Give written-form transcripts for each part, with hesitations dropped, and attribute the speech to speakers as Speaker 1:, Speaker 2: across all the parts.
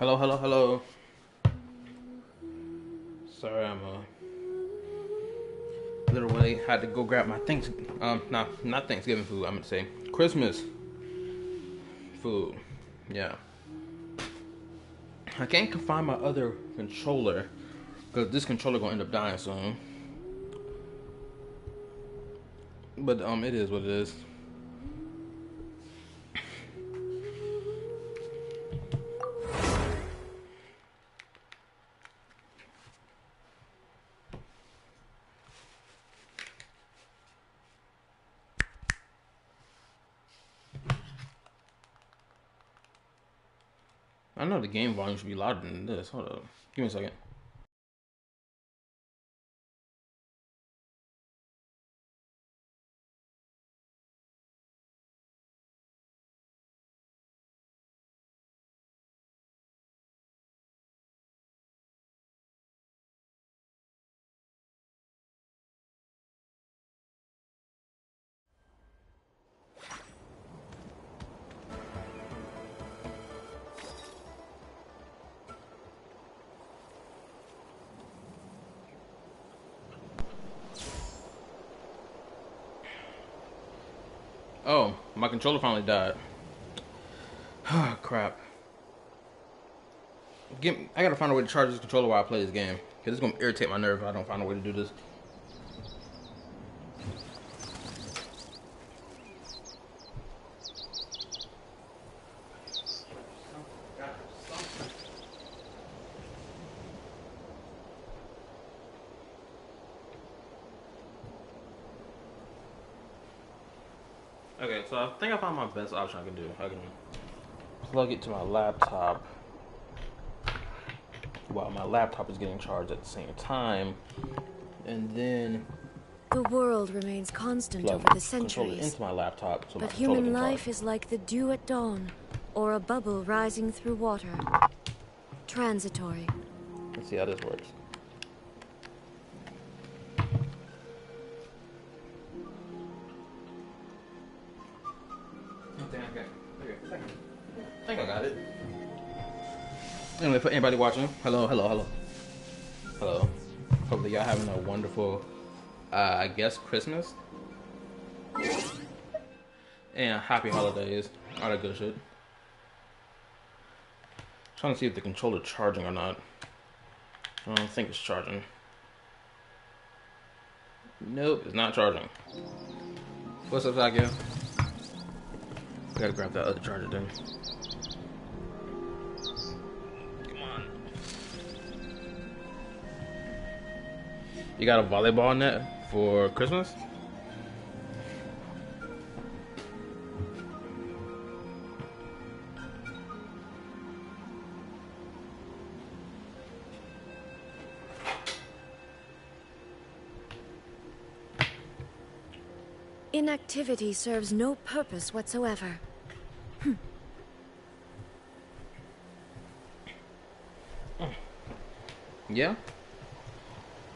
Speaker 1: Hello, hello, hello. Sorry, I'm a little late. Had to go grab my not Thanksgiving food. I'm gonna say Christmas food. Yeah, I can't find my other controller because this controller gonna end up dying soon. But it is what it is. I know the game volume should be louder than this. Hold up, give me a second. Oh, my controller finally died. Ah, crap. I gotta find a way to charge this controller while I play this game. Because it's gonna irritate my nerve if I don't find a way to do this. Okay, so I think I found my best option I can do. I can plug it to my laptop while my laptop is getting charged at the same time, and then
Speaker 2: the world remains constant
Speaker 1: plug
Speaker 2: over the
Speaker 1: the controller
Speaker 2: centuries.
Speaker 1: into my laptop so my
Speaker 2: But
Speaker 1: controller
Speaker 2: human
Speaker 1: can
Speaker 2: life
Speaker 1: charge.
Speaker 2: is like the dew at dawn, or a bubble rising through water. Transitory.
Speaker 1: Let's see how this works. I think I got it. Anyway, for anybody watching, hello, hello, hello. Hello. Hopefully y'all having a wonderful, I guess, Christmas. And happy holidays. All that good shit. Trying to see if the controller's charging or not. I don't think it's charging. Nope, it's not charging. What's up, Sakya? Gotta grab that other charger then. Come on. You got a volleyball net for Christmas?
Speaker 2: Inactivity serves no purpose whatsoever.
Speaker 1: Yeah.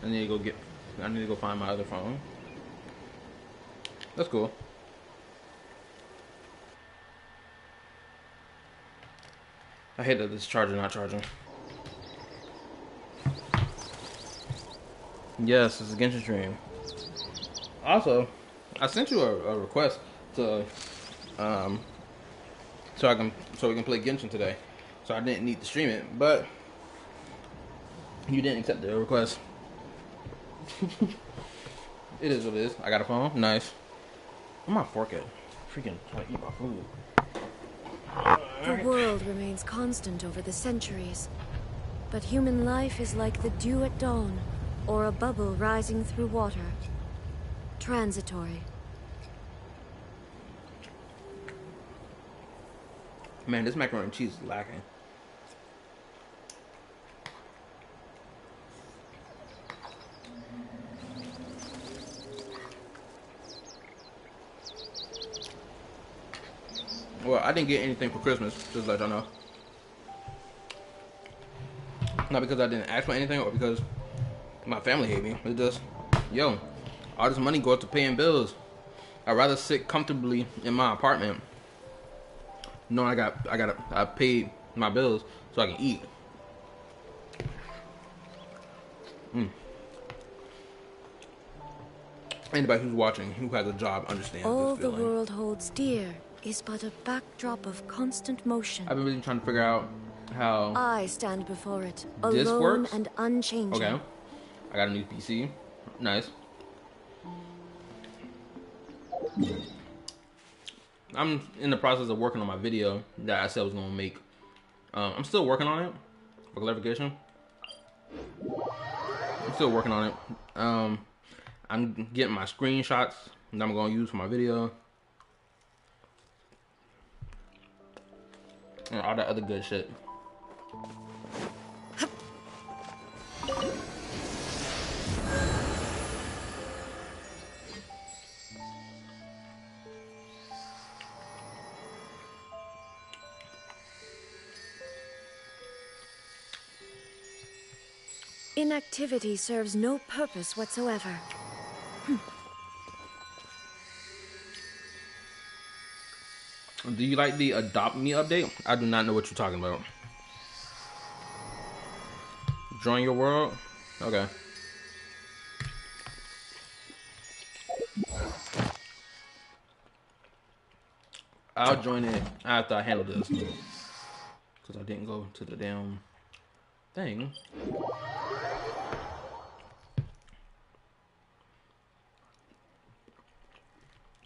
Speaker 1: I need to go find my other phone. That's cool. I hate that this charger not charging. Yes, it's a Genshin stream. Also, I sent you a request to so we can play Genshin today. So I didn't need to stream it, but you didn't accept the request. It is what it is. I got a phone. Nice. Where's my fork at? Freaking trying to eat my food.
Speaker 2: The world remains constant over the centuries. But human life is like the dew at dawn, or a bubble rising through water. Transitory.
Speaker 1: Man, this macaroni and cheese is lacking. Well, I didn't get anything for Christmas, just to let y'all know. Not because I didn't ask for anything or because my family hate me. It's just, yo, all this money goes to paying bills. I'd rather sit comfortably in my apartment knowing I paid my bills so I can eat. Anybody who's watching who has a job understands
Speaker 2: All
Speaker 1: this
Speaker 2: the
Speaker 1: feeling.
Speaker 2: world holds dear is but a backdrop of constant motion.
Speaker 1: I've been really trying to figure out how
Speaker 2: I stand before it,
Speaker 1: this
Speaker 2: alone
Speaker 1: works.
Speaker 2: and unchanging.
Speaker 1: Okay. I got a new PC. Nice. I'm in the process of working on my video that I said I was gonna make. I'm still working on it for clarification. I'm still working on it. I'm getting my screenshots that I'm gonna use for my video. And all that other good shit.
Speaker 2: Inactivity serves no purpose whatsoever.
Speaker 1: Do you like the Adopt Me update? I do not know what you're talking about. Join your world? Okay. I'll join it after I handle this. Because I didn't go to the damn thing.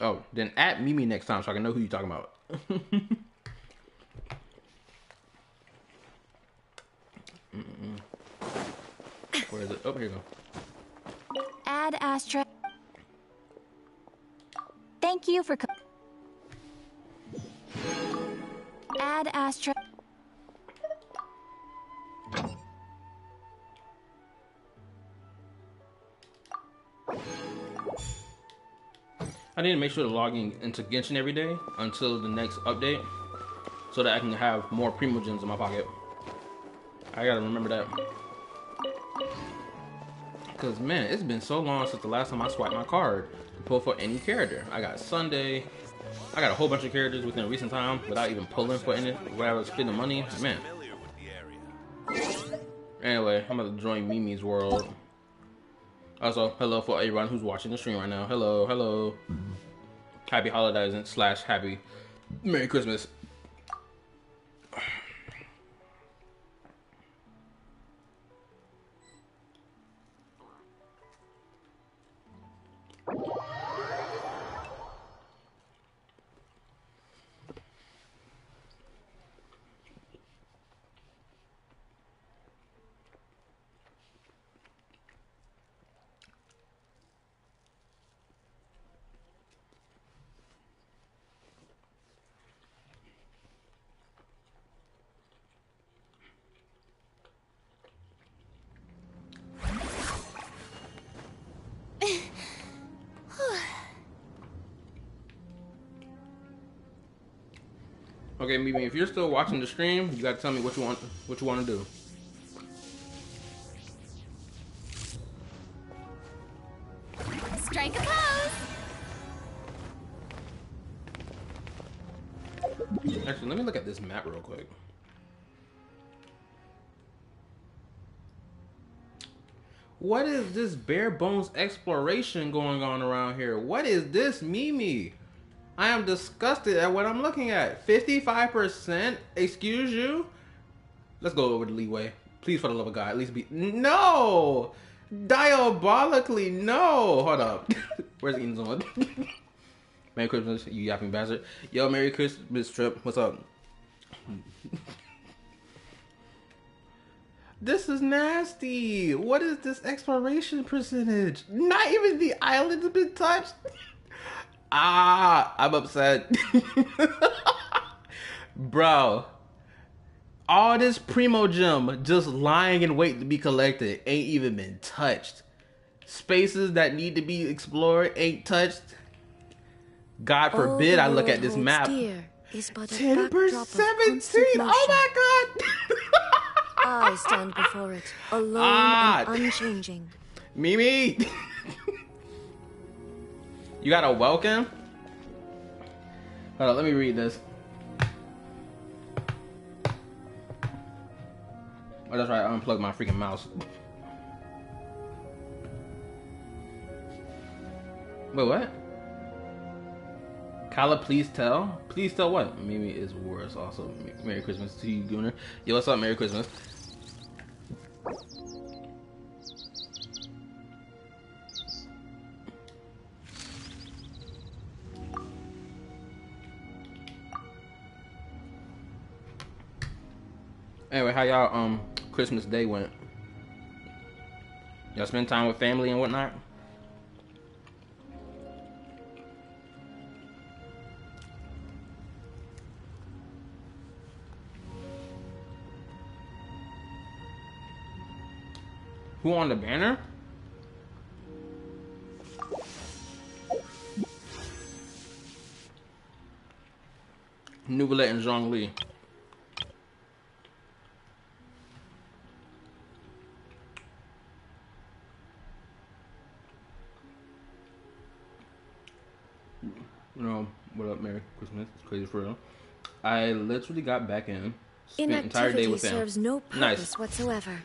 Speaker 1: Oh, then at Mimi next time so I can know who you're talking about. Where is it? Oh, here you go.
Speaker 3: Add Astra. Thank you for. Add Astra.
Speaker 1: I need to make sure to log into Genshin every day until the next update so that I can have more Primo Gems in my pocket. I gotta remember that. Because, man, it's been so long since the last time I swiped my card to pull for any character. I got Sunday. I got a whole bunch of characters within a recent time without even pulling for any, where I was spending money. Man. Anyway, I'm about to join Mimi's world. Also, hello for everyone who's watching the stream right now. Hello, hello. Happy holidays and / happy Merry Christmas. Okay, Mimi, if you're still watching the stream, you gotta tell me what you want to do.
Speaker 3: Strike a pose.
Speaker 1: Actually, let me look at this map real quick. What is this bare bones exploration going on around here? What is this, Mimi? I am disgusted at what I'm looking at. 55%? Excuse you? Let's go over the leeway. Please, for the love of God, at least be... No! Diabolically, no! Hold up. Where's the end zone? Merry Christmas, you yapping bastard. Yo, Merry Christmas, Trip. What's up? This is nasty. What is this exploration percentage? Not even the island's been touched. I'm upset. Bro, all this Primo Gem just lying in wait to be collected ain't even been touched. Spaces that need to be explored ain't touched. God forbid I look at this map. 10 per 17. Oh my God.
Speaker 2: I stand before it, alone and unchanging.
Speaker 1: Mimi. You got a welcome? Hold on, let me read this. Oh, that's right. I unplugged my freaking mouse. Wait, what? Kala, please tell. Please tell what? Mimi is worse. Also, Merry Christmas to you, Gunner. Yo, what's up? Merry Christmas. Anyway, how y'all Christmas Day went? Y'all spend time with family and whatnot? Who on the banner? Nubilet and Zhongli. You know, what up, Merry Christmas. It's crazy for real. I literally got back in, spent the entire day with them.
Speaker 2: Serves no purpose whatsoever.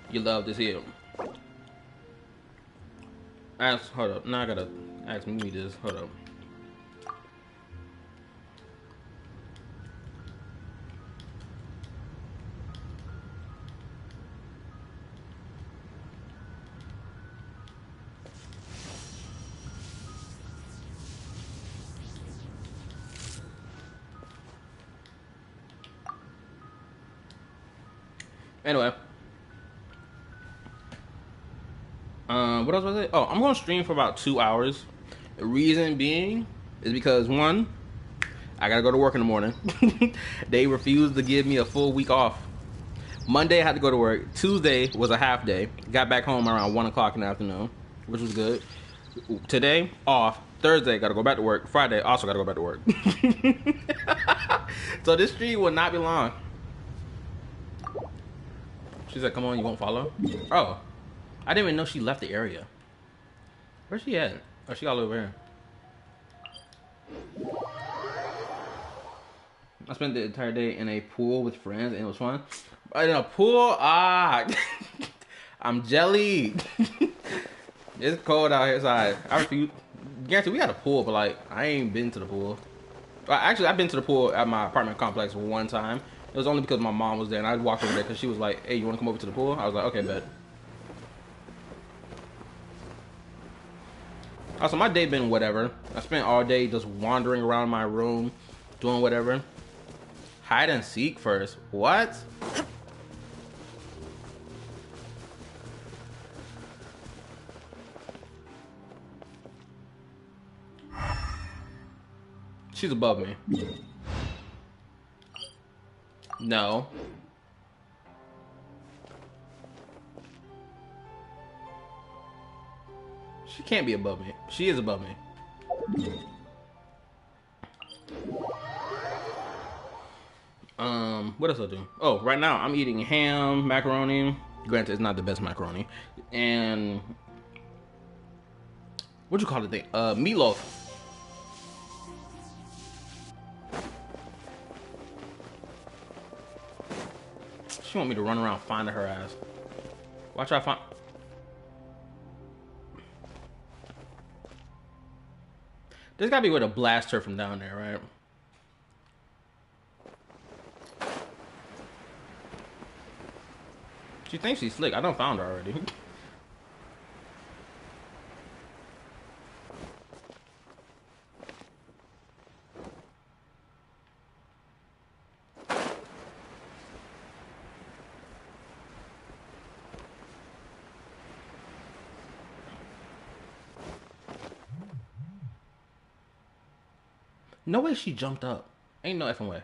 Speaker 1: You love this here. Hold up. Now I gotta ask me this. Hold up. Anyway. What else was it? Oh, I'm gonna stream for about 2 hours. The reason being is because one, I gotta go to work in the morning. They refused to give me a full week off. Monday I had to go to work. Tuesday was a half day. Got back home around 1 o'clock in the afternoon, which was good. Today off. Thursday gotta go back to work. Friday also gotta go back to work. So this stream will not be long. She said, "Come on, you won't follow." Oh. I didn't even know she left the area. Where's she at? Oh, she all over here. I spent the entire day in a pool with friends and it was fun. In a pool? I'm jelly. It's cold out here. Sorry. I refuse. Guarantee we got a pool, but like, I ain't been to the pool. Well, actually, I've been to the pool at my apartment complex one time. It was only because my mom was there and I walked over there because she was like, "Hey, you want to come over to the pool?" I was like, "Okay, bet." Also, my day been whatever. I spent all day just wandering around my room, doing whatever. Hide and seek first. What? She's above me. No. She can't be above me. She is above me. What else I do? Oh, right now I'm eating ham, macaroni. Granted, it's not the best macaroni. And what you call the thing? Meatloaf. She want me to run around finding her ass. Watch I find. There's gotta be a way to blast her from down there, right? She thinks she's slick. I done found her already. No way she jumped up. Ain't no effing way.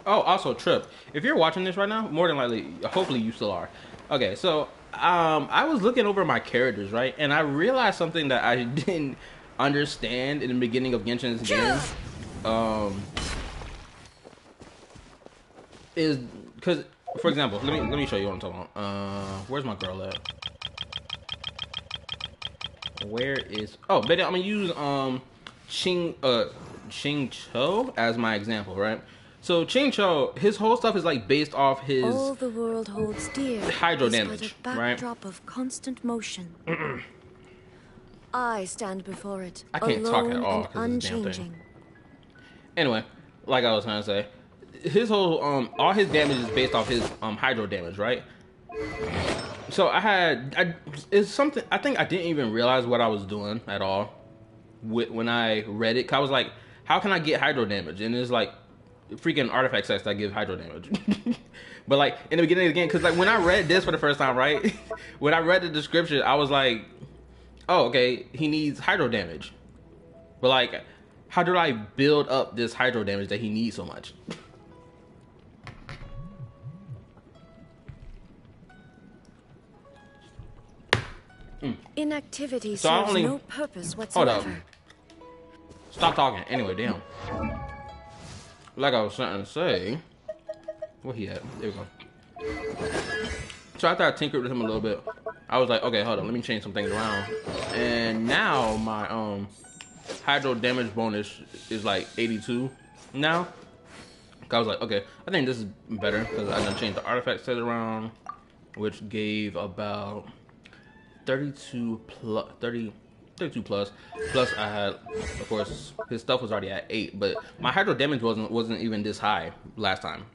Speaker 1: Oh, also Trip, if you're watching this right now, more than likely, hopefully you still are. Okay, so I was looking over my characters, right, and I realized something that I didn't understand in the beginning of Genshin's game. Is because, for example, let me show you what I'm talking about. Where's my girl at? Where is? Oh, but I'm gonna use Ching Cho as my example, right? So Ching Cho, his whole stuff is like based off his
Speaker 2: All the world holds dear
Speaker 1: hydro
Speaker 2: is but a
Speaker 1: damage, right?
Speaker 2: backdrop of constant motion. I stand before it,
Speaker 1: I can't talk at
Speaker 2: alone
Speaker 1: all
Speaker 2: and
Speaker 1: because of this damn thing.
Speaker 2: unchanging.
Speaker 1: Anyway, like I was trying to say, his whole all his damage is based off his hydro damage, right? So it's something I think I didn't even realize what I was doing at all when I read it. 'Cause I was like, how can I get hydro damage? And it's like freaking artifact sets that give hydro damage. But like in the beginning again, because like when I read this for the first time, right? When I read the description, I was like, oh, okay, he needs hydro damage. But like, how do I build up this hydro damage that he needs so much?
Speaker 2: Inactivity
Speaker 1: So I
Speaker 2: serves
Speaker 1: only-
Speaker 2: no purpose
Speaker 1: Hold up.
Speaker 2: whatsoever.
Speaker 1: Stop talking. Anyway, damn. Like I was trying to say, where he at? There we go. So after I tinkered with him a little bit, I was like, okay, hold on, let me change some things around. And now my hydro damage bonus is like 82 now. I was like, okay, I think this is better because I done changed the artifact set around, which gave about 32 plus. Plus I had, of course, his stuff was already at 8, but my hydro damage wasn't even this high last time.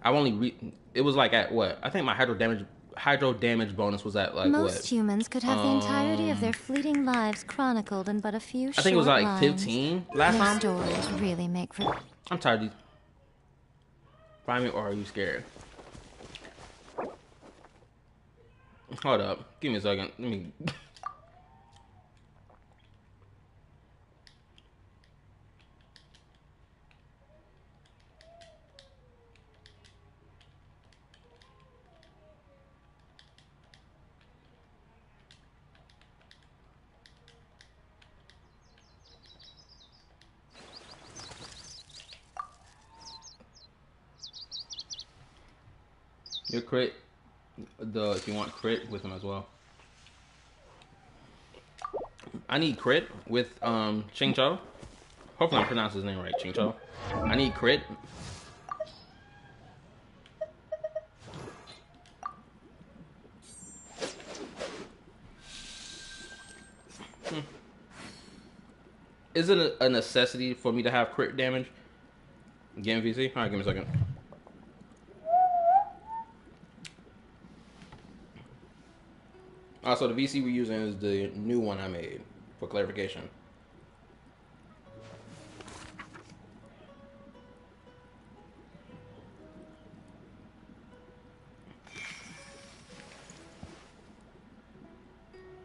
Speaker 1: I only it was like at what? I think my hydro damage bonus was at like
Speaker 3: Most
Speaker 1: what?
Speaker 3: humans could have the entirety of their fleeting lives chronicled in but a few
Speaker 1: I think it was
Speaker 3: short
Speaker 1: like
Speaker 3: lines.
Speaker 1: 15 last
Speaker 3: Their
Speaker 1: time.
Speaker 3: stories really make for...
Speaker 1: I'm tired of these. Find me or are you scared? Hold up. Give me a second. Let me. Your crit, if you want crit with him as well. I need crit with Ching Cho. Hopefully I'm pronouncing his name right, Ching Cho. I need crit. Is it a necessity for me to have crit damage? Game VC? Alright, give me a second. So the VC we're using is the new one I made, for clarification.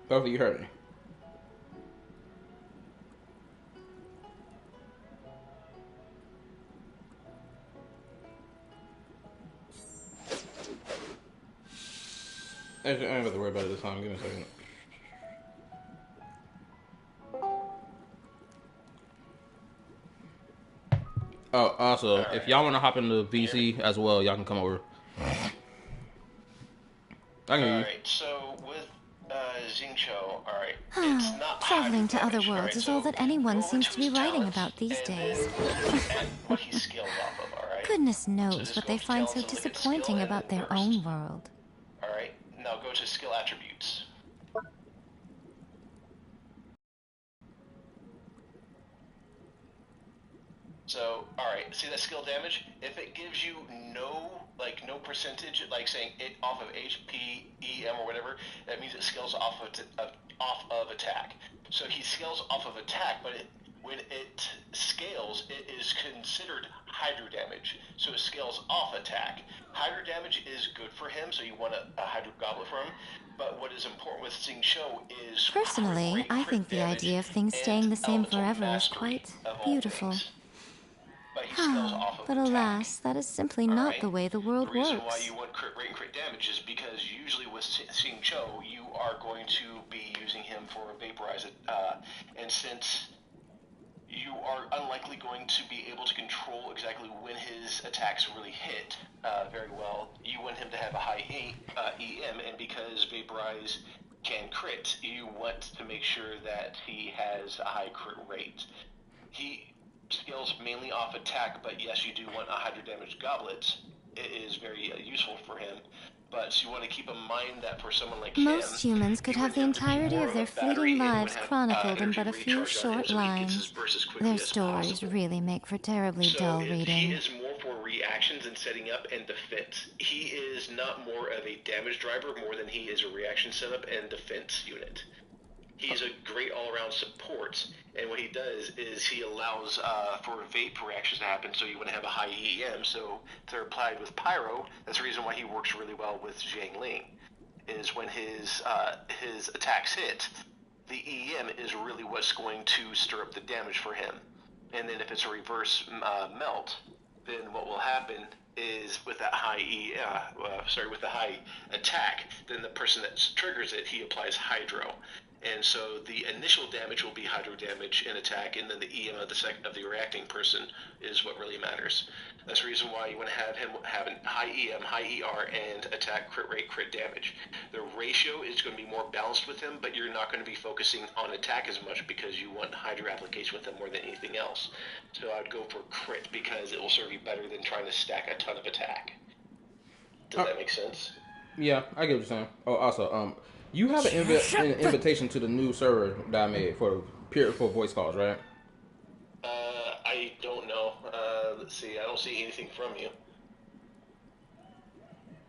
Speaker 1: Hopefully you heard me. Actually, I ain't about to worry about it this time. Give me a second. Oh, also, if y'all want to hop into VC as well, y'all can come over.
Speaker 4: Alright, so with Xingqiu, alright, it's not
Speaker 3: Traveling to other
Speaker 4: damage,
Speaker 3: worlds
Speaker 4: alright,
Speaker 3: is
Speaker 4: so
Speaker 3: all that anyone
Speaker 4: go
Speaker 3: seems
Speaker 4: to
Speaker 3: to be
Speaker 4: his
Speaker 3: writing
Speaker 4: talents
Speaker 3: about these
Speaker 4: and
Speaker 3: days.
Speaker 4: then look at what he's scaled off of, alright?
Speaker 3: Goodness
Speaker 4: So
Speaker 3: knows
Speaker 4: just
Speaker 3: what
Speaker 4: go
Speaker 3: they
Speaker 4: to
Speaker 3: find so
Speaker 4: talents and look at skill
Speaker 3: disappointing
Speaker 4: and
Speaker 3: about their
Speaker 4: burst.
Speaker 3: own world.
Speaker 4: Alright, now go to skill attributes. So, alright, see that skill damage? If it gives you no percentage, like saying it off of HP, EM, or whatever, that means it scales off of attack. So he scales off of attack, but when it scales, it is considered hydro damage. So it scales off attack. Hydro damage is good for him, so you want a hydro goblet for him. But what is important with Xingqiu is
Speaker 3: Personally, I think the idea of things staying the same forever is quite beautiful.
Speaker 4: But he scales off of
Speaker 3: But
Speaker 4: attack.
Speaker 3: alas, that is simply not
Speaker 4: Alright?
Speaker 3: the way the world
Speaker 4: The reason why
Speaker 3: works.
Speaker 4: you want crit rate, crit damage is because usually with Xingqiu, you are going to be using him for a vaporize it, and since you are unlikely going to be able to control exactly when his attacks really hit very well, you want him to have a high EM, and because vaporize can crit, you want to make sure that he has a high crit rate. He scales mainly off attack, but yes, you do want a hydro damage goblet. It is very useful for him. But you want to keep in mind that for someone like
Speaker 3: Most
Speaker 4: him,
Speaker 3: humans could have the entirety of their fleeting lives chronicled in but a few
Speaker 4: energy
Speaker 3: short
Speaker 4: recharge on him, so he gets his
Speaker 3: lines.
Speaker 4: burst as quickly
Speaker 3: Their
Speaker 4: as
Speaker 3: stories
Speaker 4: possible.
Speaker 3: really make for terribly
Speaker 4: So
Speaker 3: dull
Speaker 4: he
Speaker 3: reading.
Speaker 4: is more for reactions and setting up and defense. He is not more of a damage driver more than he is a reaction setup and defense unit. He's a great all-around support, and what he does is he allows for vape reactions to happen, so you want to have a high EM, so if they're applied with Pyro, that's the reason why he works really well with Jiangling, is when his attacks hit, the EM is really what's going to stir up the damage for him. And then if it's a reverse melt, then what will happen is with that with the high attack, then the person that triggers it, he applies Hydro. And so the initial damage will be hydro damage and attack, and then the EM of the reacting person is what really matters. That's the reason why you want to have him have a high EM, high ER, and attack, crit rate, crit damage. The ratio is going to be more balanced with him, but you're not going to be focusing on attack as much because you want hydro application with him more than anything else. So I'd go for crit because it will serve you better than trying to stack a ton of attack. Does that make sense?
Speaker 1: Yeah, I get what you're saying. Oh, also, you have an invitation to the new server that I made for voice calls, right?
Speaker 4: I don't know. Let's see. I don't see anything from you.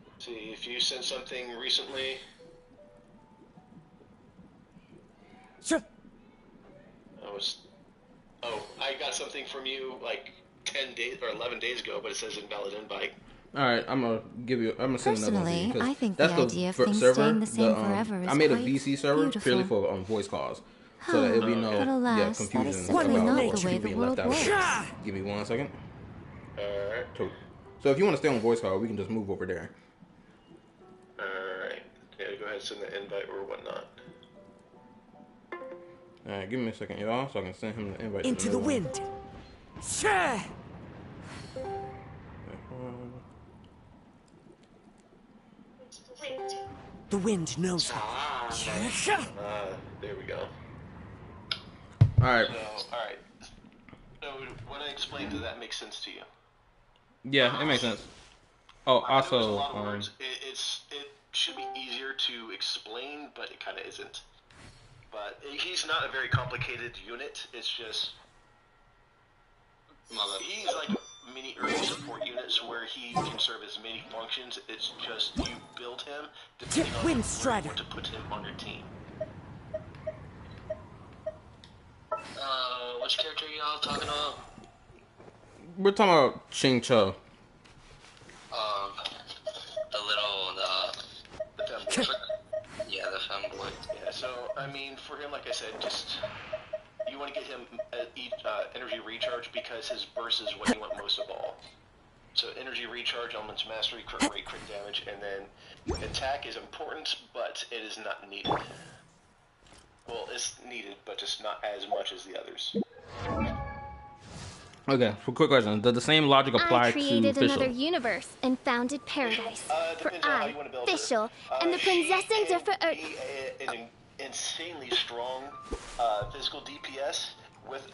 Speaker 4: Let's see if you sent something recently.
Speaker 5: Sure.
Speaker 4: I got something from you like 10 days or 11 days ago, but it says invalid invite.
Speaker 1: All right, I'm gonna send another one to you.
Speaker 3: Personally, I think
Speaker 1: that's
Speaker 3: the idea of things
Speaker 1: server,
Speaker 3: staying the same forever is
Speaker 1: I made a
Speaker 3: quite
Speaker 1: VC server
Speaker 3: beautiful.
Speaker 1: purely for voice calls, so that it'll be no
Speaker 3: But alas,
Speaker 1: confusion
Speaker 3: that is simply
Speaker 1: about
Speaker 3: not
Speaker 1: what
Speaker 3: the way
Speaker 1: people
Speaker 3: the
Speaker 1: being left
Speaker 3: world
Speaker 1: out.
Speaker 3: works.
Speaker 1: Give me 1 second.
Speaker 4: Alright.
Speaker 1: So if you want to stay on voice call, we can just move over there.
Speaker 4: Alright. Yeah, go ahead and send the invite or whatnot.
Speaker 1: All right, give me a second, y'all, so I can send him the invite.
Speaker 5: Into the wind. Sure. The wind knows me.
Speaker 4: There we go.
Speaker 1: All right.
Speaker 4: Alright. So, what I explained, does that make sense to you?
Speaker 1: Yeah, it makes sense. Oh,
Speaker 4: I know there's a
Speaker 1: also,
Speaker 4: lot of words. It should be easier to explain, but it kind of isn't. But he's not a very complicated unit. It's just he's like a mini early support units where he can serve as many functions. It's just you build him depending on where you want to put him on your team. Which character are y'all talking about?
Speaker 1: we're talking about Ching Cho.
Speaker 4: The femboy. Yeah, the femboy. Yeah, so, I mean, for him, like I said, just, you want to get him energy recharge because his burst is what you want most of all. So, energy recharge, elements mastery, crit rate, crit damage, and then attack is important, but it is not needed. Well, it's needed, but just not as much as the others.
Speaker 1: Okay, for quick question, does the same logic apply
Speaker 6: I created
Speaker 1: to Fischl?
Speaker 6: another universe and founded paradise. For
Speaker 4: Depends on how
Speaker 6: I,
Speaker 4: you want to build
Speaker 6: Fischl,
Speaker 4: her.
Speaker 6: and the princessins are for
Speaker 4: Be an insanely strong physical DPS with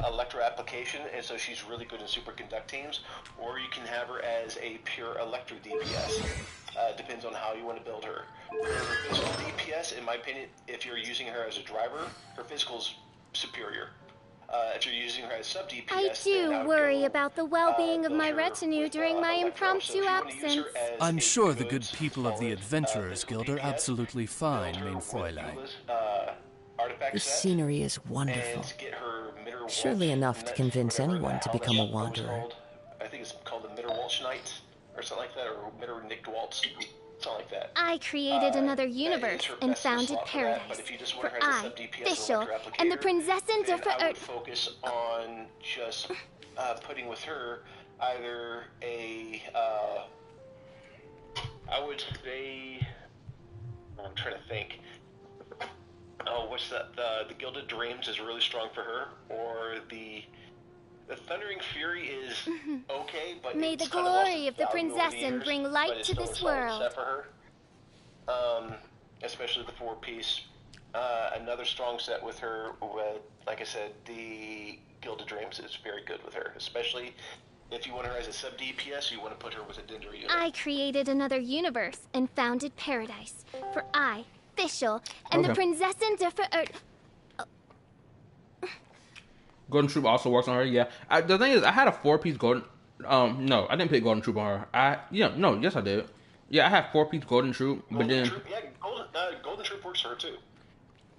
Speaker 4: electro application, and so she's really good in superconduct teams, or you can have her as a pure electro DPS. Depends on how you want to build her. Her physical DPS, in my opinion, if you're using her as a driver, her physical's superior. If you're using her as sub DPS,
Speaker 6: I do worry about the well-being of my retinue during my impromptu absence.
Speaker 5: I'm sure the good people of the Adventurers Guild are absolutely fine, mein Fräulein.
Speaker 7: The scenery is wonderful. Surely enough to convince anyone to become a wanderer.
Speaker 4: I think it's called the Mitterwalsh Night, or something like that, or Mitternichtwaltz, something like that.
Speaker 6: I created another universe and founded paradise. For I, Fischl, and the princessins are for
Speaker 4: I would focus on just putting with her either a, I would say, I'm trying to think. Oh, what's that? The Gilded Dreams is really strong for her, or the Thundering Fury is okay, but
Speaker 6: May
Speaker 4: it's
Speaker 6: the
Speaker 4: kind of lost
Speaker 6: glory
Speaker 4: its
Speaker 6: of the
Speaker 4: value over the
Speaker 6: princessin
Speaker 4: years,
Speaker 6: bring
Speaker 4: but
Speaker 6: light
Speaker 4: it's
Speaker 6: to
Speaker 4: still
Speaker 6: this
Speaker 4: a solid
Speaker 6: world.
Speaker 4: step for her. especially the 4-piece. Another strong set with her, like I said, the Gilded Dreams is very good with her, especially if you want her as a sub DPS, you want to put her with a Dendra unit.
Speaker 6: I created another universe and founded paradise for I, Fischl, and the Prinzessin de
Speaker 1: Golden Troop also works on her. Yeah. The thing is, I had a 4-piece golden. No, I didn't pick Golden Troop on her. Yes, I did. Yeah, I have 4-piece Golden Troop, but
Speaker 4: Golden
Speaker 1: then
Speaker 4: Troop, Golden Troop works for her too.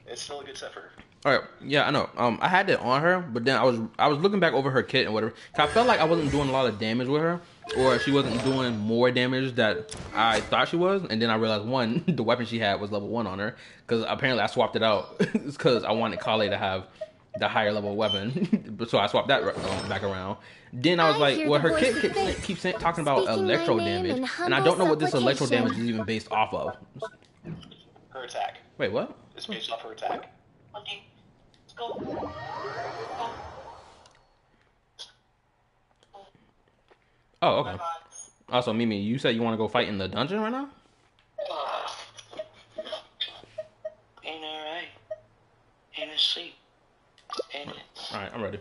Speaker 4: It's still a good set for her.
Speaker 1: all right, yeah, I know. I had it on her, but then I was looking back over her kit and whatever. Cause I felt like I wasn't doing a lot of damage with her, or she wasn't doing more damage that I thought she was. And then I realized one, the weapon she had was level 1 on her, because apparently I swapped it out. It's because I wanted Kale to have the higher level weapon, so I swapped that back around. Then I was like, well, her kit keeps talking about electro damage, and I don't know what this electro damage is even based off of.
Speaker 4: Her attack.
Speaker 1: Wait, what?
Speaker 4: It's based off her attack.
Speaker 8: Okay, let's go.
Speaker 1: Oh, okay. Also, Mimi, you said you want to go fight in the dungeon right now?
Speaker 8: Ain't alright. Ain't asleep. Ain't it?
Speaker 1: Alright, I'm ready.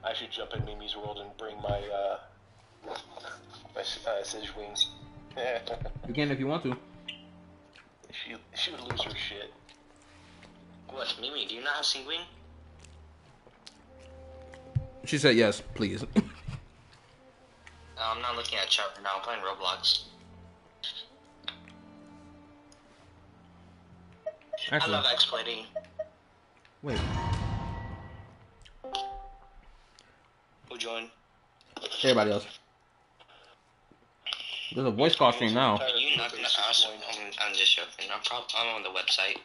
Speaker 4: I should jump in Mimi's world and bring my Sige wings.
Speaker 1: You can if you want to.
Speaker 4: She would lose her shit.
Speaker 8: What, Mimi, do you not have Sigwing?
Speaker 1: She said yes, please.
Speaker 8: I'm not looking at chat right now, I'm playing Roblox.
Speaker 1: Actually,
Speaker 8: I love exploiting.
Speaker 1: wait.
Speaker 8: Who joined?
Speaker 1: Everybody else. There's a voice call stream now.
Speaker 8: Are you not gonna ask? I'm just joking. I'm on the website.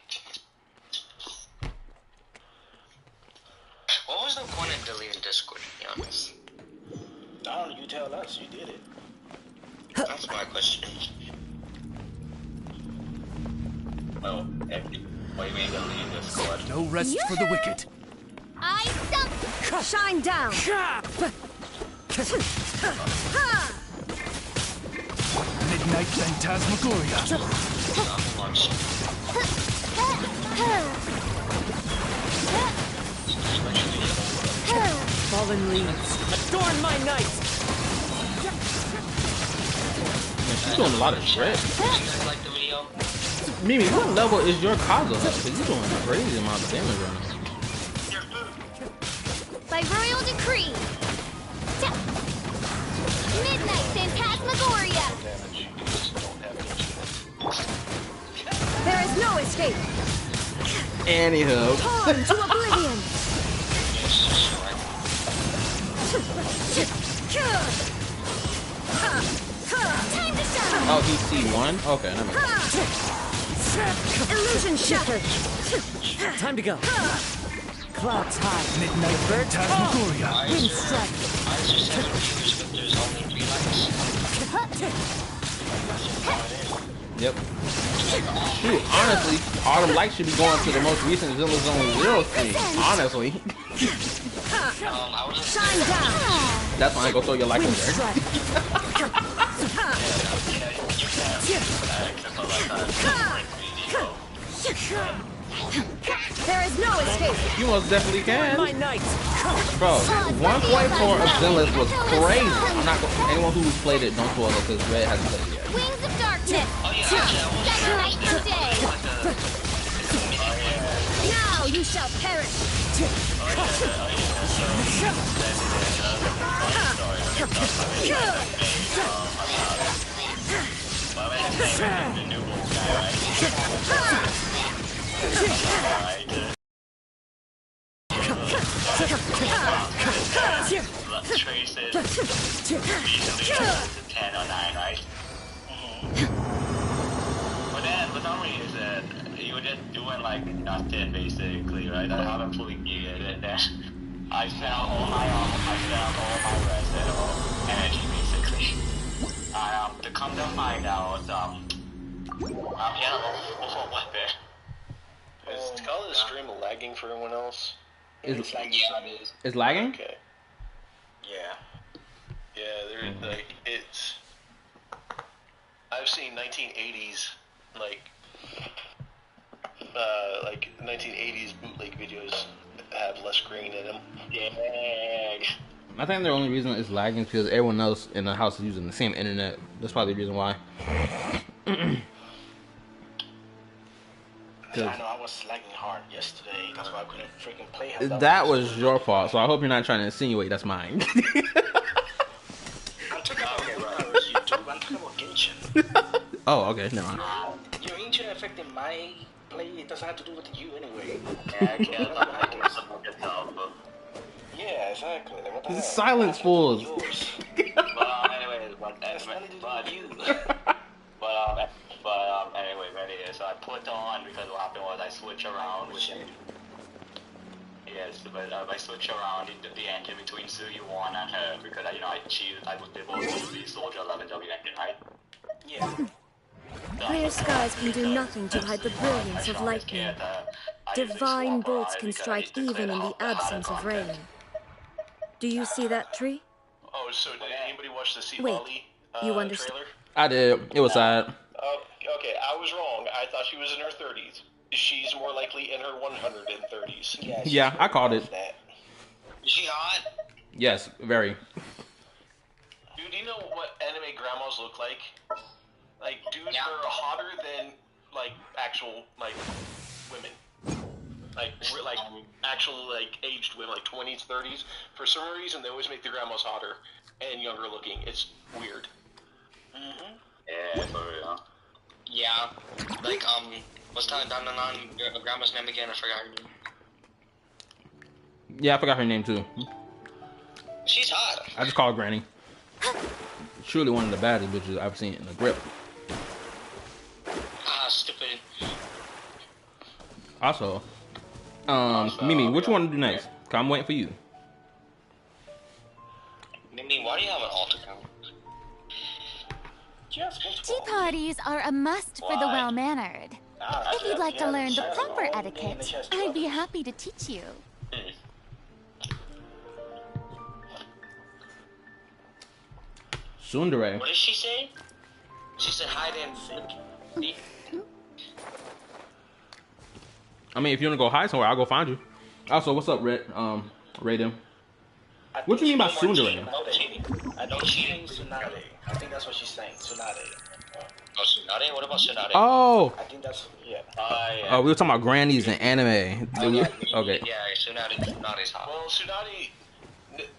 Speaker 8: What was the point of deleting Discord, to be honest?
Speaker 4: I don't know, you tell us, you did it.
Speaker 8: That's my question.
Speaker 4: Well, why you ain't gonna leave Discord?
Speaker 5: No rest for the wicked.
Speaker 6: I sub.
Speaker 2: Shine down!
Speaker 5: Midnight Phantasmagoria.
Speaker 7: Fallen leaves. Adorn my night!
Speaker 1: Man, she's doing a lot of shit.
Speaker 8: You guys like the video?
Speaker 1: Mimi, what level is your Kaza at? Because you're doing a crazy amount of damage right now.
Speaker 6: By royal decree. Midnight Phantasmagoria.
Speaker 2: There is no escape!
Speaker 1: Anywho.
Speaker 2: Pawn to oblivion!
Speaker 6: Time to shine.
Speaker 1: Oh, he's C1? Okay, never mind.
Speaker 2: Illusion shattered!
Speaker 7: Time to go. Clouds high.
Speaker 5: Midnight Phantasmagoria.
Speaker 7: Wind strike.
Speaker 8: I just have viewers, but there's only 3 likes.
Speaker 1: Yep. Shoot, honestly, all the likes should be going to the most recent Zilla Zone 0 stream. Honestly.
Speaker 8: I was just
Speaker 2: Shine down!
Speaker 1: That's fine, go throw your like
Speaker 2: Wind
Speaker 1: in there.
Speaker 2: strike! There is no escape!
Speaker 1: You most definitely can.
Speaker 7: My night.
Speaker 1: Bro, 1.4 of Zenless was crazy. I'm not going anyone who's played it, don't spoil it because Red hasn't played it yet.
Speaker 6: Wings of darkness. Seven night and day.
Speaker 2: Now you shall perish!
Speaker 8: Traces recently 10 or 9, right? But not only is that you were just doing like nothing basically, right? I haven't fully geared and then I spent all my rest and all energy basically. To come to find out, yeah, for what there?
Speaker 4: Is Kala's stream lagging for everyone else?
Speaker 1: Is,
Speaker 8: Yeah, it is.
Speaker 1: is lagging?
Speaker 4: Okay.
Speaker 8: Yeah.
Speaker 4: Yeah, they're like it's. I I've seen 1980s like 1980s bootleg videos have less grain in them. Yeah.
Speaker 1: I think the only reason it's lagging is because everyone else in the house is using the same internet. That's probably the reason why.
Speaker 9: I know I was lagging hard yesterday. That's why I couldn't freaking play.
Speaker 1: That was your fault, so I hope you're not trying to insinuate that's mine.
Speaker 9: I'm talking about YouTube. I'm talking about Genshin.
Speaker 1: Oh, okay, never mind.
Speaker 9: Your internet affecting my play. It doesn't have to do with you anyway. Yeah, exactly. Like, what the hell?
Speaker 1: Silence fools.
Speaker 8: Anyways, anyway, ready. So I put on because what happened was I switch around with him. Yes, but I switch around the engine between Suyu-1 and her because I was able to be Soldier 11W engine, right?
Speaker 9: Yeah.
Speaker 2: Clear skies can do nothing to hide the brilliance of lightning. Divine bolts can strike even in the absence of rain. Do you see that tree?
Speaker 4: Oh, so did anybody watch the
Speaker 2: Wait,
Speaker 4: Wally
Speaker 2: you understand?
Speaker 4: trailer?
Speaker 1: I did. It was sad.
Speaker 4: Okay, I was wrong. I thought she was in her 30s. She's more likely in her 130s.
Speaker 1: Yeah, I called it.
Speaker 8: Is she hot?
Speaker 1: Yes, very.
Speaker 4: Dude, do you know what anime grandmas look like? Like, dudes are hotter than, like, actual, like, women. Like actual, like, aged women, like 20s, 30s. For some reason, they always make the grandmas hotter and younger looking. It's weird.
Speaker 8: Mm-hmm. Yeah, for real. Yeah. Like, what's that your grandma's name again? I forgot her name.
Speaker 1: Yeah, I forgot her name, too.
Speaker 8: She's hot.
Speaker 1: I just called Granny. Surely one of the baddest bitches I've seen in the grip.
Speaker 8: Ah, stupid.
Speaker 1: Also, Mimi, what you want to do next? 'Cause I'm waiting for you.
Speaker 8: Mimi, why do you have an alt account?
Speaker 3: Tea parties are a must for the well-mannered. If you'd like to learn the proper etiquette, I'd be happy to teach you.
Speaker 1: Tsundere.
Speaker 8: What did she say? She said hide and seek.
Speaker 1: I mean, if you want to go hide somewhere, I'll go find you. Also, what's up, Raiden? What do you mean by Tsundere?
Speaker 9: I don't cheat. Tsunade. I think that's what she's saying. Tsunade.
Speaker 8: Oh, Tsunade? What about Tsunade?
Speaker 1: Oh.
Speaker 9: I think that's, yeah.
Speaker 8: Yeah.
Speaker 1: Oh, we were talking about grannies and anime. Okay.
Speaker 8: Yeah, Tsunade's hot.
Speaker 4: Well, Tsunade,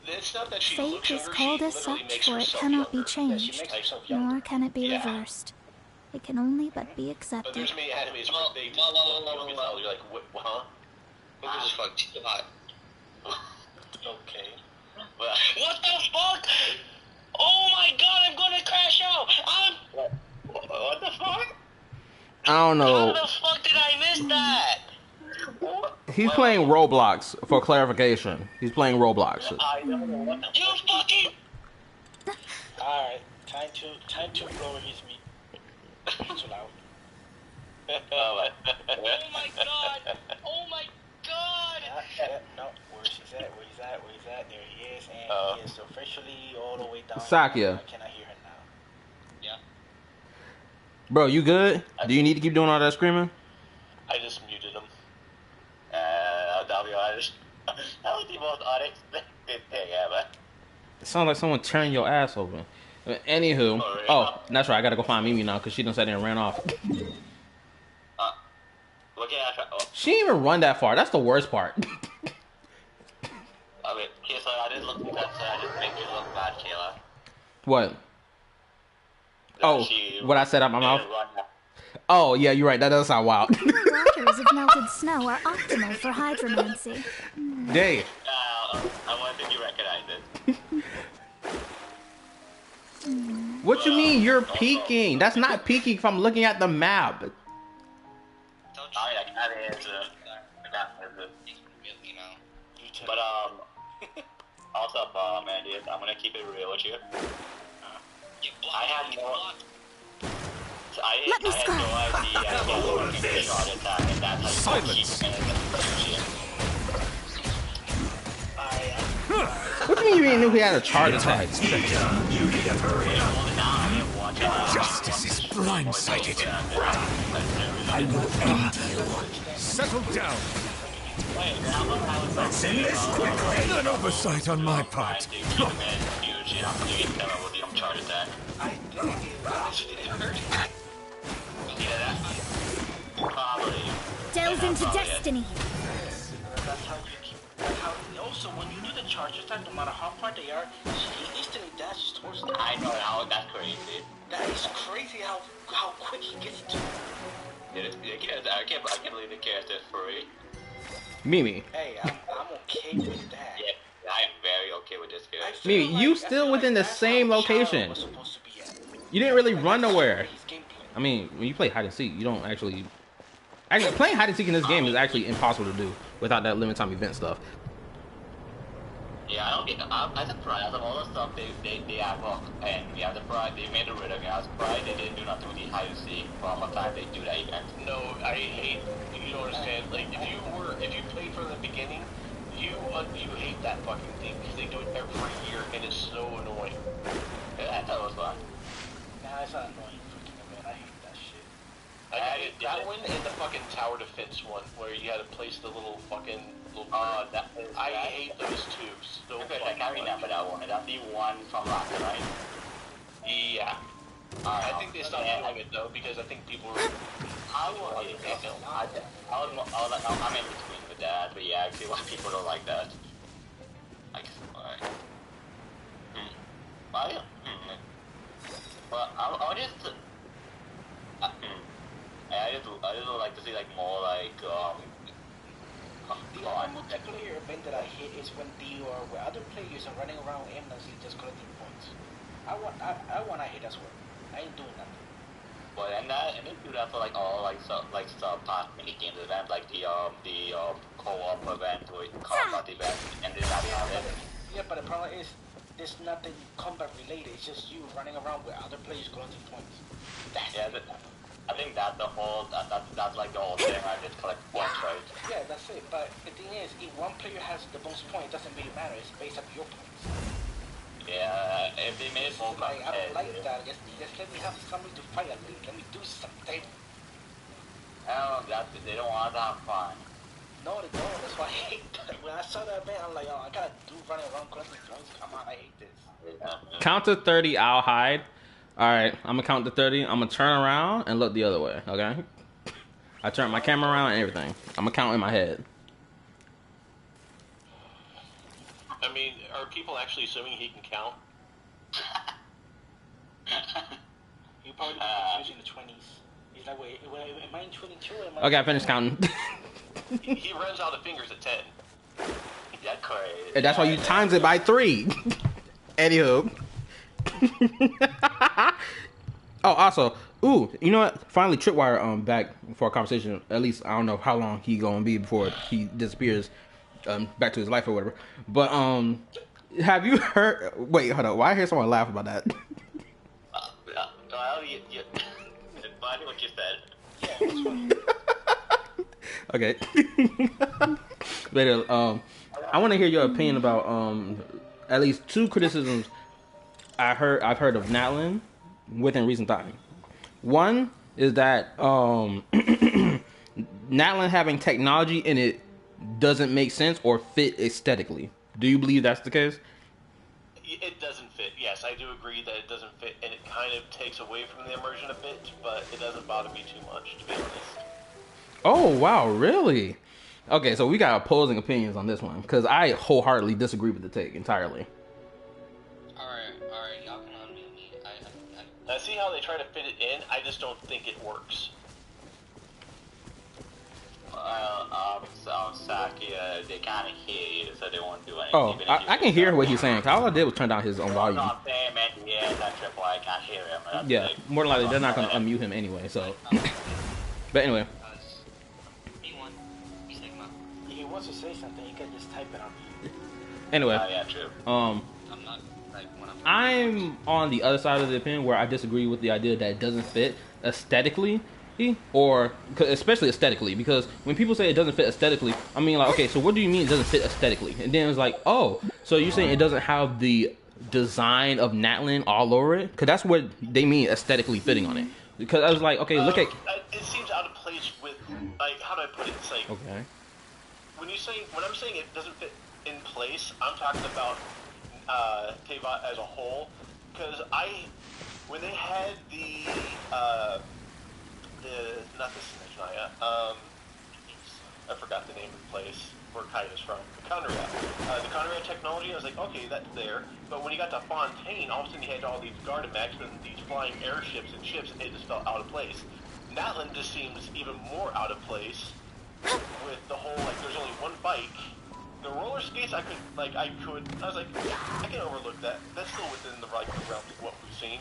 Speaker 4: it's not that she
Speaker 3: Fate
Speaker 4: looks
Speaker 3: is
Speaker 4: younger,
Speaker 3: called
Speaker 4: she
Speaker 3: as
Speaker 4: literally
Speaker 3: such,
Speaker 4: makes
Speaker 3: for it
Speaker 4: herself
Speaker 3: cannot be
Speaker 4: younger.
Speaker 3: changed, nor can it be reversed. It can only but be
Speaker 4: But
Speaker 3: accepted.
Speaker 4: there's many animes where they just look you're like, what, huh?
Speaker 8: Who gives a fuck? She's hot.
Speaker 4: Okay.
Speaker 8: What the fuck? Oh my god, I'm gonna crash out! What the fuck?
Speaker 1: I don't know.
Speaker 8: How the fuck did I miss that?
Speaker 1: He's playing Roblox, for clarification. He's playing Roblox.
Speaker 8: I don't know what the You fucking...
Speaker 9: Alright, time to blow his meat. Too loud.
Speaker 8: Oh my god! Oh my god!
Speaker 9: No, where he's at? There he is, and he is officially all the way down.
Speaker 1: Sakya.
Speaker 9: I cannot hear him now.
Speaker 8: Yeah.
Speaker 1: Bro, you good? Do you need to keep doing all that screaming?
Speaker 4: I just muted him.
Speaker 8: I'll be honest. That was the most unexpected thing ever.
Speaker 1: It sounds like someone tearing your ass open. Anywho, that's right. I gotta go find Mimi now because she done sat there and ran off.
Speaker 8: Look at her.
Speaker 1: She didn't even run that far. That's the worst part.
Speaker 8: I mean, Kayla, I didn't look at that, so I didn't make you look bad, Kayla.
Speaker 1: What? Oh, what I said out my mouth? Oh, yeah, you're right. That does sound wild.
Speaker 3: Waters of melted snow are optimal for hydromancy.
Speaker 1: Dave.
Speaker 8: I wonder if you recognize it.
Speaker 1: What you mean you're peeking? That's not peeking if I'm looking at the map.
Speaker 8: I can't answer. But, also, man, dude, I'm gonna keep it real with you. I had no idea that shot attack, and that's how you keep
Speaker 1: What do you mean you knew he had a charge attack?
Speaker 10: Justice is blindsided. I will end you. Settle down. Let's end this quickly. An oversight on my part.
Speaker 6: Delve into destiny.
Speaker 9: Also, when you do the charge attack, no matter how far they are, he instantly dashes towards them.
Speaker 8: I know how that's crazy.
Speaker 9: That is crazy how quick he gets to.
Speaker 8: I can't believe the character is free.
Speaker 1: Mimi.
Speaker 9: Hey, I'm okay with that.
Speaker 8: Yeah, I am very okay with this character.
Speaker 1: Mimi, you still within the same location. You didn't really run nowhere. I mean, when you play hide and seek, you don't actually playing hide and seek in this game is actually impossible to do without that limited time event stuff.
Speaker 8: Yeah, I don't get. I'm surprised of all the stuff they have up, and yeah, surprised they made a rhythm. I'm surprised they didn't do not do the hide and seek from the time they do that event.
Speaker 4: No, I hate. You don't understand. Like if you played from the beginning, you hate that fucking thing because they do it every year and it's so annoying.
Speaker 8: Yeah, I thought it was fun.
Speaker 9: Nah, it's not annoying. Man, I hate that shit.
Speaker 4: I hate that one and the fucking tower defense one where you had to place the little fucking. I hate those two so
Speaker 8: much. I can't remember that one. That's the one from last night, right?
Speaker 4: Yeah. I think they stopped doing it though because I think people were.
Speaker 8: I'm in between with that, but yeah, I see why people don't like that. Like, alright. Well, I'll just. I just would like to see like more like
Speaker 9: The only multiplayer event that I hate is when where other players are running around aimlessly just collecting points. I want to hit as well. I ain't doing nothing.
Speaker 8: But and they do that for like all sub past mini games event like the co-op event or combat event, and then that have it.
Speaker 9: Yeah, but the problem is there's nothing combat related. It's just you running around with other players collecting points. That's it.
Speaker 8: I think that's the whole that's like the whole thing. I just collect points, right?
Speaker 9: Yeah, that's it. But the thing is, if one player has the most points, it doesn't really matter. It's based on your points.
Speaker 8: Yeah, if they made it more
Speaker 9: I don't like that. Just let me have somebody to fight at least. Let me do something.
Speaker 8: They don't want to have fun.
Speaker 9: No, they don't. That's why I hate that. When I saw that event, I'm like, oh, I gotta do running around collecting points. Come on, I hate this.
Speaker 8: Yeah.
Speaker 1: Count to 30, I'll hide. Alright, I'm gonna count to 30. I'm gonna turn around and look the other way, okay? I turn my camera around and everything. I'm gonna count in my head.
Speaker 4: I mean, are people actually assuming he can count?
Speaker 9: You probably using the 20s. He's like, wait, am I in 22 or am I...
Speaker 1: Okay, I finished counting.
Speaker 4: he runs out of fingers at 10.
Speaker 8: That's crazy.
Speaker 1: And that's why you times it by 3. Anywho. Oh, also, you know what? Finally, Tripwire back for a conversation. At least I don't know how long he gonna be before he disappears back to his life or whatever. But have you heard? Wait, hold on. Why I hear someone laugh about that?
Speaker 8: Funny what you said.
Speaker 1: Okay. Later, I want to hear your opinion about at least 2 criticisms I've heard of Natlin within recent time. One is that Natlin having technology in it doesn't make sense or fit aesthetically. Do you believe that's the case?
Speaker 4: It doesn't fit. Yes, I do agree that it doesn't fit, and it kind of takes away from the immersion a bit, but it doesn't bother me too much, to be honest.
Speaker 1: Oh, wow, really? Okay, so we got opposing opinions on this one, because I wholeheartedly disagree with the take entirely.
Speaker 8: Alright, y'all can unmute me.
Speaker 4: I see how they try to fit it in, I just don't think it works.
Speaker 8: Saki, they kind of hear you, so they won't do anything.
Speaker 1: Oh, I can hear what he's saying. All I did was turn down his own volume.
Speaker 8: No, I'm saying, man, yeah, that triple, I can't hear him. That's
Speaker 1: yeah, more than likely, they're not going to unmute him anyway, so. But anyway.
Speaker 9: If he wants to say something, you can just type it on mute.
Speaker 1: Anyway.
Speaker 8: Yeah, true.
Speaker 1: I'm on the other side of the opinion where I disagree with the idea that it doesn't fit aesthetically, or especially aesthetically, because when people say it doesn't fit aesthetically, I mean, like, okay, so what do you mean it doesn't fit aesthetically? And then it's like, oh, so you're saying it doesn't have the design of Natlin all over it? Because that's what they mean aesthetically fitting on it. Because I was like, okay, look at.
Speaker 4: It seems out of place with, like, how do I put it? It's like,
Speaker 1: okay.
Speaker 4: When I'm saying it doesn't fit in place, I'm talking about Teyvat as a whole. Because when they had not the Snezhnaya, I forgot the name of the place where Kite is from. The Conria technology, I was like, okay, that's there. But when you got to Fontaine, all of a sudden you had all these Gardamex and these flying airships and ships, and it just felt out of place. Natlan just seems even more out of place with the whole, like, there's only one bike. The roller skates, I was like, I can overlook that. That's still within the right realm of what we've seen.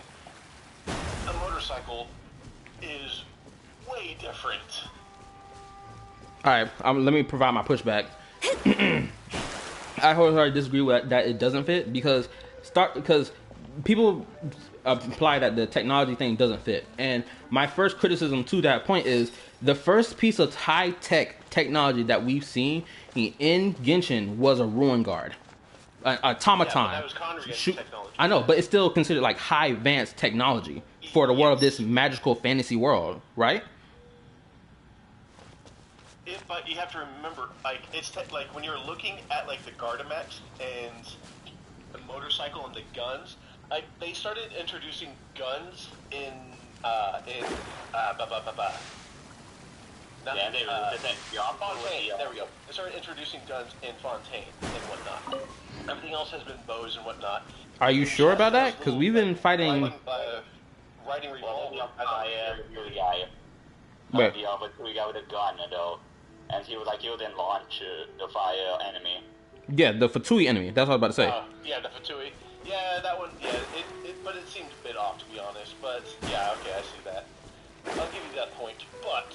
Speaker 4: A motorcycle is way different.
Speaker 1: Alright, let me provide my pushback. I wholeheartedly disagree with that it doesn't fit because people imply that the technology thing doesn't fit. And my first criticism to that point is the first piece of high-tech technology that we've seen in Genshin was a Ruin Guard. An automaton.
Speaker 4: Yeah, that was Conrian technology.
Speaker 1: I know, but it's still considered like high advanced technology for the world of this magical fantasy world, right?
Speaker 4: But you have to remember, like, it's like when you're looking at like the Gardamex and the motorcycle and the guns, like they started introducing guns in Fontaine. There we go. They started introducing guns in Fontaine and whatnot. Everything else has been bows and whatnot.
Speaker 1: Are you sure about that? Because we've been fighting.
Speaker 4: Riding revolver.
Speaker 1: Wait.
Speaker 8: The other guy with a gun, though, and he was like, you didn't launch the fire enemy.
Speaker 1: Yeah, the Fatui enemy. That's what I was about to
Speaker 4: say. Yeah, the Fatui. Yeah, that one. Yeah, but it seemed a bit off, to be honest. But yeah, okay, I see that. I'll give you that point. But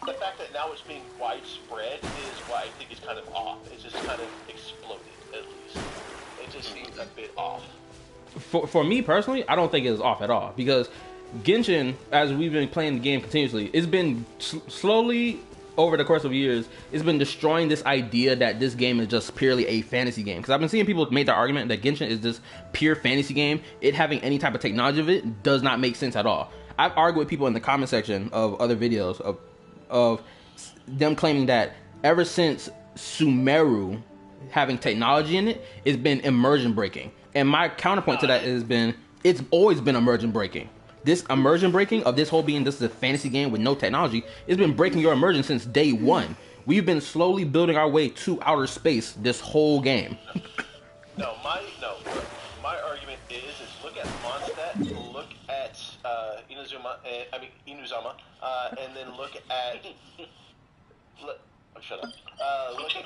Speaker 4: the fact that now it's being widespread is what I think is kind of off. It's just kind of exploded, at least. It just seems a bit off.
Speaker 1: For me personally, I don't think it is off at all because Genshin, as we've been playing the game continuously, it's been slowly over the course of years, it's been destroying this idea that this game is just purely a fantasy game. Because I've been seeing people make the argument that Genshin is this pure fantasy game. It having any type of technology of it does not make sense at all. I've argued with people in the comment section of other videos of them claiming that ever since Sumeru having technology in it, it's been immersion breaking. And my counterpoint to that has been, it's always been immersion breaking. This immersion breaking of this whole being this is a fantasy game with no technology, it's been breaking your immersion since day one. We've been slowly building our way to outer space this whole game.
Speaker 4: My argument is look at Mondstadt, look at Inuzama, and then look at shut up. Look at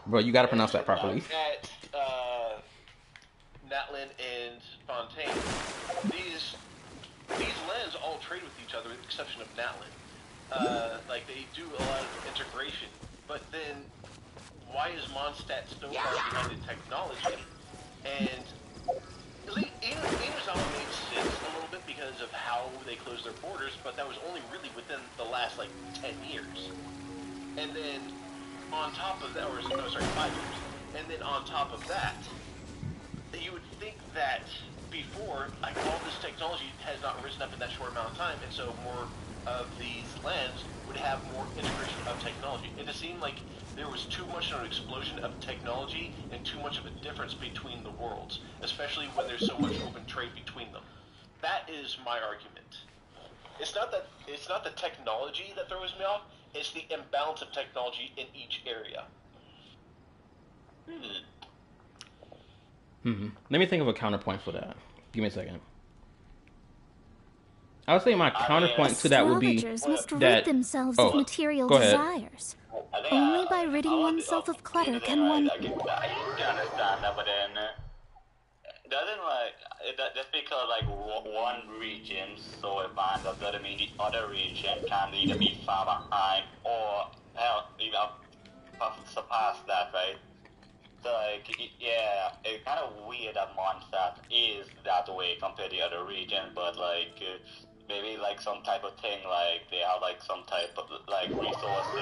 Speaker 1: Bro, you gotta pronounce that properly.
Speaker 4: Look at Natlan and Fontaine. These lands all trade with each other with the exception of Natlan. Like they do a lot of integration. But then why is Mondstadt so far behind in technology? And Inuzama made sense a little bit because of how they closed their borders, but that was only really within the last like 10 years. And then on top of that, 5 years. And then on top of that, you would think that before, like, all this technology has not risen up in that short amount of time, and so more of these lands would have more integration of technology. It just seemed like there was too much of an explosion of technology and too much of a difference between the worlds, especially when there's so much open trade between them. That is my argument. It's not the technology that throws me off, it's the imbalance of technology in each area.
Speaker 1: Let me think of a counterpoint for that. Give me a second. I would say my counterpoint to that would be
Speaker 6: must
Speaker 1: that
Speaker 6: rid themselves of material desires. Only by ridding oneself of clutter can one.
Speaker 8: I can understand that, but then doesn't just because like one region so advanced doesn't mean the other region can either be far behind or even surpass that, right? So like, yeah, it's kind of weird that Mondstadt is that way compared to the other region, but like maybe like some type of thing, like they have like some type of like resources,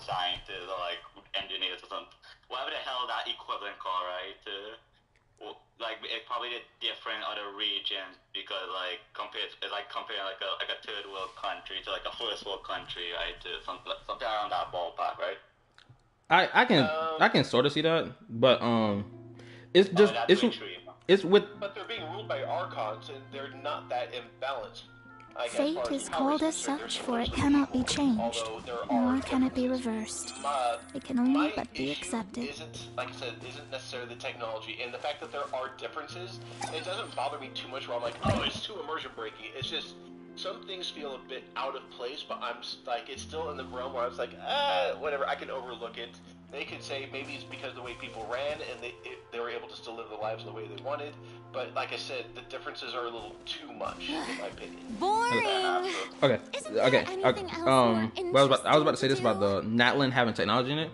Speaker 8: scientists or like engineers or something, whatever the hell that equivalent called, right? like it probably did different other regions because like comparing like a third world country to like a first world country, right? To something around that ballpark, right?
Speaker 1: I can sort of see that, but it's just it's with.
Speaker 4: But they're being ruled by archons, and they're not that imbalanced.
Speaker 6: Fate is called as such, for it cannot be changed, nor can it be reversed. It can only but be accepted.
Speaker 4: Like I said, isn't necessarily the technology, and the fact that there are differences, it doesn't bother me too much where I'm like, oh, it's too immersion breaking. It's just, some things feel a bit out of place, but I'm like, it's still in the realm where I was like, whatever, I can overlook it. They could say maybe it's because of the way people ran and they were able to still live their lives the way they wanted. But like I said, the differences are a little too much, in my opinion.
Speaker 3: Boring.
Speaker 1: Okay. Well, I was about to say this about the Natlan having technology in it.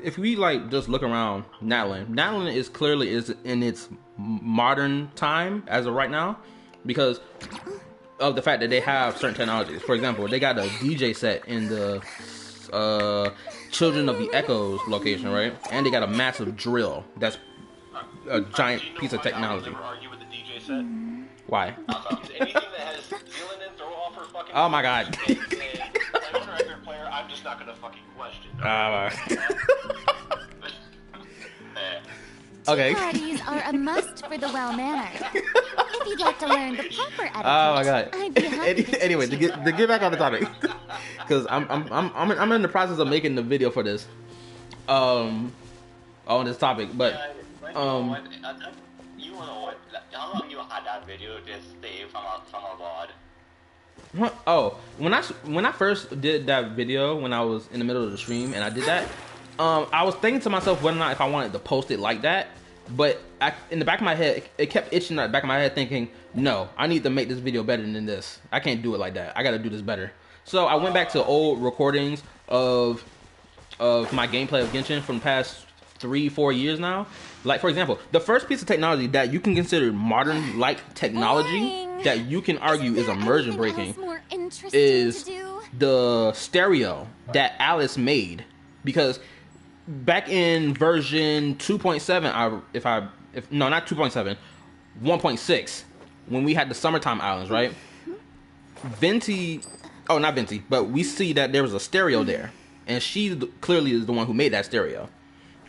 Speaker 1: If we like just look around Natlan is clearly in its modern time as of right now because of the fact that they have certain technologies. For example, they got a DJ set in the Children of the Echoes location, right? And they got a massive drill that's a giant piece of technology.
Speaker 4: I would never argue with the DJ set.
Speaker 1: Why?
Speaker 4: Anything that has Dylan and throw off her fucking.
Speaker 1: Oh my god.
Speaker 4: And I'm a record player. I'm just not gonna fucking question.
Speaker 1: Okay.
Speaker 3: Parties are a must for the well-mannered. If you'd like to learn the proper etiquette,
Speaker 1: oh my god.
Speaker 3: I'd be happy to
Speaker 1: Anyway, to get back on the topic, because I'm in the process of making the video for this, on this topic, but
Speaker 8: you wanna what? How long you had that video just saved from a VOD?
Speaker 1: Oh, when I first did that video when I was in the middle of the stream and I did that, I was thinking to myself whether or not if I wanted to post it like that, but in the back of my head, it kept itching at the back of my head thinking, no, I need to make this video better than this. I can't do it like that. I got to do this better. So I went back to old recordings of my gameplay of Genshin from the past 3-4 years now. Like, for example, the first piece of technology that you can consider modern like technology that you can argue is immersion breaking is the stereo that Alice made, because back in version 2.7, no, not 2.7, 1.6, when we had the summertime islands, right? Not Venti, but we see that there was a stereo there, and she clearly is the one who made that stereo,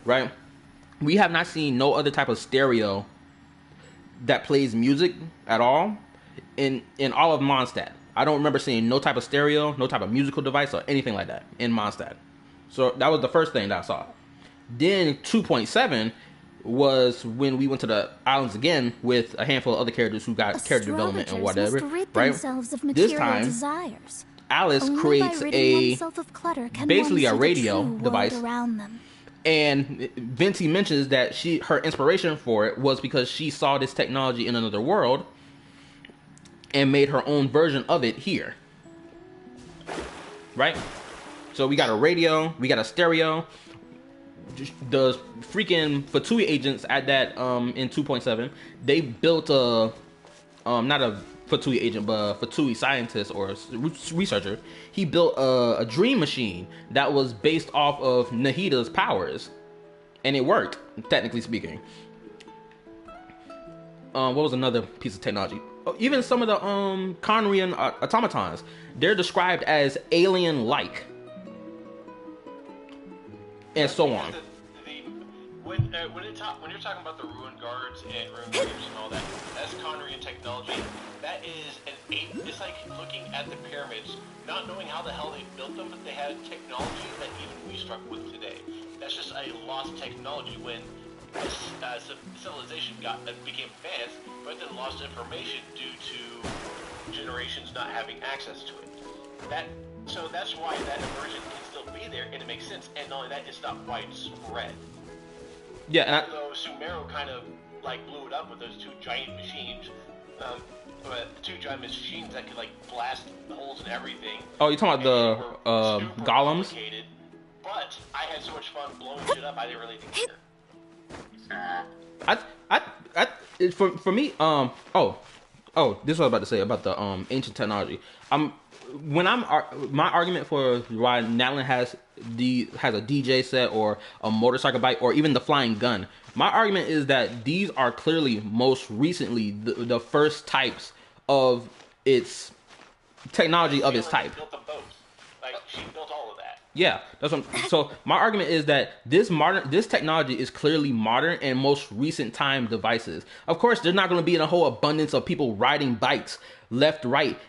Speaker 1: right? We have not seen no other type of stereo that plays music at all in all of Mondstadt. I don't remember seeing no type of stereo, no type of musical device or anything like that in Mondstadt. So that was the first thing that I saw. Then 2.7 was when we went to the islands again with a handful of other characters who got character development and whatever, right? This time,
Speaker 6: desires.
Speaker 1: Alice
Speaker 6: Only
Speaker 1: creates basically a radio device.
Speaker 6: Around them.
Speaker 1: And Venti mentions that her inspiration for it was because she saw this technology in another world and made her own version of it here. Right? So we got a radio, we got a stereo. The freaking Fatui agents at that in 2.7, they built a not a Fatui agent, but a Fatui scientist or researcher. He built a dream machine that was based off of Nahida's powers, and it worked, technically speaking. What was another piece of technology? Oh, even some of the Conrian automatons, they're described as alien-like, and so on.
Speaker 4: When you're talking about the ruin guards and ruin guards and all that, that's Conrian technology. That is it's like looking at the pyramids, not knowing how the hell they built them, but they had technology that even we struggle with today. That's just a lost technology when civilization became advanced, but then lost information due to generations not having access to it. So that's why that immersion can still be there, and it makes sense. And not only that, it's not widespread.
Speaker 1: Yeah, and
Speaker 4: although Sumeru kind of like blew it up with those two giant machines, two giant machines that could like blast holes in everything.
Speaker 1: Oh, you're talking about the golems?
Speaker 4: But I had so much fun blowing shit up, I didn't really think
Speaker 1: for me, Oh, this is what I was about to say about the ancient technology. My argument for why Natlin has a DJ set or a motorcycle bike or even the flying gun. My argument is that these are clearly most recently the first types of its technology of its type.
Speaker 4: Built them both. Like she built all of that.
Speaker 1: Yeah, so my argument is that this technology is clearly modern and most recent time devices. Of course, there's not going to be in a whole abundance of people riding bikes left, right.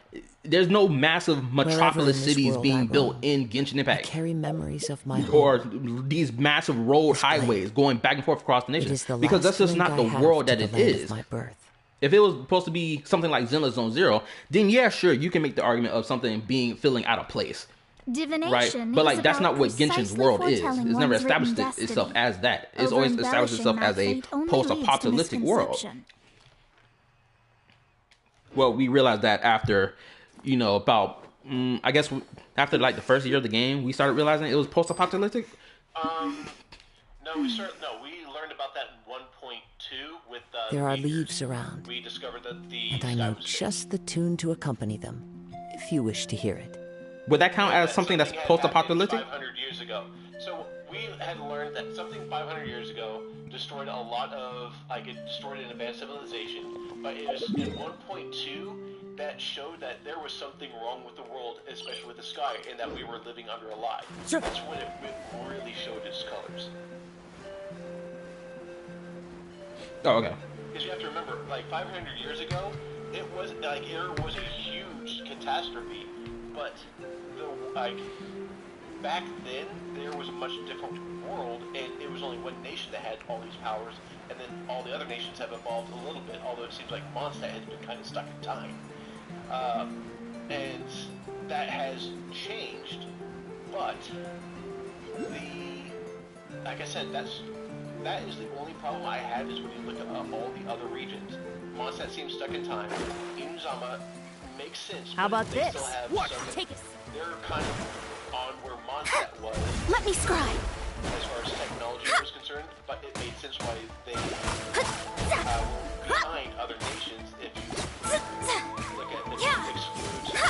Speaker 1: There's no massive metropolis cities being built in Genshin Impact.
Speaker 7: I carry memories of my home.
Speaker 1: Or these massive road highways going back and forth across the nation. Because that's just not the world that it is. If it was supposed to be something like Zenless Zone Zero, then yeah, sure, you can make the argument of something feeling out of place.
Speaker 6: Divination,
Speaker 1: right? But like that's not what Genshin's world is. It's never established itself as that. It's always established itself as a post-apocalyptic world. Well, we realized that after, about I guess after like the first year of the game, we started realizing it was post-apocalyptic.
Speaker 4: We learned about that in 1.2 with
Speaker 7: there are leaves around.
Speaker 4: We discovered that
Speaker 7: and I know just the tune to accompany them, if you wish to hear it.
Speaker 1: Would that count as something that's post-apocalyptic?
Speaker 4: 500 years ago. So we had learned that something 500 years ago destroyed a lot of, it destroyed an advanced civilization. But it was in 1.2 that showed that there was something wrong with the world, especially with the sky, and that we were living under a lie. So that's when it really showed its colors.
Speaker 1: Oh, okay.
Speaker 4: Because you have to remember, 500 years ago, it was a huge catastrophe. But back then there was a much different world, and it was only one nation that had all these powers, and then all the other nations have evolved a little bit. Although it seems like Mondstadt has been kind of stuck in time, and that has changed. But like I said, that is the only problem I have is when you look at all the other regions. Mondstadt seems stuck in time. Inuzama makes sense.
Speaker 3: How about this?
Speaker 4: What? Take us. They're kind of on where Mondstadt was.
Speaker 6: Let me scribe.
Speaker 4: As far as technology was concerned, but it made sense why they were behind other nations. If you look at it,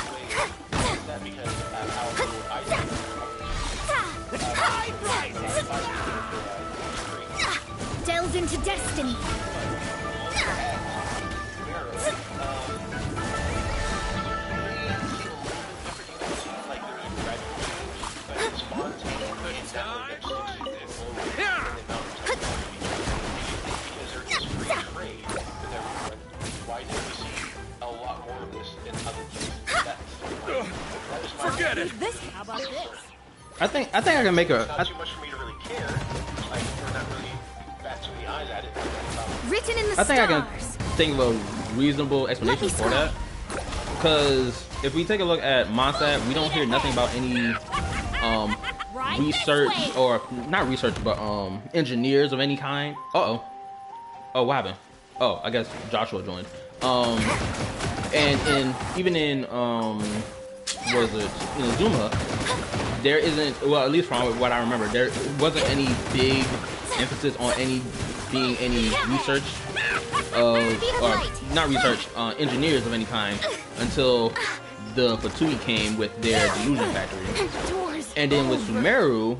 Speaker 4: excludes that because of how little I
Speaker 6: delve into destiny.
Speaker 10: Forget it.
Speaker 3: How about this?
Speaker 1: I think I can make a.
Speaker 4: Not too much for me to really care. We're not really bat too many eyes at it.
Speaker 6: Written in the
Speaker 1: I think I can think of a reasonable explanation for that. Because if we take a look at Mondstadt, we don't hear nothing about any research or not research, but engineers of any kind. Oh, what happened? Oh, I guess Joshua joined. And even in what is it? In Zuma, there isn't. Well, at least from what I remember, there wasn't any big emphasis on any research or not research engineers of any kind until the V5.2 came with their delusion factory. And then with Sumeru,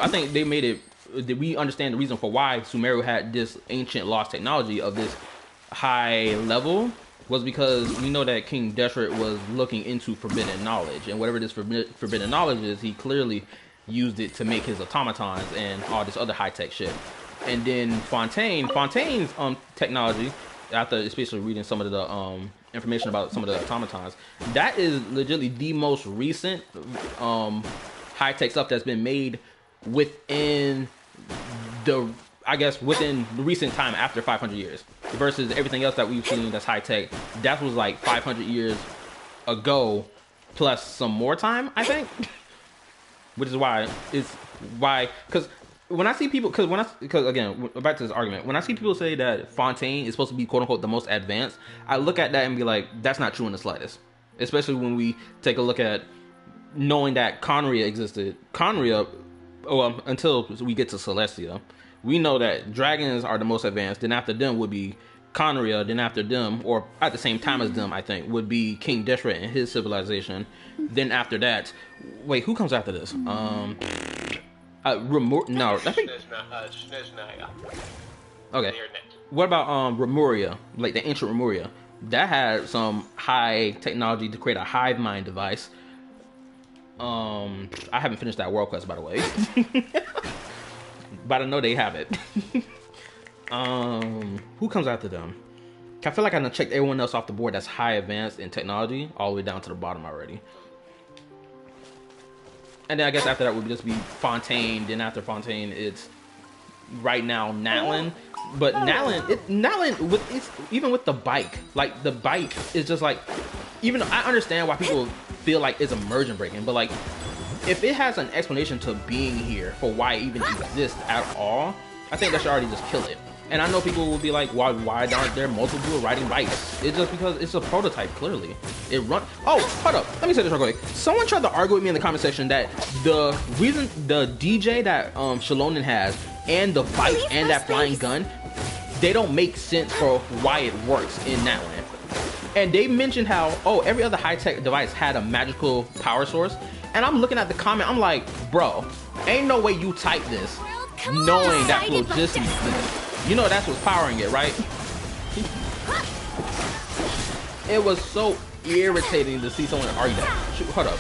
Speaker 1: I think they made it. Did we understand the reason for why Sumeru had this ancient lost technology of this high level? Was because we know that King Deshret was looking into forbidden knowledge, and whatever this forbidden knowledge is, he clearly used it to make his automatons and all this other high-tech shit. And then Fontaine's technology, after especially reading some of the information about some of the automatons, that is legitimately the most recent high-tech stuff that's been made within within the recent time after 500 years versus everything else that we've seen that's high-tech. That was like 500 years ago plus some more time, I think. Which is why because when I see people, because again, back to this argument, when I see people say that Fontaine is supposed to be quote unquote the most advanced, I look at that and be like, that's not true in the slightest. Especially when we take a look at knowing that Conria existed. Until we get to Celestia, we know that dragons are the most advanced. Then after them would be Conria, then after them, or at the same time as them, I think, would be King Deshret and his civilization. Then after that, wait, who comes after this? No, I think. Okay. What about Remuria, like the ancient Remuria? That had some high technology to create a hive mind device. I haven't finished that world quest, by the way, but I know they have it. Who comes after them? I feel like I done checked everyone else off the board that's high advanced in technology all the way down to the bottom already. And then I guess after that would just be Fontaine. Then after Fontaine, it's right now Natlin. But Natlin even with the bike, like the bike is just like, even I understand why people feel like it's immersion breaking, but like if it has an explanation to being here for why it even exists at all, I think that should already just kill it. And I know people will be like, why aren't there multiple people riding bikes? It's just because it's a prototype, clearly. It run. Oh, hold up. Let me say this real quick. Someone tried to argue with me in the comment section that the reason the DJ that Shalonen has and the bike and that flying gun, they don't make sense for why it works in that land. And they mentioned how, oh, every other high-tech device had a magical power source. And I'm looking at the comment, I'm like, bro, ain't no way you type this knowing that phlogiston exists. You know that's what's powering it, right? It was so irritating to see someone argue that. Shoot, hold up.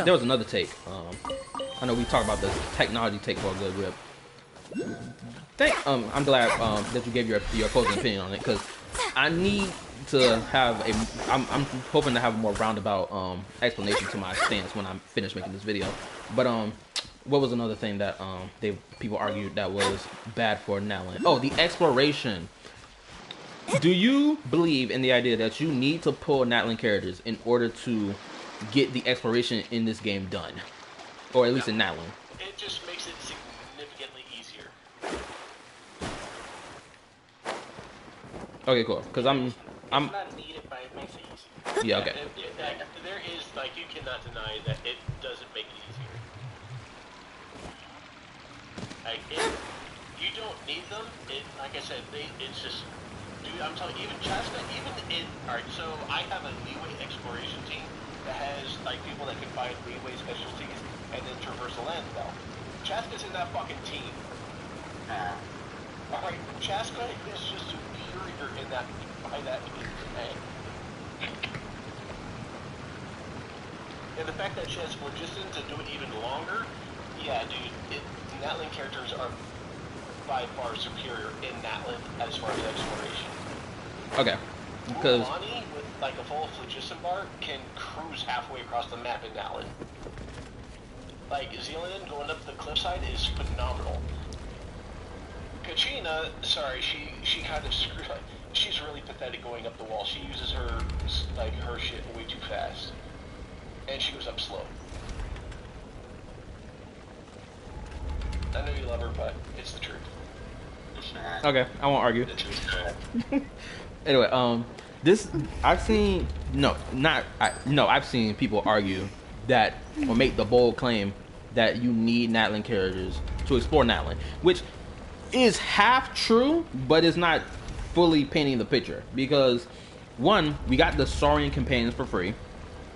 Speaker 1: There was another take. I know we talked about the technology take for a good rip. I'm glad that you gave your opposing opinion on it, because I need to have I'm hoping to have a more roundabout explanation to my stance when I'm finished making this video. But what was another thing that people argued that was bad for Natlin? Oh, the exploration. Do you believe in the idea that you need to pull Natlin characters in order to get the exploration in this game done? Or at least in Natlin?
Speaker 4: It just makes it significantly easier.
Speaker 1: Okay, cool. Because I'm
Speaker 9: not needed, but it makes it easier.
Speaker 1: Yeah, okay.
Speaker 4: There is, like, you cannot deny that it doesn't make it easier. Like, you don't need them. Like I said, it's just, dude, I'm telling you, even Chaska, alright, so I have a leeway exploration team that has, like, people that can find leeway specialties and then traverse the land well. Chaska's in that fucking team. Alright, Chaska is just superior in that, by that thing. And the fact that she has phlogiston to do it even longer, yeah, dude, Natlin characters are by far superior in Natlin as far as exploration.
Speaker 1: Okay. Because
Speaker 4: Mulan with like a full phlogiston bar can cruise halfway across the map in Natlin. Like Zealand going up the cliffside is phenomenal. Kachina, sorry, she kind of screwed up. She's really pathetic going up the wall. She uses her shit way too fast. And she goes up slow. I know you love her, but it's the truth.
Speaker 1: okay, I won't argue. Anyway, this I've seen I've seen people argue that or make the bold claim that you need Natlin characters to explore Natlin, which is half true, but it's not fully painting the picture, because one, we got the Saurian companions for free.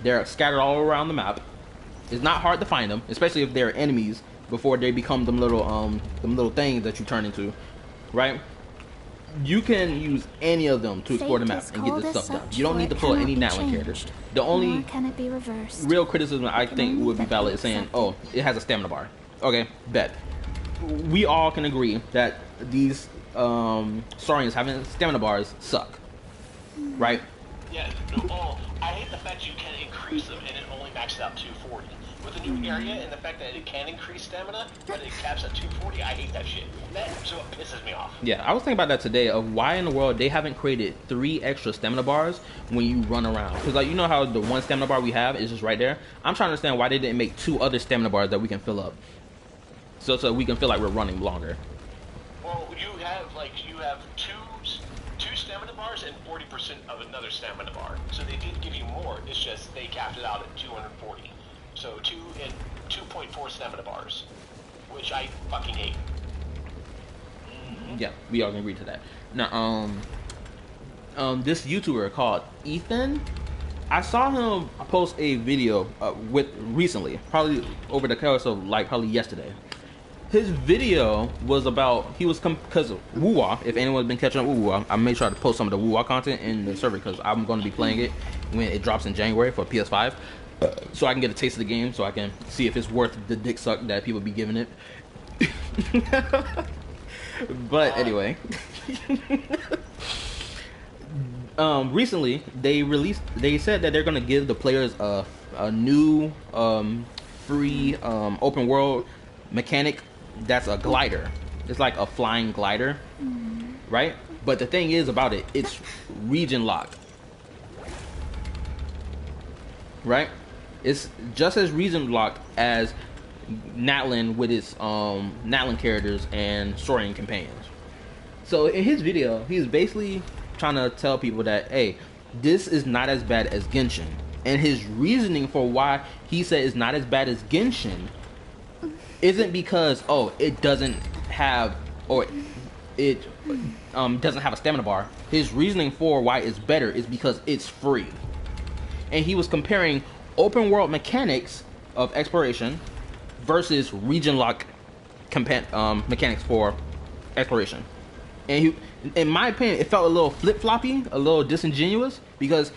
Speaker 1: They're scattered all around the map. It's not hard to find them, especially if they're enemies before they become them little things that you turn into, right? You can use any of them to explore the map and get this stuff done. You don't need to pull any Natlin characters. The only real criticism I think would be valid is saying, oh, it has a stamina bar. Okay, bet. We all can agree that these Saurians having stamina bars suck, right?
Speaker 4: Yeah, I hate the fact you can increase them and it only maxes out 240. With the new area and the fact that it can increase stamina, but it caps at 240, I hate that shit. So it pisses me off.
Speaker 1: Yeah, I was thinking about that today, of why in the world they haven't created 3 extra stamina bars when you run around. Because, like, you know how the one stamina bar we have is just right there? I'm trying to understand why they didn't make 2 other stamina bars that we can fill up. So we can feel like we're running longer.
Speaker 4: Well, you have two stamina bars and 40% of another stamina bar. So they did give you more, it's just they capped it out at 240. So 2.4 stamina bars, which I fucking hate.
Speaker 1: Yeah, we all can agree to that. Now, this YouTuber called Ethan. I saw him post a video recently, probably over the course of like probably yesterday. His video was about because of Woo-Wah. If anyone's been catching up with Woo-Wah, I made sure to post some of the Woo-Wah content in the server because I'm going to be playing it when it drops in January for PS5, so I can get a taste of the game, so I can see if it's worth the dick suck that people be giving it. But anyway. Recently they said that they're gonna give the players a new free open world mechanic that's a glider. It's like a flying glider, right? But the thing is about it, it's region locked, right? It's just as region locked as Natlan with its Natlan characters and Saurian companions. So in his video, he's basically trying to tell people that, hey, this is not as bad as Genshin. And his reasoning for why he said it's not as bad as Genshin isn't because, oh, it doesn't have, or it doesn't have a stamina bar. His reasoning for why it's better is because it's free. And he was comparing open world mechanics of exploration versus region lock mechanics for exploration. And he, in my opinion, it felt a little flip-floppy, a little disingenuous, because,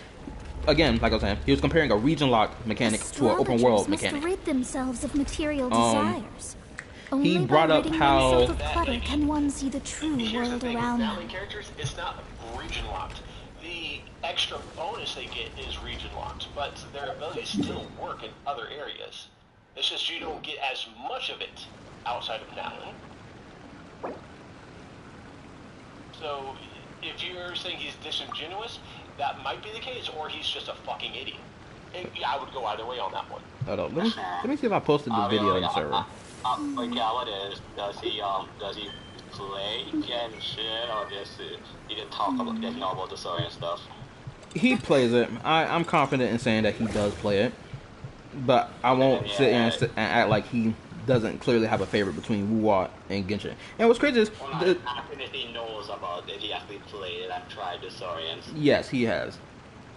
Speaker 1: again, like I was saying, he was comparing a region lock mechanic to an open world mechanic.
Speaker 6: Must rid themselves of material desires.
Speaker 1: He brought up how
Speaker 6: of clutter can one see the true world around them.
Speaker 4: Characters, it's not region locked. The extra bonus they get is region locked, but their abilities still work in other areas. It's just you don't get as much of it outside of Natlan. So, if you're saying he's disingenuous, that might be the case, or he's just a fucking idiot. I would go either way on that one.
Speaker 1: Hold on, let me see if I posted the video in the server.
Speaker 8: Like, what is, does he play Genshin, or just he didn't talk about getting all about the story and stuff?
Speaker 1: He plays it. I'm confident in saying that he does play it, but I won't sit and act like he doesn't clearly have a favorite between Woo-Wah and Genshin. And what's crazy is
Speaker 8: he knows about it. He actually played it and tried the Saurians.
Speaker 1: Yes, he has,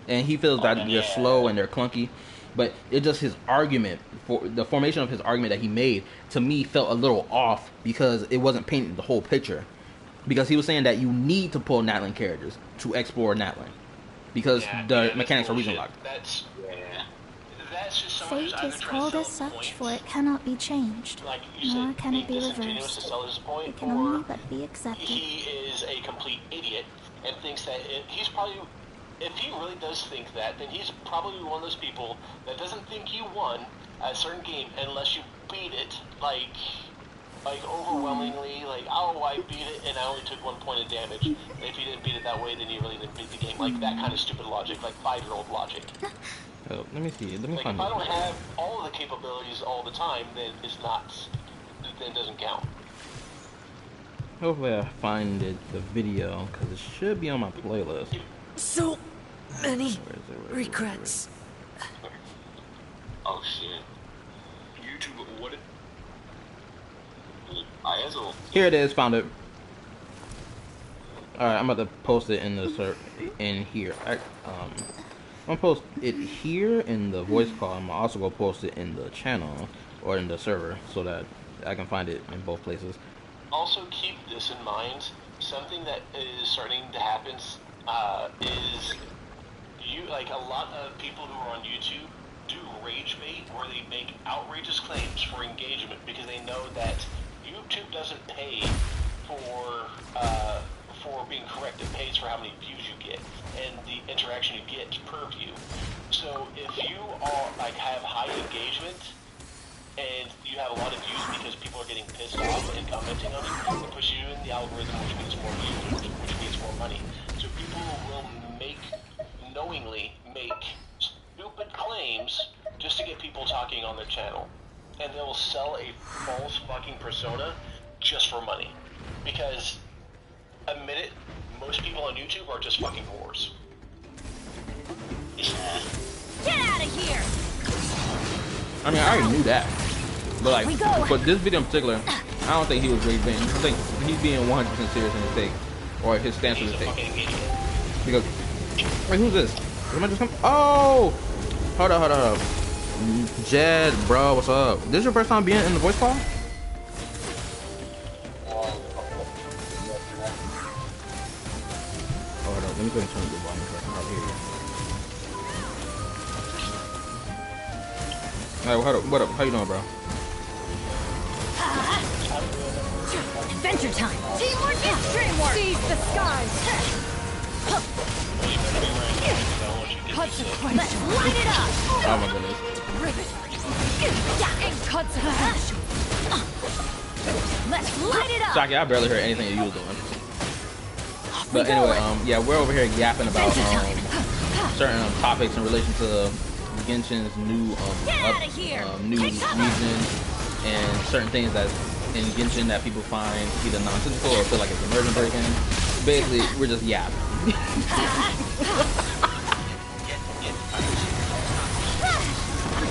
Speaker 1: and he feels that they're slow and they're clunky. But it's just his argument, for the formation of his argument that he made, to me felt a little off because it wasn't painting the whole picture. Because he was saying that you need to pull Natlan characters to explore Natlan, because the mechanics are region locked.
Speaker 4: That's just
Speaker 6: Fate is called as such, for it cannot be changed, nor can it be reversed. It can only but be accepted.
Speaker 4: He is a complete idiot and thinks that he's probably, if he really does think that, then he's probably one of those people that doesn't think you won a certain game unless you beat it, like overwhelmingly, like, oh, I beat it and I only took 1 point of damage. If you didn't beat it that way, then you really didn't beat the game. Like that kind of stupid logic, like 5-year-old logic.
Speaker 1: Oh, let me see. Let me
Speaker 4: like,
Speaker 1: find
Speaker 4: if I don't have all of the capabilities all the time, then it's not. Then it doesn't count.
Speaker 1: Hopefully I find the video, because it should be on my playlist.
Speaker 7: So many regrets.
Speaker 8: Oh shit.
Speaker 4: YouTube, what?
Speaker 1: Here it is. Found it. All right, I'm about to post it in the in here. I'm gonna post it here in the voice call. I'm also gonna post it in the channel or in the server so that I can find it in both places.
Speaker 4: Also keep this in mind. Something that is starting to happen is like a lot of people who are on YouTube do rage bait, where they make outrageous claims for engagement because they know that YouTube doesn't pay for being correct. It pays for how many views you get and the interaction you get per view. So if you are like have high engagement and you have a lot of views because people are getting pissed off and commenting on you, it puts you in the algorithm, which means more views, which means more money. So people will knowingly make stupid claims just to get people talking on their channel, and they'll sell a false fucking persona just for money. Because, admit it, most people on YouTube are just fucking whores.
Speaker 3: Get out of here!
Speaker 1: I mean, I already knew that, but this video in particular, I don't think he was rage baiting. I think he's being 100% serious in his take, or his stance on his take. Because, wait, who's this? Am I just come? Oh, hold up. Jed, bro, what's up? This is your first time being in the voice call? Hold up, let me go and turn the volume so I can hear you. Alright, what up? How you doing, bro?
Speaker 2: Adventure time! Teamwork is dreamwork! Seize the skies! Consequential! Let's light it up!
Speaker 1: Oh my goodness.
Speaker 2: Rivet! Inconsequential! Let's light it up!
Speaker 1: Shocky, I barely heard anything that you was doing. But anyway, yeah, we're over here yapping about certain topics in relation to Genshin's new new region and certain things that in Genshin that people find either nonsensical or feel like it's immersion breaking. Basically, we're just yapping.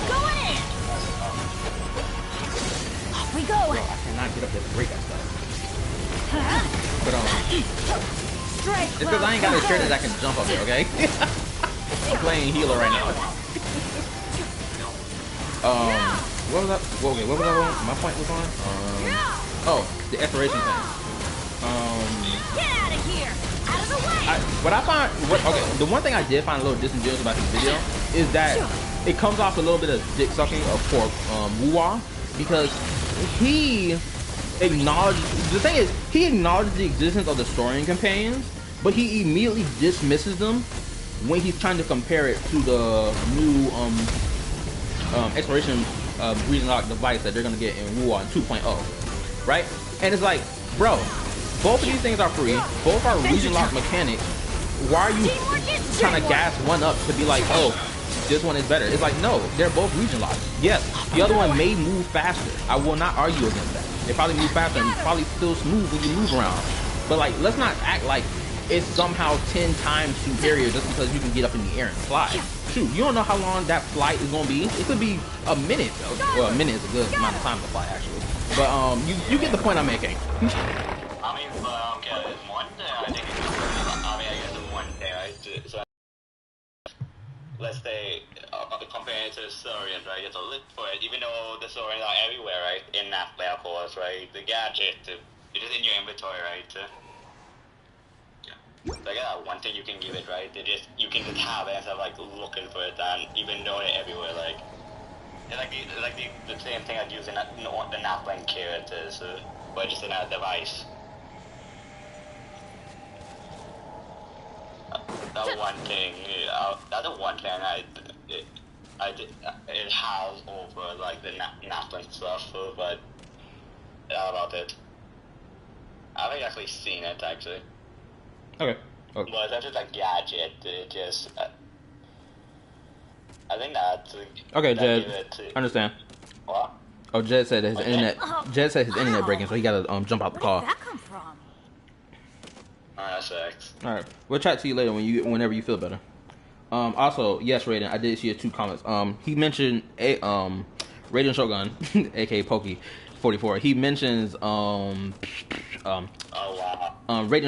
Speaker 2: Going in! Off we go!
Speaker 1: Bro, I cannot get up there to break that stuff. But it's because I ain't got a shirt that I can jump up there, okay? I'm playing healer right now. What was that? Okay, what was that one? My point was on? Oh, the exploration thing.
Speaker 2: Get out of here! Out of the way!
Speaker 1: Okay, the one thing I did find a little disingenuous about this video is that it comes off a little bit of dick sucking for Wuwa, because he acknowledged, the thing is, he acknowledged the existence of the Saurian companions, but he immediately dismisses them when he's trying to compare it to the new exploration region lock device that they're gonna get in Wuhan 2.0, right? And it's like, bro, both of these things are free, both are region lock mechanics. Why are you trying to gas one up to be like, oh, this one is better? It's like, no, they're both region locked. Yes, the other one may move faster. I will not argue against that. They probably move faster and probably still smooth when you move around. But like, let's not act like it's somehow 10 times superior just because you can get up in the air and fly. Shoot, you don't know how long that flight is gonna be. It could be a minute. Well, a minute is a good amount of time to fly, actually. But you get the point I'm making.
Speaker 8: I mean, okay, one thing I think it's, I guess one thing, right? So, let's say, comparing it to the Saurians, right? You have to look for it, even though the Saurians are everywhere, right? In that play, of course, right? The gadget, it is in your inventory, right? Like one thing you can give it, right? You can just have it instead of like looking for it, and even though they're everywhere, like it's like the same thing I'd use in the Naplan characters, but just in a device. That one thing, that's the one thing it has over like the Naplan stuff, but that's about it. I haven't actually seen it actually.
Speaker 1: Okay.
Speaker 8: But that's just a gadget. It just, I think that.
Speaker 1: Okay, Jed. Understand.
Speaker 8: What?
Speaker 1: Oh, Jed said his internet. Jed said his internet breaking, so he gotta jump out the call.
Speaker 2: Where did that come from?
Speaker 8: Alright, that sucks.
Speaker 1: All right, we'll chat to you later whenever you feel better. Also, yes, Raiden, I did see your 2 comments. He mentioned Raiden Shogun, aka Pokey 44. He mentions Raiden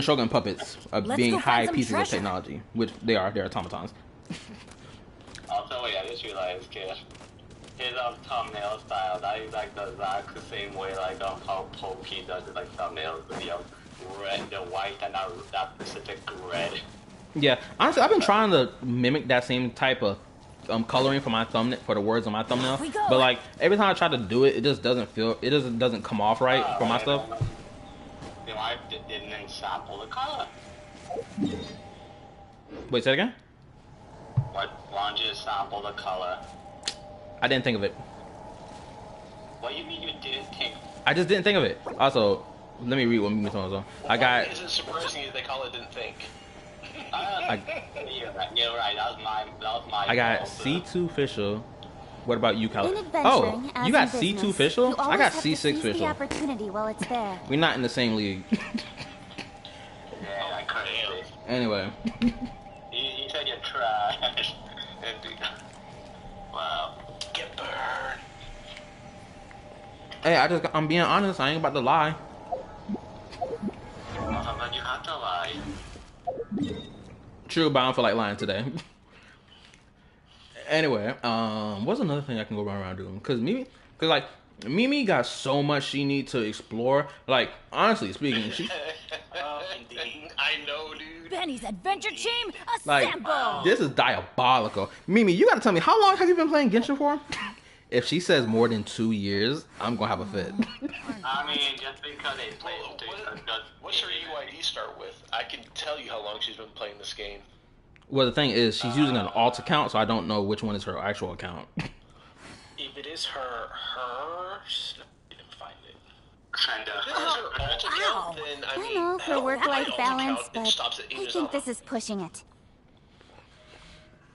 Speaker 1: Shogun puppets being high pieces of technology, which they are. They're automatons.
Speaker 8: Also, wait, I just realized, kid, his thumbnail style, that is like the exact same way like how Pokey does it, like thumbnails, the red, the white, and that specific red.
Speaker 1: Yeah, honestly, I've been trying to mimic that same type of coloring for my thumbnail, for the words on my thumbnail, but like every time I try to do it, it just doesn't come off right for my stuff.
Speaker 8: Then I didn't sample the color.
Speaker 1: Wait, say it again?
Speaker 8: Why don't you sample the color?
Speaker 1: I didn't think of it.
Speaker 8: What do you mean you didn't think?
Speaker 1: I just didn't think of it. Also, let me read what Mimi told us. I got.
Speaker 4: Is it surprising they call it didn't think?
Speaker 8: You're right. That was my.
Speaker 1: I got C2 official. What about you, Cal? Oh, you got C2 official? I got C6 official.
Speaker 6: Opportunity while it's there.
Speaker 1: We're not in the same league.
Speaker 8: Yeah, I couldn't.
Speaker 1: Anyway.
Speaker 8: You said you're trash. Wow.
Speaker 4: Get burned.
Speaker 1: Hey, I'm being honest. I ain't about to lie.
Speaker 8: But you have to lie.
Speaker 1: True, but I don't feel like lying today. Anyway, what's another thing I can go around doing? Cause Mimi got so much she needs to explore. Like, honestly speaking, she.
Speaker 4: I know, dude.
Speaker 3: Benny's adventure team
Speaker 1: Like,
Speaker 3: assemble.
Speaker 1: this is diabolical. Mimi, you gotta tell me, how long have you been playing Genshin for? If she says more than 2 years, I'm gonna have a fit.
Speaker 8: I mean, just because they play
Speaker 4: What's her UID start with? I can tell you how long she's been playing this game.
Speaker 1: Well, the thing is, she's using an alt account, so I don't know which one is her actual account.
Speaker 9: If it is her, I didn't find it.
Speaker 8: Kinda.
Speaker 3: Ow.
Speaker 4: Then, I
Speaker 6: I'm
Speaker 4: mean,
Speaker 6: all for work-life balance, but
Speaker 4: stops at
Speaker 6: I think this is pushing it.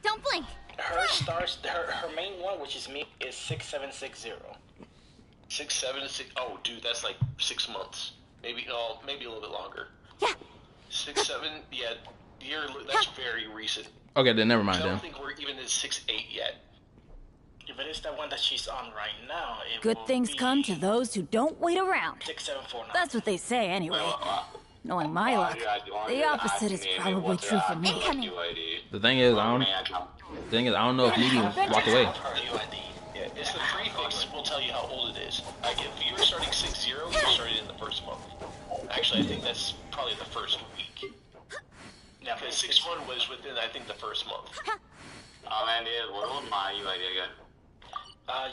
Speaker 3: Don't blink.
Speaker 9: Her stars, her main one, which is me, is 6760.
Speaker 4: 676. Oh, dude, that's like 6 months. Maybe a little bit longer.
Speaker 3: Yeah.
Speaker 4: 6, 7. Yeah, that's very recent.
Speaker 1: Okay, then never mind
Speaker 4: I don't
Speaker 1: then.
Speaker 4: think we're even in 6, 8 yet.
Speaker 9: If it is the one that she's on right now, it
Speaker 3: Good
Speaker 9: will
Speaker 3: things
Speaker 9: be
Speaker 3: come to those who don't wait around.
Speaker 9: 6749.
Speaker 3: That's what they say anyway. Knowing my luck, the opposite is probably true for me.
Speaker 1: The thing is, I don't know if Mimi walked away.
Speaker 4: Yeah, it's the prefix will tell you how old it is. Like, if you were starting 6-0, you started in the first month. Actually, I think that's probably the first week. Yeah, because 6-1 was within, I think, the first month.
Speaker 8: And what was my UID again?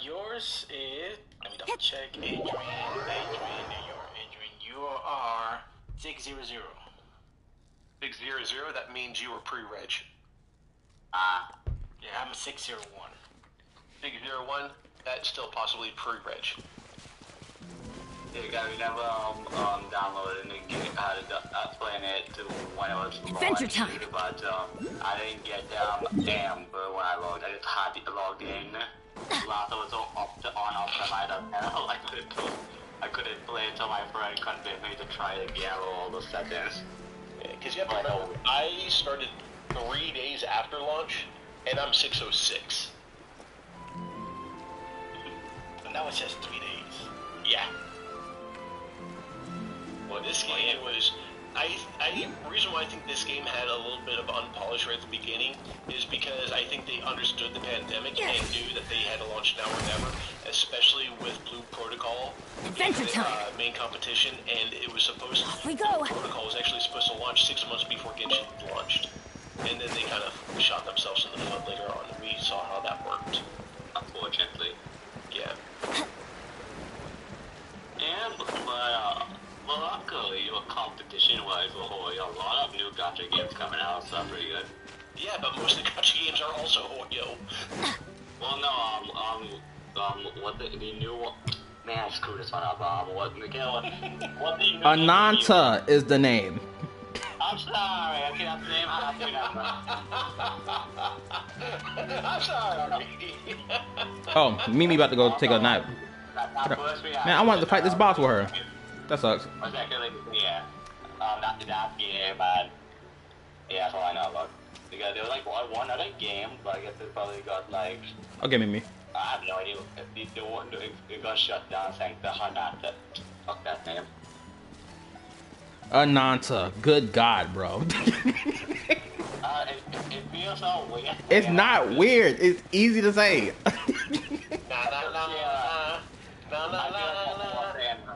Speaker 9: Yours is, let me double check, Adrian, you are 600.
Speaker 4: 600, that means you were pre-reg.
Speaker 9: Yeah, I'm 601.
Speaker 4: 601, that's still possibly pre-reg.
Speaker 8: Yeah, we never downloaded and playing it to when it was
Speaker 3: Adventure time.
Speaker 8: But I didn't get Amber when I logged. I just had to log in. Last I was on off and I couldn't play until my friend convinced me to try it again with all the settings.
Speaker 4: Yeah, because you have to remember, I started 3 days after launch, and I'm 606.
Speaker 9: And that was just 3 days.
Speaker 4: Yeah. Well, this game was... The reason why I think this game had a little bit of unpolished right at the beginning is because I think they understood the pandemic and knew that they had to launch now or never, especially with Blue Protocol,
Speaker 3: Adventure time.
Speaker 4: main competition, and it was supposed to...
Speaker 3: Off we go.
Speaker 4: Blue Protocol was actually supposed to launch 6 months before Genshin launched. And then they kind of shot themselves in the foot later on, and we saw how that worked.
Speaker 8: Unfortunately.
Speaker 4: Yeah.
Speaker 8: And, well, luckily, competition-wise, a lot of new gacha games coming out, so pretty good.
Speaker 4: Yeah, but most of the gacha games are also Hoyo.
Speaker 8: Well, no, what the new one? Man, I screwed this one up. What the new
Speaker 1: Ananta is the name.
Speaker 8: I'm sorry, I can't name I'm sorry.
Speaker 1: Oh, Mimi about to go take a nap. Man, I wanted to fight this boss with her. That sucks.
Speaker 8: Yeah. Not that game, but yeah, that's all I know about. Because there was like one other game, but I guess they probably got like.
Speaker 1: Okay, Mimi.
Speaker 8: I have no idea. It got shut down saying the Hanata. Fuck that name.
Speaker 1: Ananta. Good God, bro.
Speaker 8: It feels so weird.
Speaker 1: It's not weird. It's easy to say.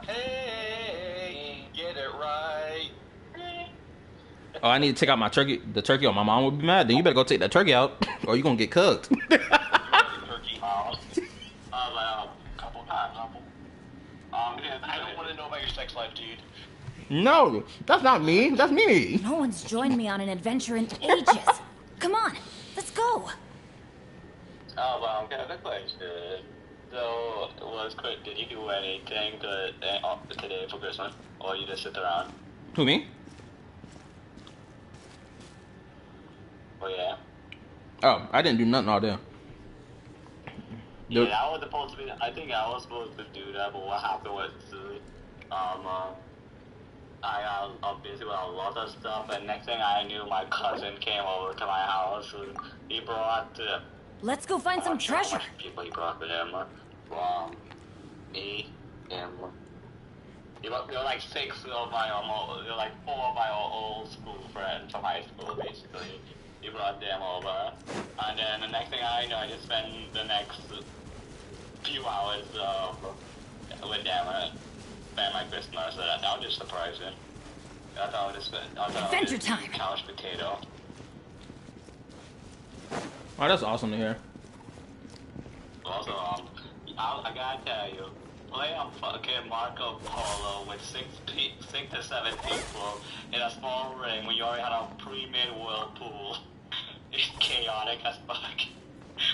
Speaker 4: Hey, get it right.
Speaker 1: Oh, I need to take out my turkey. The turkey, or my mom would be mad. Then you better go take that turkey out, or you gonna get cooked.
Speaker 4: I don't want to know about your sex life, dude.
Speaker 1: No, that's not me. That's me.
Speaker 3: No one's joined me on an adventure in ages. Come on, let's go.
Speaker 8: Oh, well, okay, good question. So, did you do anything today for Christmas? Or you just sit around?
Speaker 1: Who, me?
Speaker 8: Oh, yeah.
Speaker 1: Oh, I didn't do nothing all day.
Speaker 8: Yeah, I was supposed to be, I think I was supposed to do that, but what happened was, I was busy with a lot of stuff, and next thing I knew, my cousin came over to my house, and he brought,
Speaker 3: Let's go find some treasure.
Speaker 8: How much people he brought with him, me, him. There were like 6 of my, there were like 4 of my old school friends from high school, basically. goddamn over. And then the next thing I know, I just spend the next few hours with them and spend my Christmas. So that was just surprising. I thought
Speaker 3: Adventure time.
Speaker 8: Couch potato.
Speaker 1: Oh, that's awesome to hear.
Speaker 8: Also, I gotta tell you, playing a fucking Marco Polo with 6 to 7 people in a small ring when you already had a pre-made whirlpool is chaotic as fuck.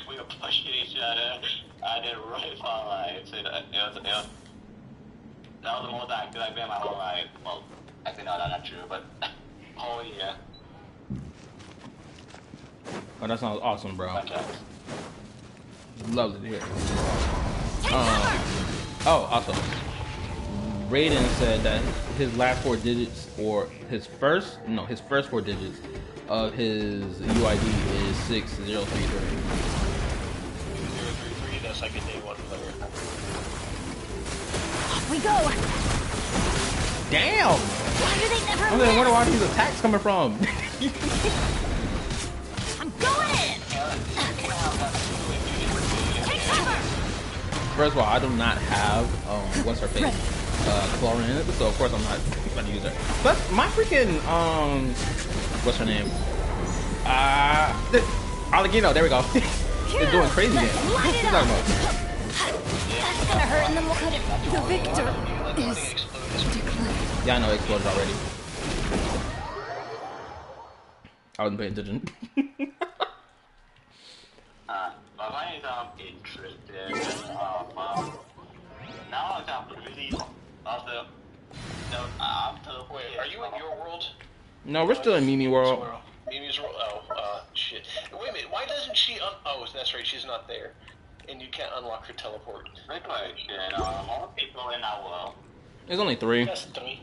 Speaker 8: We were pushing each other, and then right for our lives. That was the most active I've been in my whole life. Well, actually, no, that's not true, but whole year.
Speaker 1: Oh, that sounds awesome, bro.
Speaker 8: Okay.
Speaker 1: Lovely to hear. Oh, also, Raiden said that his last 4 digits, or his first 4 digits of his UID is 6033.
Speaker 4: 033, that's like a day 1 player.
Speaker 3: Off we go!
Speaker 1: Damn!
Speaker 3: Why do they never
Speaker 1: I'm wondering where these attacks coming from.
Speaker 3: I'm going in! Take cover!
Speaker 1: First of all, I do not have what's her face, Chlorine in it, so of course I'm not going to use her. But my freaking what's her name? Aligino, there we go. It's doing crazy again. What are you talking about?
Speaker 3: That's gonna hurt, and then we'll cut it. The victor is declared.
Speaker 1: Yeah, I know it exploded already. I wasn't paying attention.
Speaker 8: But I am interested. Now I'm really after.
Speaker 4: Wait, are you in your world?
Speaker 1: No, we're still in Mimi world.
Speaker 4: Mimi's world. Oh, shit. Wait a minute. Why doesn't she? Oh, that's right. She's not there, and you can't unlock her teleport.
Speaker 8: More people in our world.
Speaker 1: There's only 3.
Speaker 9: That's 3.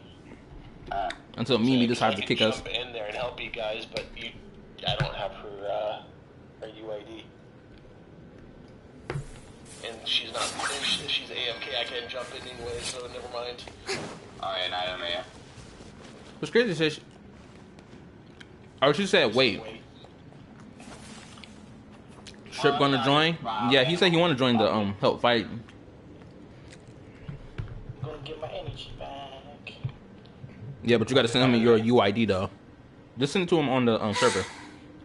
Speaker 1: Until Mimi decides to kick us.
Speaker 4: Jump in there and help you guys, but I don't have her UID. And she's not. She's AFK. I can't jump in anyway, so never mind.
Speaker 8: Alright, I don't know.
Speaker 1: What's crazy is she... Oh, she said wait. Ship gonna join? Yeah, he said he want to join the help fight.
Speaker 9: Gonna get my energy back.
Speaker 1: Yeah, but you gotta send him your UID though. Just send it to him on the server.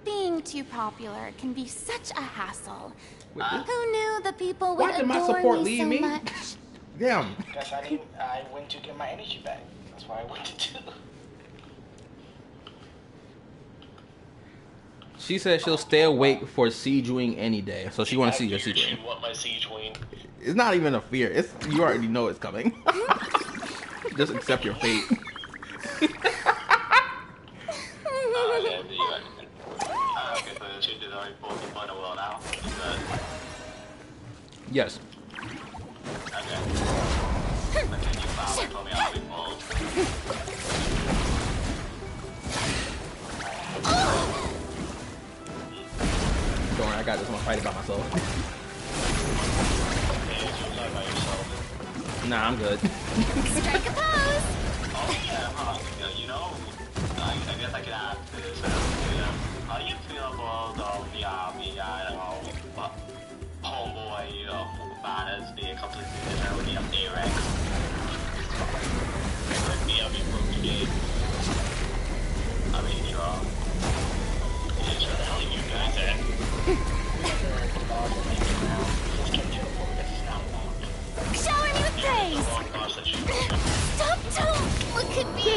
Speaker 3: Being too popular can be such a hassle.
Speaker 1: Wait,
Speaker 3: Who knew the people would
Speaker 1: why did my
Speaker 3: adore
Speaker 1: support
Speaker 3: me
Speaker 1: leave
Speaker 3: so
Speaker 1: me?
Speaker 3: much?
Speaker 1: Damn.
Speaker 9: Because I went to get my energy back. That's why I went to do.
Speaker 1: She said she'll stay awake for Siege Wing any day, so she want to see your Siege Wing.
Speaker 4: She want my Siege Wing.
Speaker 1: It's not even a fear. It's you already know it's coming. Just accept your fate. Yes. Don't worry, I got this. I'm gonna fight it by myself. Nah, I'm good.
Speaker 3: Strike a pose!
Speaker 8: You know, I guess I can ask this. How do you feel about the army, homeboy, banners being completely different with the A-Rex? Like the army brigade. I mean, sure, the hell you guys at?
Speaker 3: Shower me with praise! Stop, don't look at me!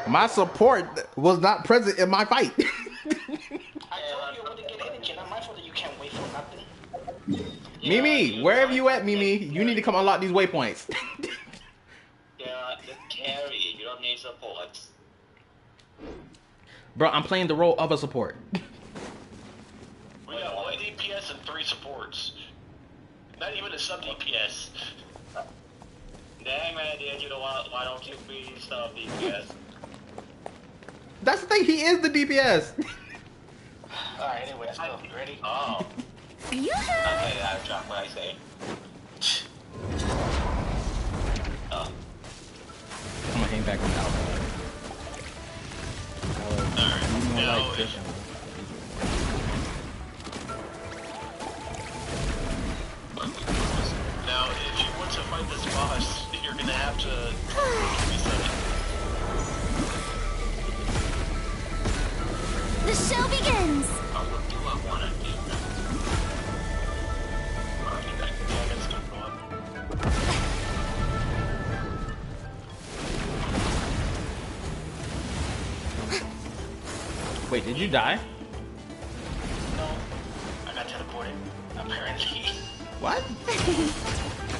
Speaker 1: My support was not present in my fight.
Speaker 9: I told you to get energy, not my fault that you can't wait for nothing.
Speaker 1: Mimi, wherever you at, Mimi, you need to come unlock these waypoints.
Speaker 8: Yeah, the carry, you don't need support.
Speaker 1: Bro, I'm playing the role of a support.
Speaker 4: We got 1 DPS and 3 supports. Not even a sub DPS.
Speaker 8: Dang man, you know why don't you be sub DPS?
Speaker 1: That's the thing, he is the DPS.
Speaker 9: Alright, anyway, let's go. You ready?
Speaker 8: Oh.
Speaker 3: You
Speaker 8: Okay, I'll drop what I say.
Speaker 1: I'm gonna hang back on the outside. Christian.
Speaker 4: Now, if you want to fight this boss, you're gonna have to reset it.
Speaker 3: The show begins!
Speaker 8: What do I want to do?
Speaker 1: Wait, did you die?
Speaker 4: No, I got teleported. Apparently.
Speaker 1: What?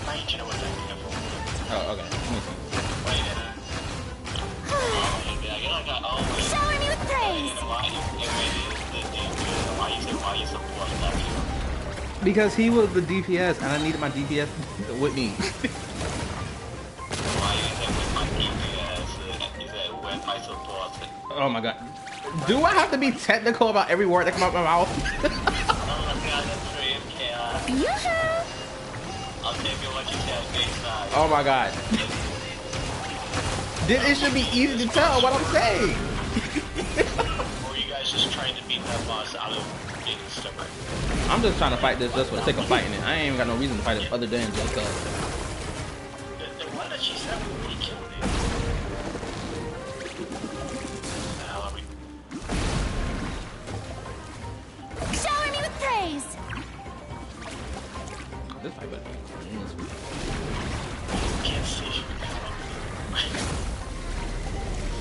Speaker 4: My engine was acting up.
Speaker 1: Oh, okay.
Speaker 3: Shower me with praise!
Speaker 1: Because he was the DPS and I needed my DPS with me. Oh my god. Do I have to be technical about every word that comes out my mouth? Oh my god. It should be easy to tell what I'm saying.
Speaker 4: Or you guys just trying to beat that boss out of being stubborn?
Speaker 1: I'm just trying to fight this just for the sake of fighting it. I ain't even got no reason to fight it other than just
Speaker 4: the one that she said we killed it.
Speaker 3: Shower me with praise!
Speaker 1: This fight better.
Speaker 4: Can't see.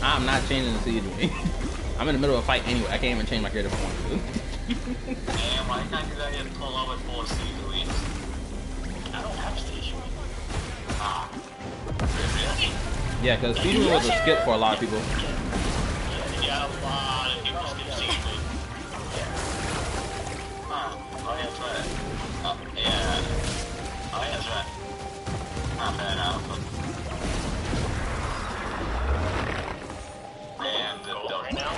Speaker 1: I'm not changing the siege with me. I'm in the middle of a fight anyway. I can't even change my character if I want to.
Speaker 8: Damn, why can't you guys pull over for siege?
Speaker 4: I don't have stage.
Speaker 8: Ah. Really?
Speaker 1: Yeah, because siege was a skip for a lot of people.
Speaker 4: Yeah, a lot of people skip siege.
Speaker 8: Oh, yeah, that's right. Oh, yeah. Oh, yeah, that's right. Not fair enough. And
Speaker 4: right now.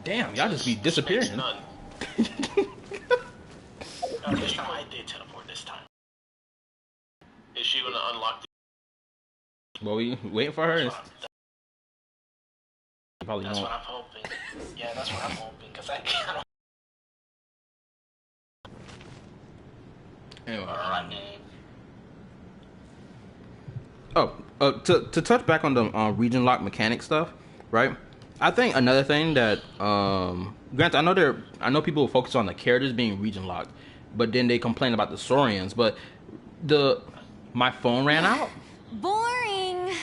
Speaker 1: Damn, y'all just be disappearing.
Speaker 4: None. This time I did teleport this time. Is she gonna unlock the...
Speaker 1: Well, we waiting for her. Probably
Speaker 4: That's
Speaker 1: won't.
Speaker 4: what I'm hoping. Yeah, that's what I'm hoping, because I can't...
Speaker 1: Anyway.
Speaker 8: running.
Speaker 1: To touch back on the region lock mechanic stuff, right? I think another thing that granted, I know people focus on the characters being region locked, but then they complain about the Saurians. But my phone ran out.
Speaker 3: Boring.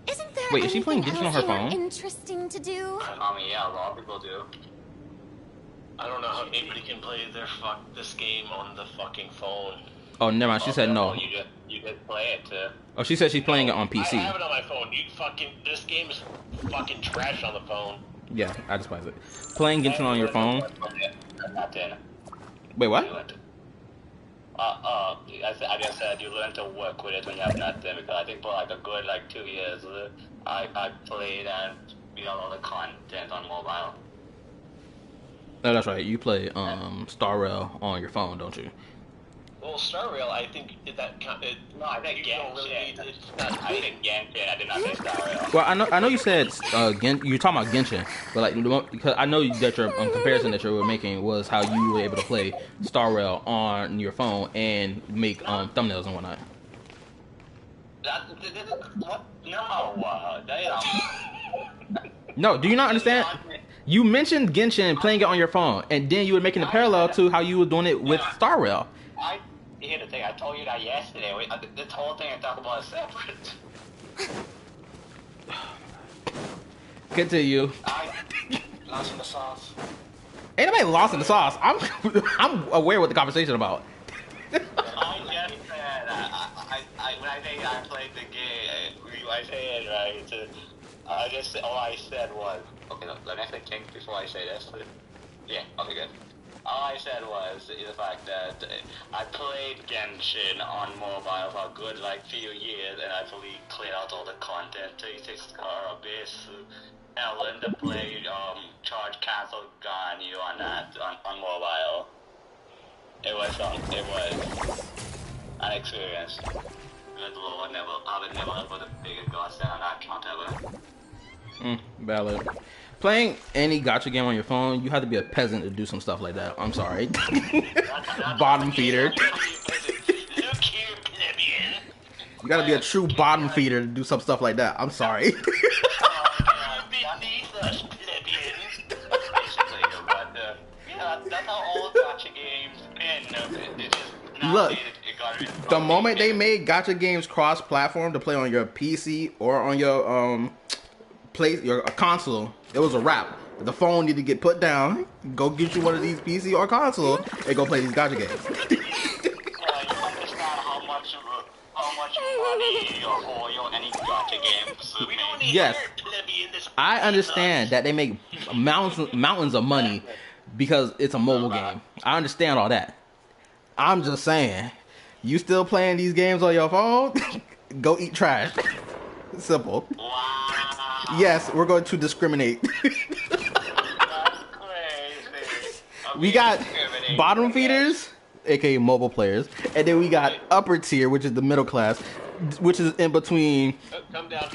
Speaker 3: Isn't there
Speaker 1: Wait, is she playing
Speaker 3: anything
Speaker 1: Genshin on her
Speaker 3: else more
Speaker 1: phone?
Speaker 3: interesting to do?
Speaker 8: I mean, yeah, a lot of people do.
Speaker 4: I don't know how anybody can play this game on the fucking phone.
Speaker 1: Oh, never mind. She said no.
Speaker 8: You did play it too.
Speaker 1: Oh, she said she's playing it on PC.
Speaker 4: I have it on my phone. This game is fucking trash on the phone.
Speaker 1: Yeah, I despise it. Playing Genshin on your phone.
Speaker 8: Not then.
Speaker 1: Wait, what?
Speaker 8: I just said you learn to work with it when you have nothing, because I think for like a good 2 years, I played and beat out all the content on mobile.
Speaker 1: No, that's right. You play Star Rail on your phone, don't you?
Speaker 4: Well, Star Rail, I think that
Speaker 8: no, I think Genshin. I think Genshin. I did not say Star Rail.
Speaker 1: Well, I know you said you're talking about Genshin, but because I know that your comparison that you were making was how you were able to play Star Rail on your phone and make thumbnails and whatnot.
Speaker 8: What? No,
Speaker 1: No, do you not understand? You mentioned Genshin playing it on your phone, and then you were making a parallel to how you were doing it with Star Rail.
Speaker 8: Here's the thing, I told you that yesterday. This whole thing I talk about is separate.
Speaker 1: Continue.
Speaker 4: Lost in the sauce.
Speaker 1: Ain't nobody lost in the sauce. I'm aware what the conversation about.
Speaker 8: I just said, when I say I played the game, I say it right. All I said was, okay, let me think before I say this. Yeah, okay, good. All I said was the fact that I played Genshin on mobile for a good few years, and I fully cleared out all the content, 36 car abyss, and I learned to play charge cancel Ganyu on that on mobile. It was an experience. Good lord. would never put a bigger gods down on that count ever.
Speaker 1: Valid. Playing any gacha game on your phone, you have to be a peasant to do some stuff like that. I'm sorry. Bottom feeder. You gotta be a true bottom feeder to do some stuff like that. I'm sorry. Look, the moment they made gacha games cross-platform to play on your PC or on your your console, it was a wrap. The phone needed to get put down. Go get you one of these PC or console and go play these gacha games.
Speaker 8: You understand how much money your any gacha games make?
Speaker 1: Yes, I understand that they make mountains of money because it's a mobile game. I understand all that. I'm just saying, you still playing these games on your phone? Go eat trash. Simple.
Speaker 8: Wow.
Speaker 1: Yes, we're going to discriminate.
Speaker 8: That's crazy.
Speaker 1: We got bottom feeders, aka mobile players, and then we got upper tier, which is the middle class, which is in between.
Speaker 4: Come down.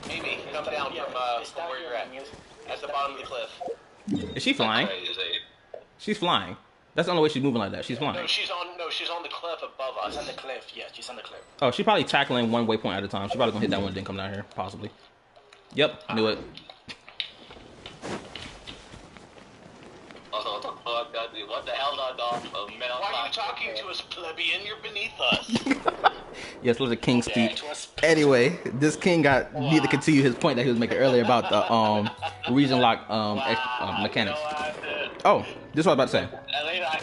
Speaker 4: Amy, come down from where you're at. At the bottom of the cliff.
Speaker 1: Is she flying? She's flying. That's the only way she's moving like that. She's flying.
Speaker 4: No, she's on the cliff above us. She's on the cliff. Yeah, she's on the cliff.
Speaker 1: Oh, she's probably tackling one waypoint at a time. She's probably gonna hit that one and then come down here, possibly. Yep, knew it.
Speaker 8: What the hell, dog?
Speaker 4: Why are you talking to us, plebeian? You're beneath us.
Speaker 1: Yes, let the king speak. Anyway, this king need to continue his point that he was making earlier about the region lock mechanics. Oh, this is what I was about to say.
Speaker 8: At least I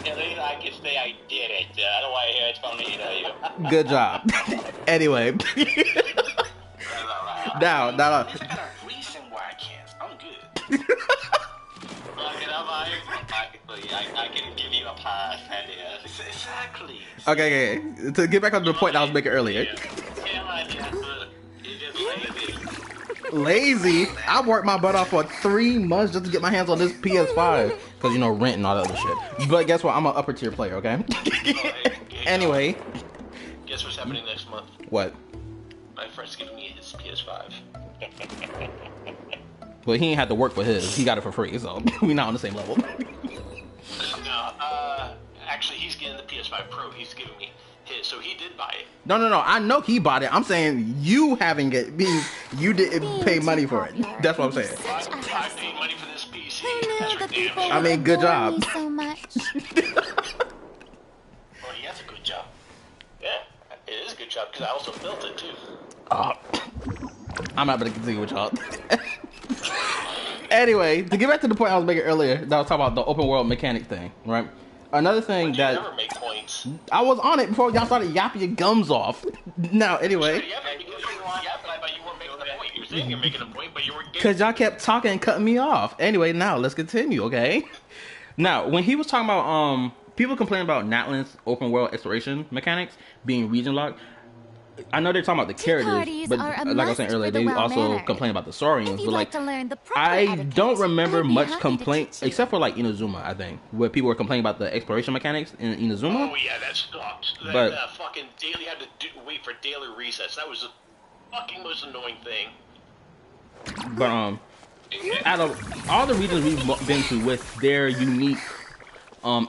Speaker 8: can say I did it. I don't want to hear it from either of you.
Speaker 1: Good job. Anyway. Now.
Speaker 4: There's kind of reason why I can't. I'm good.
Speaker 8: I can give you a pass, and
Speaker 4: Exactly.
Speaker 1: Okay. To get back on the point I was making earlier. Lazy? I worked my butt off for 3 months just to get my hands on this PS5. Because, you know, rent and all that other shit. But guess what? I'm an upper tier player, okay? Anyway.
Speaker 4: Guess what's happening next month?
Speaker 1: What?
Speaker 4: My friend's giving me his PS5.
Speaker 1: Well, he ain't had to work for his. He got it for free, so we not on the same level.
Speaker 4: No, actually, he's getting the PS5 Pro. He's giving me his, so he did buy it.
Speaker 1: No. I know he bought it. I'm saying you having it means you didn't pay money for it. That's what I'm saying.
Speaker 4: I paid money for this PC.
Speaker 1: I mean, good job.
Speaker 6: So much.
Speaker 4: Well, he has a good job. Yeah, it is a good job because I also built it too.
Speaker 1: I'm not gonna continue with y'all. Anyway, to get back to the point I was making earlier, that I was talking about the open world mechanic thing, right? Another thing
Speaker 4: you never make points.
Speaker 1: I was on it before y'all started yapping your gums off. Now, anyway.
Speaker 4: You're making a point, but you were
Speaker 1: because y'all kept talking and cutting me off. Anyway, now let's continue, okay? Now, when he was talking about people complaining about Natlan's open world exploration mechanics being region locked, I know they're talking about the characters, but like I was saying earlier, they also complain about the Saurians. But like, I don't remember much complaints except for like Inazuma, I think, where people were complaining about the exploration mechanics in Inazuma.
Speaker 4: Oh yeah, that sucked.
Speaker 1: But
Speaker 4: that fucking daily had to wait for daily resets. That was the fucking most annoying thing.
Speaker 1: But out of all the regions we've been to with their unique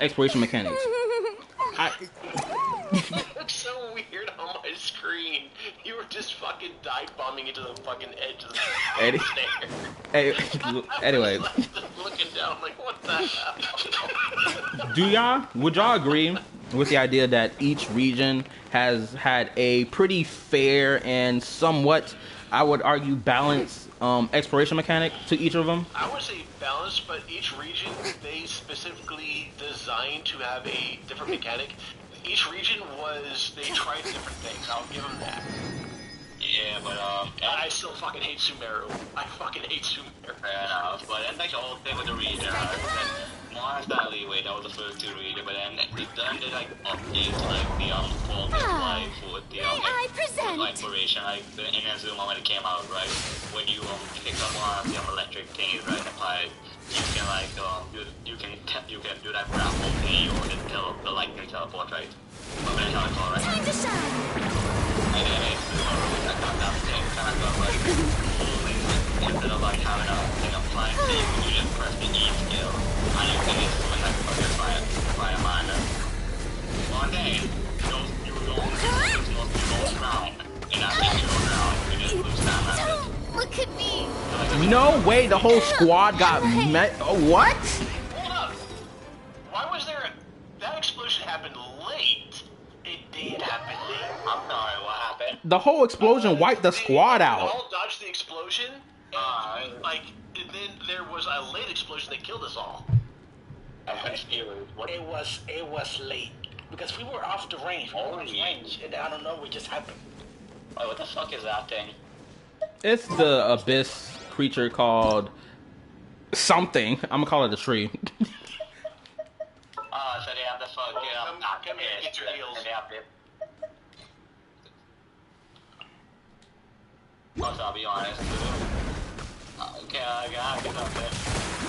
Speaker 1: exploration mechanics,
Speaker 4: It's so weird on my screen. You were just fucking dive bombing into the fucking edge of the stair.
Speaker 1: Anyway.
Speaker 4: Looking down like, what the hell?
Speaker 1: Would y'all agree with the idea that each region has had a pretty fair and somewhat, I would argue, balanced exploration mechanic to each of them?
Speaker 4: I would say balanced, but each region, they specifically designed to have a different mechanic. Each region they tried different things. I'll give them that.
Speaker 8: Yeah, but
Speaker 4: I still fucking hate Sumeru. I fucking hate Sumeru.
Speaker 8: Fair enough, but then like the whole thing with the region, Mars that leeway, that was the first 2 region, but then they did like updates like the quality of life with the exploration, like the Inazuma when it came out, right? When you pick up one of the electric things, right, the pipe, you can like you can do that grapple thing or the lightning teleport, right? That's how it's all, right? saying. You were going around, and I think you were around, and just lose time.
Speaker 3: Don't look at me.
Speaker 1: No way, the whole squad got met. What?
Speaker 4: Hold up. Why was there that explosion happened late? It did happen late.
Speaker 8: I'm sorry, what happened?
Speaker 1: The whole explosion wiped the squad
Speaker 4: They
Speaker 1: out.
Speaker 4: all dodged the explosion, and and then there was a late explosion that killed us all.
Speaker 9: It was late because we were off the range. And I don't know, it just happened.
Speaker 8: Oh, what the fuck is that thing?
Speaker 1: It's the abyss creature called something. I'm gonna call it a tree.
Speaker 8: So they have the fucking
Speaker 4: Come here, get your heels.
Speaker 8: Plus, I'll be honest. Okay, I got it up there.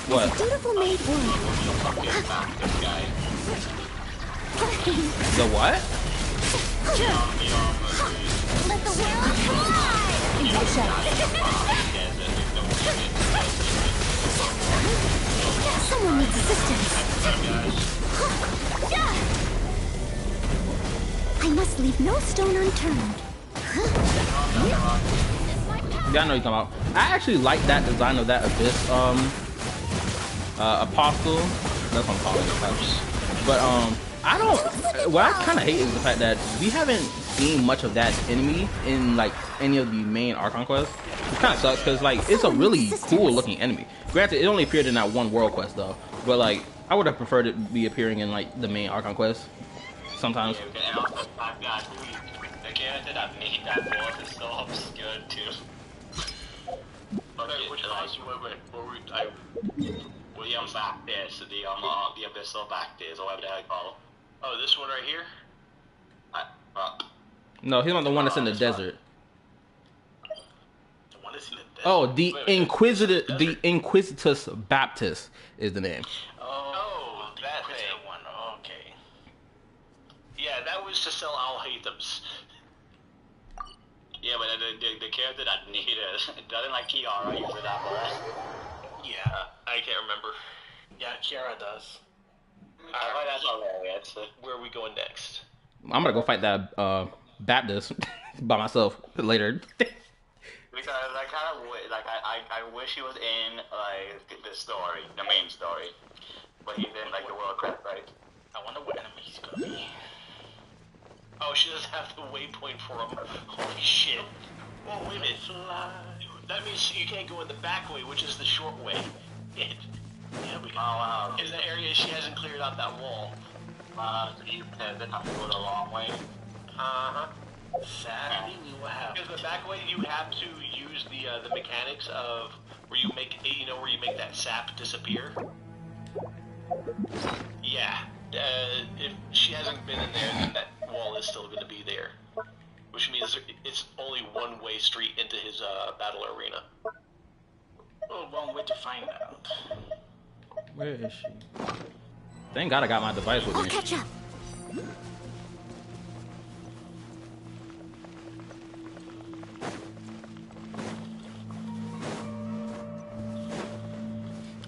Speaker 1: What?
Speaker 6: Beautiful made wood.
Speaker 8: This guy.
Speaker 1: The what?
Speaker 3: Let the world
Speaker 6: Someone needs assistance. I must leave no stone unturned.
Speaker 1: Yeah, I know you come out. I actually like that design of that abyss apostle. That's what I'm calling it. But I don't. What I kind of hate is the fact that we haven't seen much of that enemy in like any of the main Archon quests. It kind of sucks because like it's a really cool looking enemy. Granted, it only appeared in that one world quest though. But like I would have preferred it to be appearing in like the main Archon quest sometimes.
Speaker 8: Yeah, and also, the character that made that boss is so obscure too.
Speaker 4: Which house?
Speaker 8: William Baptist, the Abyssal Baptist, or whatever the hell you call him.
Speaker 4: Oh, this one right here?
Speaker 1: No, he's not the one that's in the desert.
Speaker 4: The one that's in the desert?
Speaker 1: Oh, the Inquisitus Baptist is the name.
Speaker 4: Oh, that thing. One. Okay. Yeah, that was to sell Al-Haythams.
Speaker 8: Yeah, but the character that needed doesn't like Kiara use that boss.
Speaker 4: Yeah, I can't remember.
Speaker 9: Yeah, Kiara does.
Speaker 8: I find that's hilarious.
Speaker 4: Where are we going next?
Speaker 1: I'm gonna go fight that Baptist by myself later.
Speaker 8: Because I kind of I wish he was in like the story, the main story, but he's in like the world quest, right?
Speaker 9: I wonder what enemy he's gonna be.
Speaker 4: Oh, she doesn't have the waypoint for him. Holy shit. Well, wait a minute. That means you can't go in the back way, which is the short way. Yeah, we can.
Speaker 8: Oh, wow.
Speaker 4: In the area she hasn't cleared out that wall.
Speaker 8: You then have to go the long way.
Speaker 4: Uh-huh.
Speaker 9: Sadly, we will have.
Speaker 4: Because the back way, you have to use the mechanics of where you make where you make that sap disappear. Yeah. If she hasn't been in there, then that wall is still going to be there, which means it's only one-way street into his battle arena.
Speaker 9: Oh, one way to find out.
Speaker 1: Where is she? Thank God I got my device with me.
Speaker 6: I'll catch up.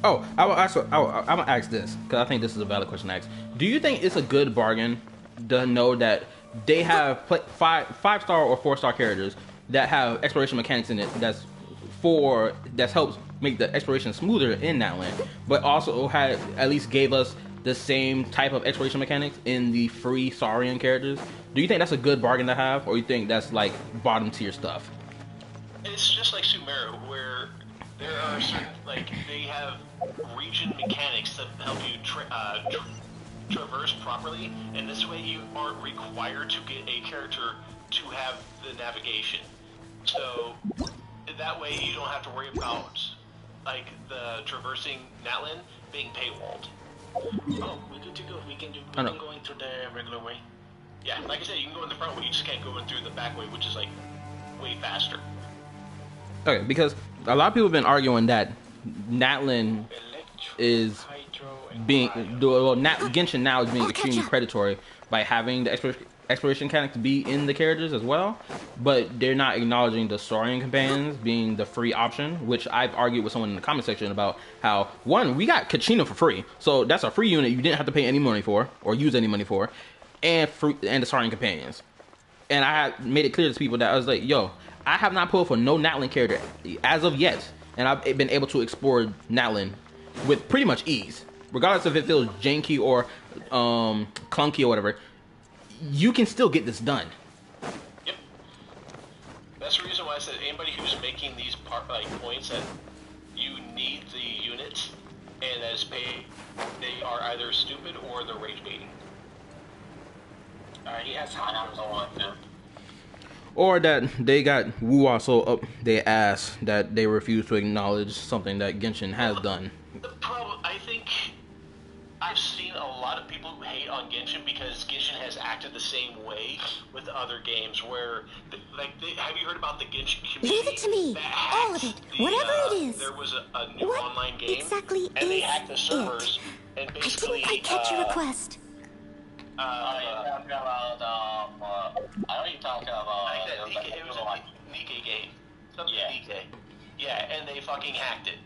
Speaker 1: Oh, I'm gonna ask this because I think this is a valid question to ask. Do you think it's a good bargain to know that they have five-star or 4-star characters that have exploration mechanics in it that helps make the exploration smoother in that land, but also at least gave us the same type of exploration mechanics in the free Saurian characters? Do you think that's a good bargain to have, or you think that's like bottom tier stuff?
Speaker 4: It's just like Sumeru, where there are certain, like, they have region mechanics that help you traverse properly, and this way you aren't required to get a character to have the navigation. So that way you don't have to worry about, like, the traversing Natlan being paywalled.
Speaker 9: Oh, we're good to go. We can go in through the regular way.
Speaker 4: Yeah, like I said, you can go in the front way, you just can't go in through the back way, which is, like, way faster.
Speaker 1: Okay, because a lot of people have been arguing that Natlan is being Genshin now is being extremely predatory by having the exploration mechanics be in the characters as well, but they're not acknowledging the Saurian companions being the free option, which I've argued with someone in the comment section about how, one, we got Kachina for free, so that's a free unit you didn't have to pay any money for or use any money for. and fruit and the starting companions. And I had made it clear to people that I was like, yo, I have not pulled for no Natlan character as of yet, and I've been able to explore Natlan with pretty much ease, regardless if it feels janky or clunky or whatever. You can still get this done.
Speaker 4: Yep. That's the reason why I said anybody who's making these points that you need the units and as paid, they are either stupid or they're rage baiting.
Speaker 9: He has hot on him.
Speaker 1: Or that they got woo-wah so up their ass that they refuse to acknowledge something that Genshin has done.
Speaker 4: The problem, I think, I've seen a lot of people who hate on Genshin because Genshin has acted the same way with other games where, have you heard about the Genshin community?
Speaker 6: Leave it to me, all of it, whatever it is.
Speaker 4: There was a new
Speaker 6: what
Speaker 4: online game,
Speaker 6: exactly
Speaker 4: and they
Speaker 6: is
Speaker 4: hacked the servers,
Speaker 6: it?
Speaker 4: and basically...
Speaker 6: I didn't quite catch your request.
Speaker 8: I know you're talking about...
Speaker 4: it was a Nikkei game. Something Nikkei. Yeah, and they fucking hacked it.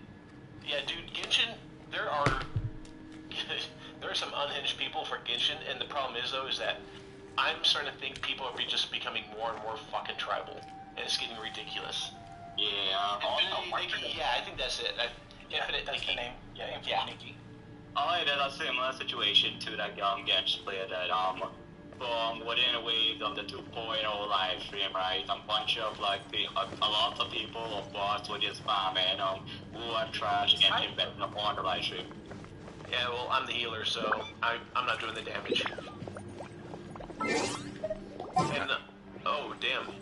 Speaker 4: Yeah, dude, Genshin, there are some unhinged people for Genshin, and the problem is, though, is that I'm starting to think people are just becoming more and more fucking tribal, and it's getting ridiculous.
Speaker 8: Yeah,
Speaker 4: I think that's it. Infinite
Speaker 9: That's
Speaker 4: Nikki.
Speaker 9: the name. Yeah, Infinite Nikki.
Speaker 8: I had a similar situation to that Genshin player that from within a week of the 2.0 live stream, right? A bunch of a lot of people, of course, were just spamming who are trash and betting upon the live stream.
Speaker 4: Yeah, well, I'm the healer, so I'm not doing the damage. And oh damn,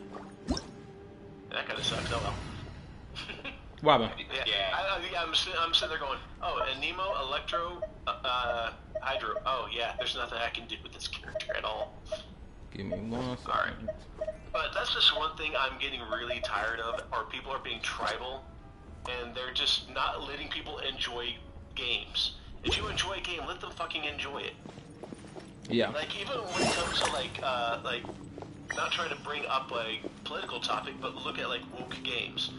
Speaker 4: that kind of sucks. Oh well.
Speaker 1: What happened?
Speaker 4: Yeah. I'm sitting there going, oh, Anemo, Electro, Hydro. Oh yeah, there's nothing I can do with this character at all.
Speaker 1: Give me 1 second.
Speaker 4: Alright. But that's just one thing I'm getting really tired of, or people are being tribal, and they're just not letting people enjoy games. If you enjoy a game, let them fucking enjoy it.
Speaker 1: Yeah.
Speaker 4: Like, even when it comes to, like, not trying to bring up a political topic, but look at, like, woke games.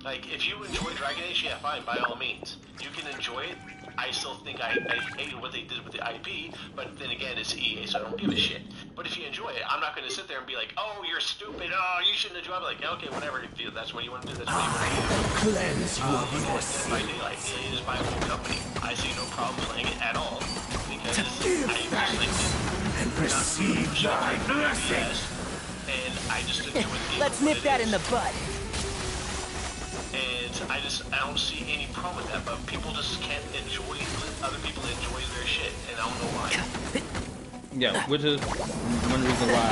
Speaker 4: Like, if you enjoy Dragon Age, yeah, fine, by all means. You can enjoy it. I still think I hated what they did with the IP, but then again, it's EA, so I don't give a shit. But if you enjoy it, I'm not going to sit there and be like, oh, you're stupid, oh, you shouldn't enjoy it. I'm like, yeah, okay, whatever, if that's what you want to do, that's what you want to do.
Speaker 10: Cleanse you of your
Speaker 4: sins. By Daylight, it is my own company. I see no problem playing it at all, because I like it.
Speaker 10: And receive thy blessing.
Speaker 4: And I just enjoy the game.
Speaker 7: Let's nip that in the bud.
Speaker 4: And I don't see any problem with that, but people just can't let other people enjoy their shit, and I don't know why.
Speaker 1: Yeah, which is one reason why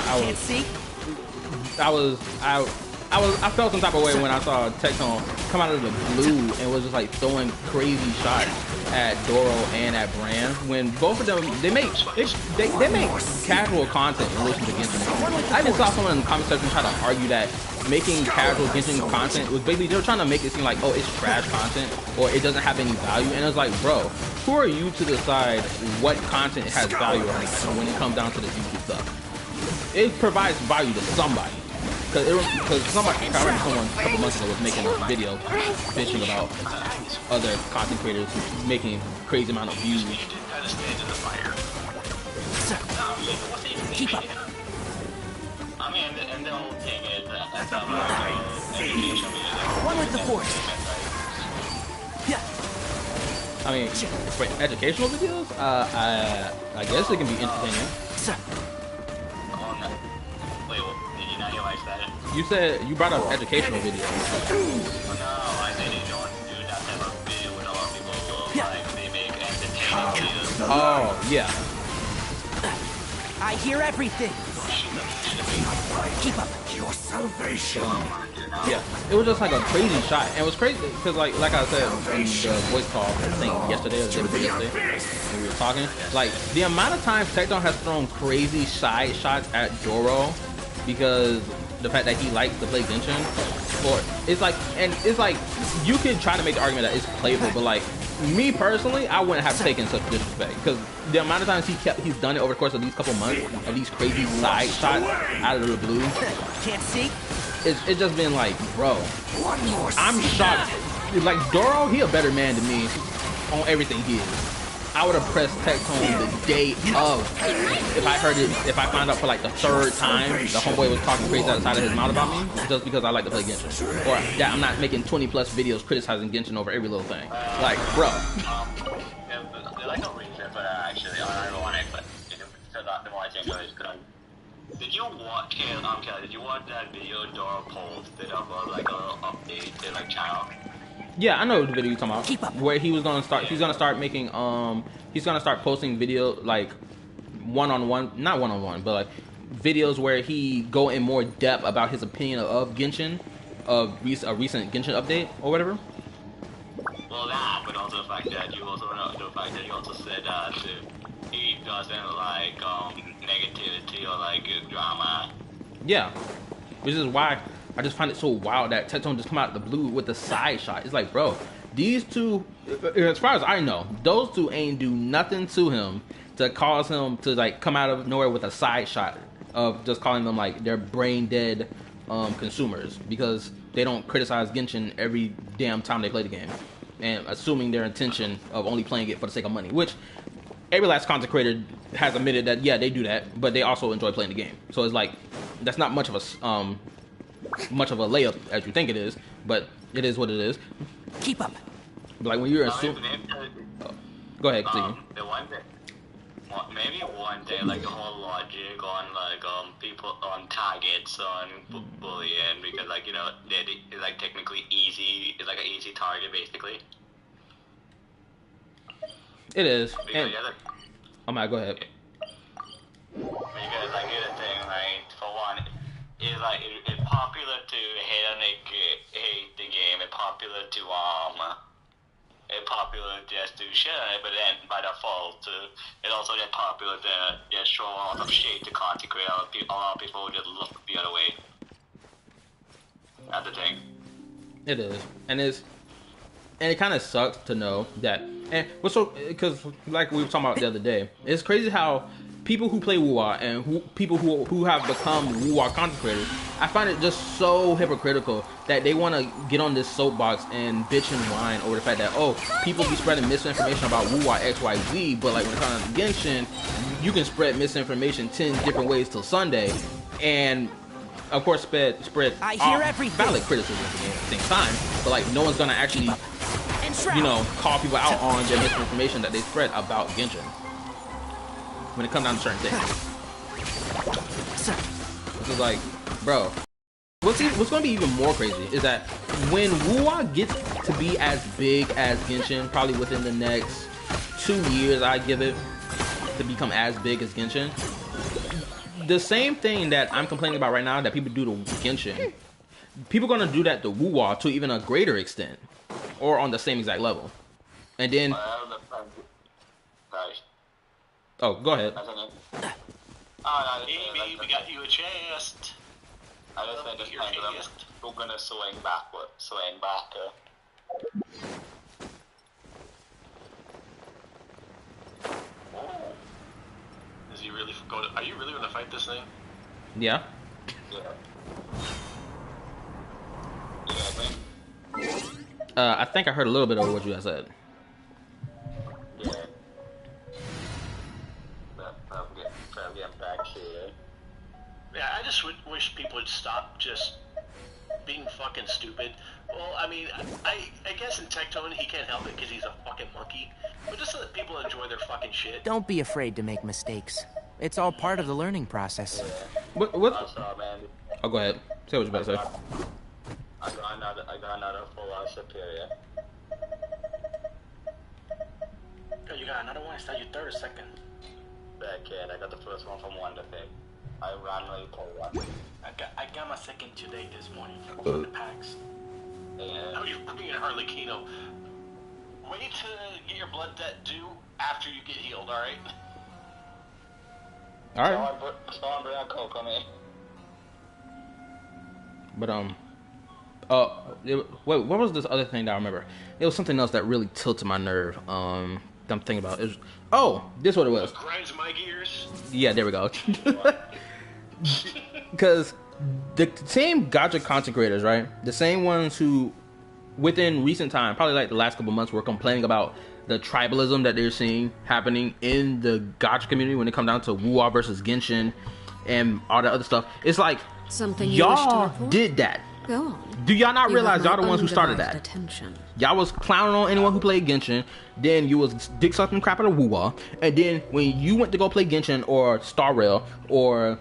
Speaker 1: I felt some type of way when I saw Tecton come out of the blue and was just like throwing crazy shots at Doro and at Bran, when both of them they make casual content in relation to Genshin. I even saw someone in the comment section try to argue that making casual Genshin content was basically they were trying to make it seem like, oh, it's trash content or it doesn't have any value, and it's like, bro, who are you to decide what content has value or not when it comes down to the YouTube stuff? It provides value to somebody. Because somebody, I remember someone a couple months ago was making a video bitching about other content creators making crazy amount of views.
Speaker 7: Keep up.
Speaker 8: I mean, and the whole thing is
Speaker 7: One with the force. Yeah.
Speaker 1: I mean, for educational videos, I guess it can be entertaining. You said you brought up educational videos.
Speaker 8: No, I said you don't do that type of video with a lot of people who like they make entertaining videos.
Speaker 1: Oh, yeah.
Speaker 7: I hear everything. Keep up.
Speaker 10: Your salvation.
Speaker 1: Yeah, it was just like a crazy shot, and it was crazy because, like I said in the voice call, I think yesterday or the day before yesterday, when we were talking, like the amount of times Tecton has thrown crazy side shots at Doro because the fact that he likes to play Genshin, or it's like you could try to make the argument that it's playable, but like me personally, I wouldn't have taken such disrespect because the amount of times he's done it over the course of these couple months of these crazy side shots out of the blue.
Speaker 7: Can't see.
Speaker 1: It's just been like, bro, I'm shocked. Like Doro, he a better man than me on everything he is. I would have pressed Tectone the day of. If I found out for like the third time the homeboy was talking crazy outside of his mouth about me, just because I like to play Genshin, or that I'm not making 20+ videos criticizing Genshin over every little thing. Like, bro.
Speaker 8: There's like a reason for that actually. Ironic, but the more I think of it, did you watch? Did you watch that video Dora posted about like a little update to like channel?
Speaker 1: Yeah, I know the video you're talking about. Where he was gonna start. He's gonna start making. He's gonna start posting video like one-on-one, not one-on-one, but like videos where he go in more depth about his opinion of Genshin, of a recent Genshin update or whatever.
Speaker 8: Well, that, but also the fact that you also said that he doesn't like negativity or like drama.
Speaker 1: Yeah, which is why I just find it so wild that Tectone just come out of the blue with the side shot. It's like, bro, these two, as far as I know, those two ain't do nothing to him to cause him to like come out of nowhere with a side shot of just calling them like they're brain dead consumers because they don't criticize Genshin every damn time they play the game, and assuming their intention of only playing it for the sake of money, which every last content creator has admitted that, yeah, they do that, but they also enjoy playing the game. So it's like, that's not much of a layup as you think it is, but it is what it is.
Speaker 7: Keep up.
Speaker 1: Like when you're assuming. Go ahead, continue.
Speaker 8: Maybe one day, like the whole logic on like people on targets on bullying, because like it's like technically easy. It's like an easy target basically.
Speaker 1: It is.
Speaker 8: Because
Speaker 1: go ahead.
Speaker 8: Because like the thing, right? For one, it's like it's popular to hate the game. It's popular to just to shit on it, but then by default, it's also get popular to just show a lot of shade to content creators. A lot of people just look the other way. That's the thing.
Speaker 1: It is, and it kind of sucks to know that. And what's so, because like we were talking about the other day, it's crazy how people who play WoW and people who have become WoW content creators, I find it just so hypocritical that they want to get on this soapbox and bitch and whine over the fact that, oh, people be spreading misinformation about WoW XYZ, but like when it comes to Genshin, you can spread misinformation 10 different ways till Sunday, and of course spread
Speaker 7: I hear everything.
Speaker 1: valid criticism at the same time, but like no one's gonna actually, call people out on their misinformation that they spread about Genshin when it comes down to certain things. Which is like, bro, what's going to be even more crazy is that when WoW gets to be as big as Genshin, probably within the next 2 years, I give it to become as big as Genshin. The same thing that I'm complaining about right now that people do to Genshin, people are going to do that to WoW to even a greater extent, or on the same exact level. And then, oh, go ahead.
Speaker 4: Amy, we got you a chest.
Speaker 8: I just said this pendulum, we're gonna swing back.
Speaker 4: Is he really going? Are you really gonna fight this thing?
Speaker 1: Yeah. I think I heard a little bit of what you guys said.
Speaker 8: Yeah. I'm getting back to it.
Speaker 4: Yeah, I just wish people would stop just being fucking stupid. Well, I mean, I guess in Tectone he can't help it because he's a fucking monkey. But just let people enjoy their fucking shit.
Speaker 7: Don't be afraid to make mistakes. It's all part of the learning process.
Speaker 1: What? Oh, go ahead. Say what you're about to say.
Speaker 8: I got another full-on superior.
Speaker 9: Yo, you got another one? Is that your third or second?
Speaker 8: Second. I got the first one from Wonder Thing. I randomly pulled one.
Speaker 9: I got my second today this morning from the packs.
Speaker 8: Yeah.
Speaker 4: Oh, you're being a Harlequino. Wait to get your blood debt due after you get healed, alright?
Speaker 1: Alright.
Speaker 8: Someone bring a Coke on me.
Speaker 1: But, what was this other thing that I remember? It was something else that really tilted my nerve. I'm thinking about it. This is what it was.
Speaker 4: Grinds my gears.
Speaker 1: Yeah, there we go. Because the same gacha content creators, right? The same ones who, within recent time, probably like the last couple months, were complaining about the tribalism that they're seeing happening in the gacha community when it comes down to Wuwa versus Genshin and all that other stuff. It's like
Speaker 2: something
Speaker 1: y'all did that.
Speaker 2: Go on.
Speaker 1: Do y'all not realize y'all the ones who started that?
Speaker 2: Attention.
Speaker 1: Y'all was clowning on anyone who played Genshin, then you was dick sucking crap out of Wuwa, and then when you went to go play Genshin or Star Rail or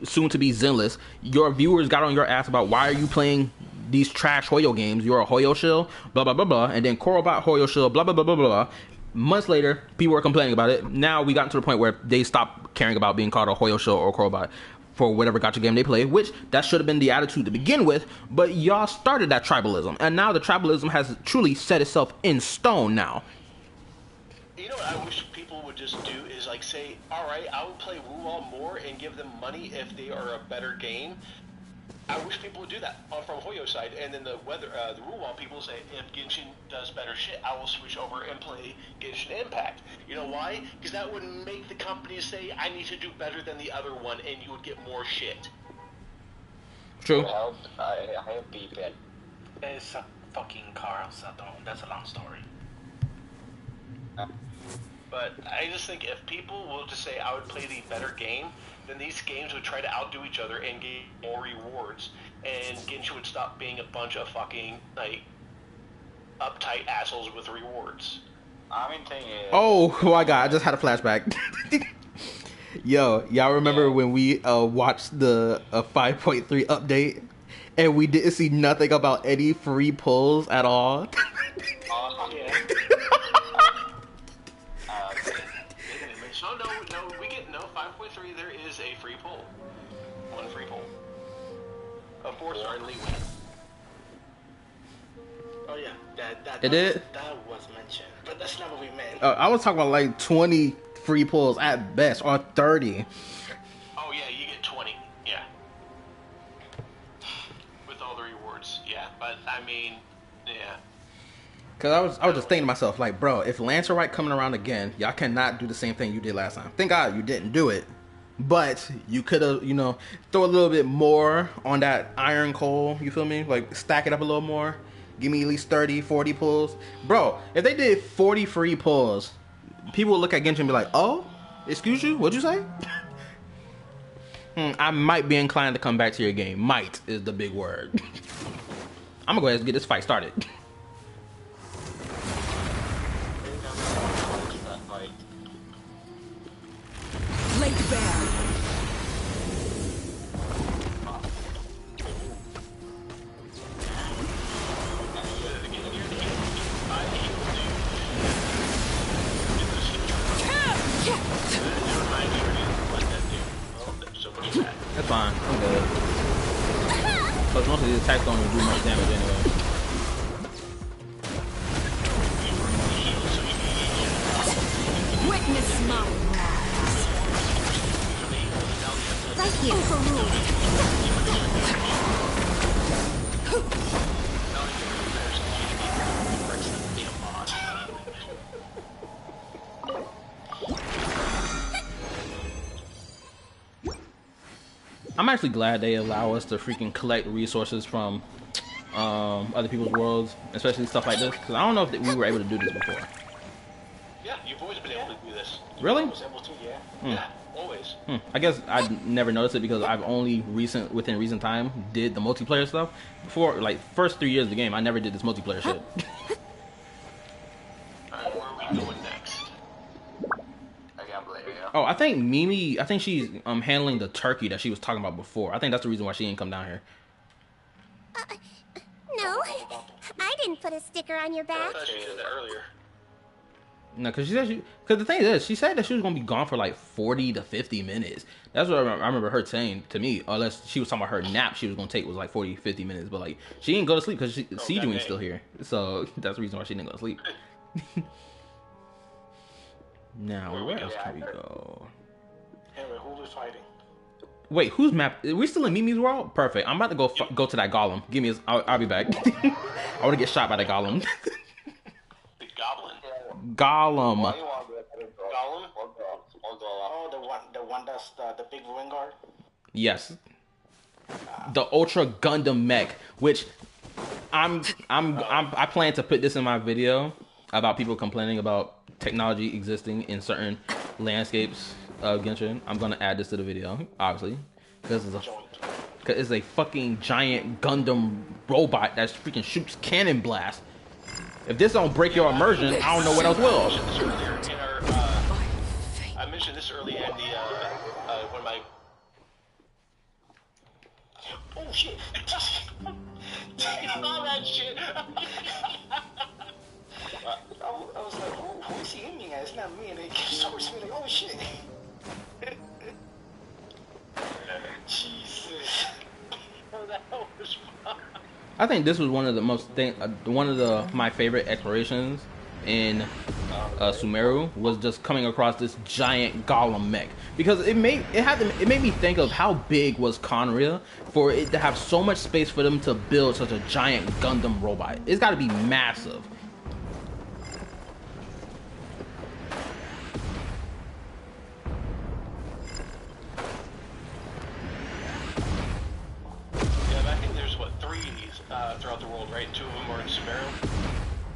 Speaker 1: soon to be Zenless, your viewers got on your ass about why are you playing these trash Hoyo games? You're a Hoyo shill, blah blah blah blah, and then Korobot Hoyo shill, blah blah blah blah blah. Months later, people were complaining about it. Now we got to the point where they stopped caring about being called a Hoyo shill or Korobot for whatever gacha game they play, which that should have been the attitude to begin with, but y'all started that tribalism, and now the tribalism has truly set itself in stone now.
Speaker 4: You know what I wish people would just do is like say, alright, I would play Wuwa more and give them money if they are a better game. I wish people would do that from Hoyo side, and then the Wuwa people say, if Genshin does better shit, I will switch over and play Genshin Impact. You know why? Because that would make the companies say, I need to do better than the other one, and you would get more shit.
Speaker 1: True.
Speaker 8: I beat it.
Speaker 9: It's a fucking car, so that's a long story.
Speaker 4: But I just think if people will just say, I would play the better game, then these games would try to outdo each other and get more rewards, and Genshin would stop being a bunch of fucking, like, uptight assholes with rewards.
Speaker 8: I mean, thing is...
Speaker 1: Oh my god, I just had a flashback. Yo, y'all remember when we watched the 5.3 update, and we didn't see nothing about any free pulls at all?
Speaker 4: Yeah. No, we get 5.3. There is a free pull, one free pull. Of course, our leeway.
Speaker 9: Oh yeah, that was mentioned, but that's not what we meant.
Speaker 1: I was talking about like 20 free pulls at best, or 30.
Speaker 4: Oh yeah, you get 20. Yeah, with all the rewards. Yeah, but I mean, yeah.
Speaker 1: Cause I was just thinking to myself, like, bro, if Lancerite coming around again, y'all cannot do the same thing you did last time. Thank God you didn't do it, but you could have, you know, throw a little bit more on that iron coal. You feel me? Like stack it up a little more. Give me at least 30, 40 pulls, bro. If they did 40 free pulls, people would look at Genshin and be like, oh, excuse you, what'd you say? I might be inclined to come back to your game. Might is the big word. I'm gonna go ahead and get this fight started.
Speaker 7: Lake Bear.
Speaker 1: That's fine. I'm good. Plus, most of these attacks don't do much damage anyway.
Speaker 7: Witness my wrath. Like you.
Speaker 1: I'm actually glad they allow us to freaking collect resources from other people's worlds, especially stuff like this, because I don't know if we were able to do this before.
Speaker 4: Yeah, you've always been able to do this.
Speaker 1: Really?
Speaker 4: Yeah, yeah, always.
Speaker 1: I guess I never noticed it because I've only within recent time did the multiplayer stuff. Before, like, first 3 years of the game, I never did this multiplayer shit.
Speaker 4: Alright, where are we going next?
Speaker 8: I can't believe it.
Speaker 1: Oh, I think Mimi, she's handling the turkey that she was talking about before. I think that's the reason why she didn't come down here.
Speaker 11: No, I didn't put a sticker on your
Speaker 4: I
Speaker 11: back.
Speaker 4: thought she did that earlier.
Speaker 1: No, because the thing is, she said that she was gonna be gone for like 40 to 50 minutes. That's what I remember her saying to me. Unless she was talking about her nap she was gonna take was like 40, 50 minutes. But like she didn't go to sleep because Sejuani's still here. So that's the reason why she didn't go to sleep. Now where else can we go?
Speaker 9: Anyway, who was fighting?
Speaker 1: Wait, whose map? Are we still in Mimi's world? Perfect. I'm about to go to that golem. Give me. I'll be back. I want to get shot by the golem.
Speaker 4: The goblin.
Speaker 1: Golem.
Speaker 4: Gollum?
Speaker 9: Oh, the one that's the big ruin guard.
Speaker 1: Yes. The Ultra Gundam mech, which I plan to put this in my video. about people complaining about technology existing in certain landscapes of Genshin, I'm gonna add this to the video, obviously, because it's a fucking giant Gundam robot that freaking shoots cannon blast. If this don't break your immersion, I don't know what else will.
Speaker 4: I mentioned this earlier in the one of my. Oh shit! All that shit. I was like, who is he aiming at? It's not me. And they sourced me like, oh shit. Jesus. Oh, that was fun.
Speaker 1: I think this was one of the my favorite explorations in Sumeru was just coming across this giant golem mech, because it made me think of how big was Conria for it to have so much space for them to build such a giant Gundam robot. It's got to be massive.
Speaker 4: Throughout the world, right? 2 of them are in Sumeru?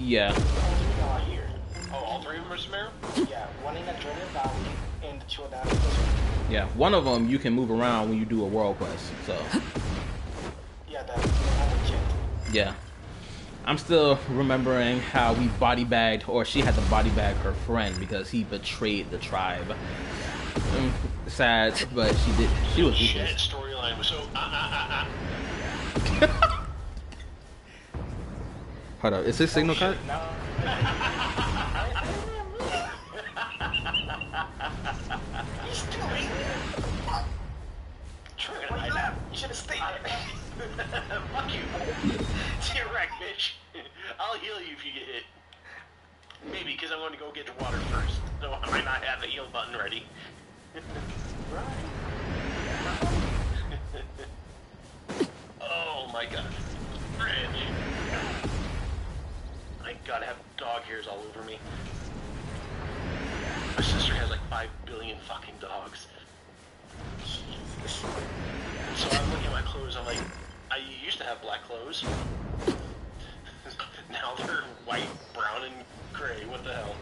Speaker 1: Yeah.
Speaker 4: Oh, all 3 of them are Sumeru?
Speaker 9: Yeah, one in Adrenaline Valley and 2 of them.
Speaker 1: Yeah, one of them you can move around when you do a world quest, so.
Speaker 9: Yeah, that's legit.
Speaker 1: Yeah. I'm still remembering how we body bagged, or she had to body bag her friend because he betrayed the tribe. Sad, but she was
Speaker 4: useless. Storyline was so
Speaker 1: Hold up, is this signal cut?
Speaker 9: No. You should have stayed there.
Speaker 4: Fuck you. Get wrecked, bitch. I'll heal you if you get hit. Maybe, because I'm going to go get the water first. So I might not have the heal button ready. Oh my god. Rich. I gotta have dog hairs all over me. My sister has like 5 billion fucking dogs. And so I'm looking at my clothes, I'm like, I used to have black clothes. Now they're white, brown, and gray. What the hell?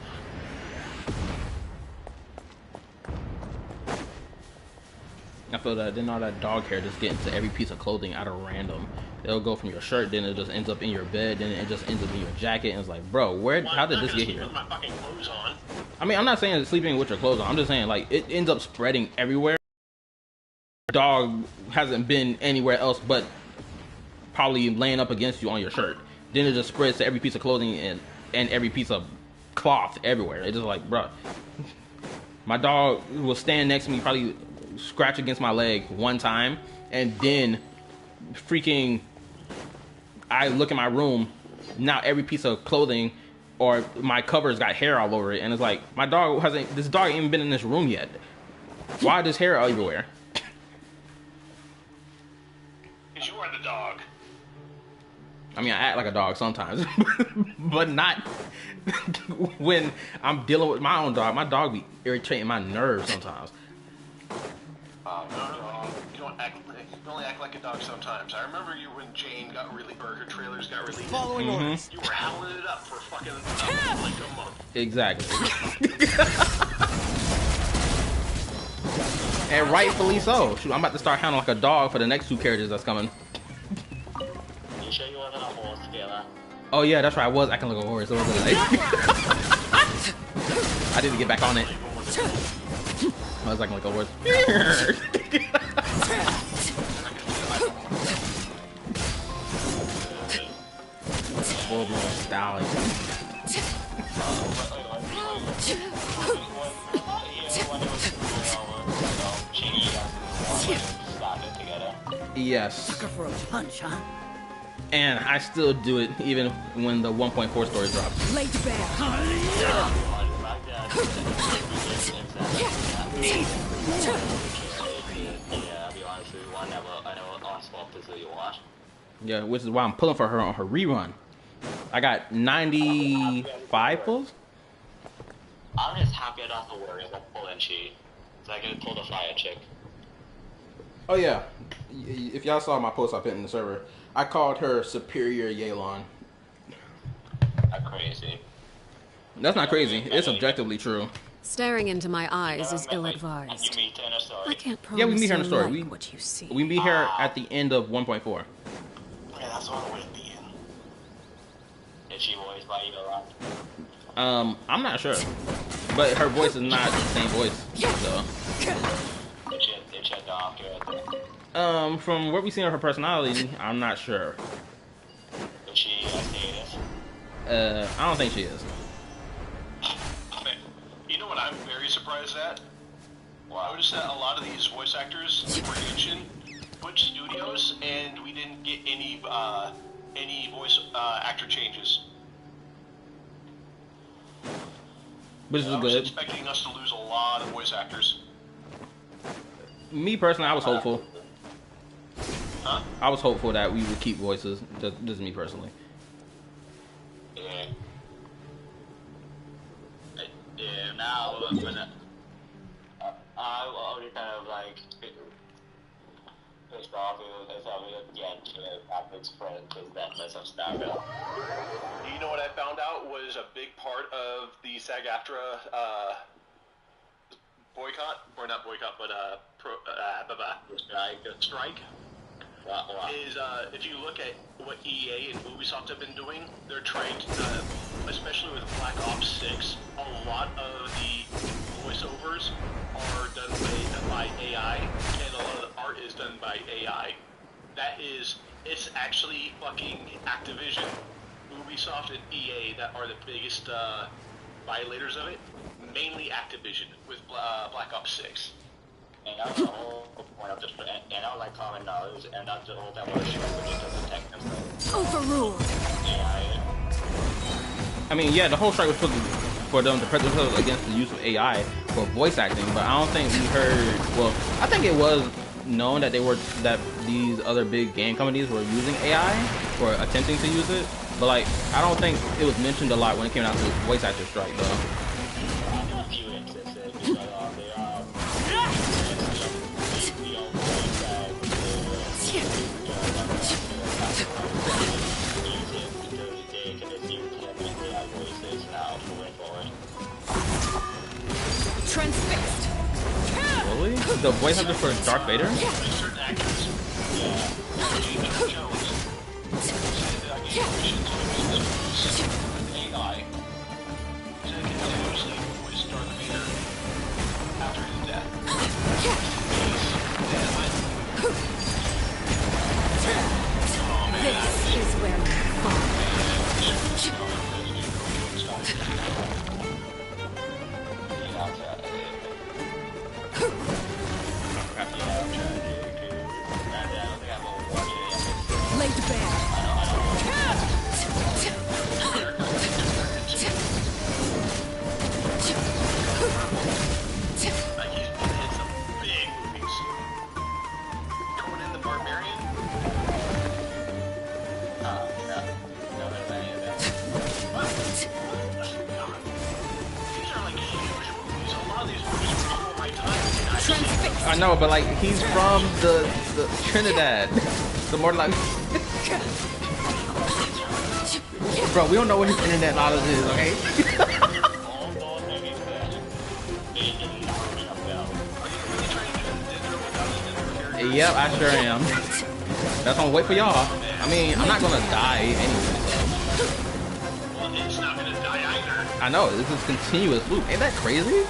Speaker 1: I feel that then all that dog hair just get into every piece of clothing out of random. It'll go from your shirt, then it just ends up in your bed, then it just ends up in your jacket, and it's like, bro, how did this get here?
Speaker 4: With my fucking clothes on.
Speaker 1: I mean, I'm not saying sleeping with your clothes on. I'm just saying, like, it ends up spreading everywhere. Dog hasn't been anywhere else but probably laying up against you on your shirt. Then it just spreads to every piece of clothing and every piece of cloth everywhere. It's just like, bro. My dog will stand next to me, probably scratch against my leg one time, and then freaking I look in my room, now every piece of clothing or my covers got hair all over it, and it's like, this dog ain't even been in this room yet. Why is hair everywhere?
Speaker 4: Because you are the dog.
Speaker 1: I mean, I act like a dog sometimes, but not when I'm dealing with my own dog. My dog be irritating my nerves sometimes.
Speaker 4: No, you only act like a dog sometimes. I remember you when Jane got really, or her trailers got released.
Speaker 1: Following orders.
Speaker 4: You were howling it up for fucking like a month.
Speaker 1: Exactly. And rightfully so. Shoot, I'm about to start hounding like a dog for the next 2 characters that's coming.
Speaker 8: You sure you wasn't a horse, Kayla?
Speaker 1: Oh yeah, that's right. I was acting like a horse. I didn't get back on it. I was acting like a horse. Full-blown stallion. Yes.
Speaker 7: Sucker for a punch, huh?
Speaker 1: And I still do it even when the 1.4 story drops.
Speaker 7: Laid bare.
Speaker 1: Yeah, which is why I'm pulling for her on her rerun. I got 95 pulls.
Speaker 8: I'm just happy I don't have to worry about pulling she. So I can pull the fire chick.
Speaker 1: Oh yeah, if y'all saw my post I put in the server, I called her Superior Yelan.
Speaker 8: That's crazy.
Speaker 1: That's not crazy. It's objectively true.
Speaker 12: Staring into my eyes is ill-advised. I can't promise
Speaker 1: Yeah, we meet her in the story.
Speaker 12: like what you see.
Speaker 1: We meet her at the end of 1.4.
Speaker 8: Okay, that's what we're being. Is she voiced by either one?
Speaker 1: I'm not sure, but her voice is not the same voice. So.
Speaker 8: Did she adopt her?
Speaker 1: From what we seen of her personality, I'm not sure.
Speaker 8: Is she status?
Speaker 1: I don't think she is.
Speaker 4: You know what I'm very surprised at? Well, I noticed that a lot of these voice actors for Genshin switch studios, and we didn't get any voice actor changes.
Speaker 1: Which is
Speaker 4: I was
Speaker 1: good.
Speaker 4: expecting us to lose a lot of voice actors.
Speaker 1: Me personally, I was hopeful.
Speaker 4: Huh?
Speaker 1: I was hopeful that we would keep voices. Just me personally.
Speaker 8: Yeah. Yeah, now I already kind of like pissed off if I would get Apple's friend because that mess of stuff.
Speaker 4: You know what I found out was a big part of the SAG-AFTRA boycott, or not boycott, but strike.
Speaker 8: Wow.
Speaker 4: Is if you look at what EA and Ubisoft have been doing, they're trying to, especially with Black Ops 6, a lot of the voiceovers are done by AI, and a lot of the art is done by AI. It's actually fucking Activision, Ubisoft, and EA that are the biggest violators of it. Mainly Activision with Black Ops 6.
Speaker 8: And that's the whole point of this, and I like common knowledge, and that's the whole time of the show, which is to protect themselves.
Speaker 12: Overruled.
Speaker 8: Yeah.
Speaker 1: I mean, yeah, the whole strike was supposed to for them to protect themselves against the use of AI for voice acting, but I don't think we heard. Well, I think it was known that these other big game companies were using AI or attempting to use it, but like I don't think it was mentioned a lot when it came out to voice actor strike, though.
Speaker 12: Transfixed.
Speaker 1: Really? The voice actor for Darth Vader?
Speaker 12: This is where we fall. Laid bare.
Speaker 1: I know, but like he's from the Trinidad, the more like. Bro, we don't know what his internet knowledge is, okay? Yep, I sure am. That's gonna wait for y'all. I mean, I'm not gonna die anyway.
Speaker 4: It's not gonna die either.
Speaker 1: I know, this is continuous loop. Ain't that crazy?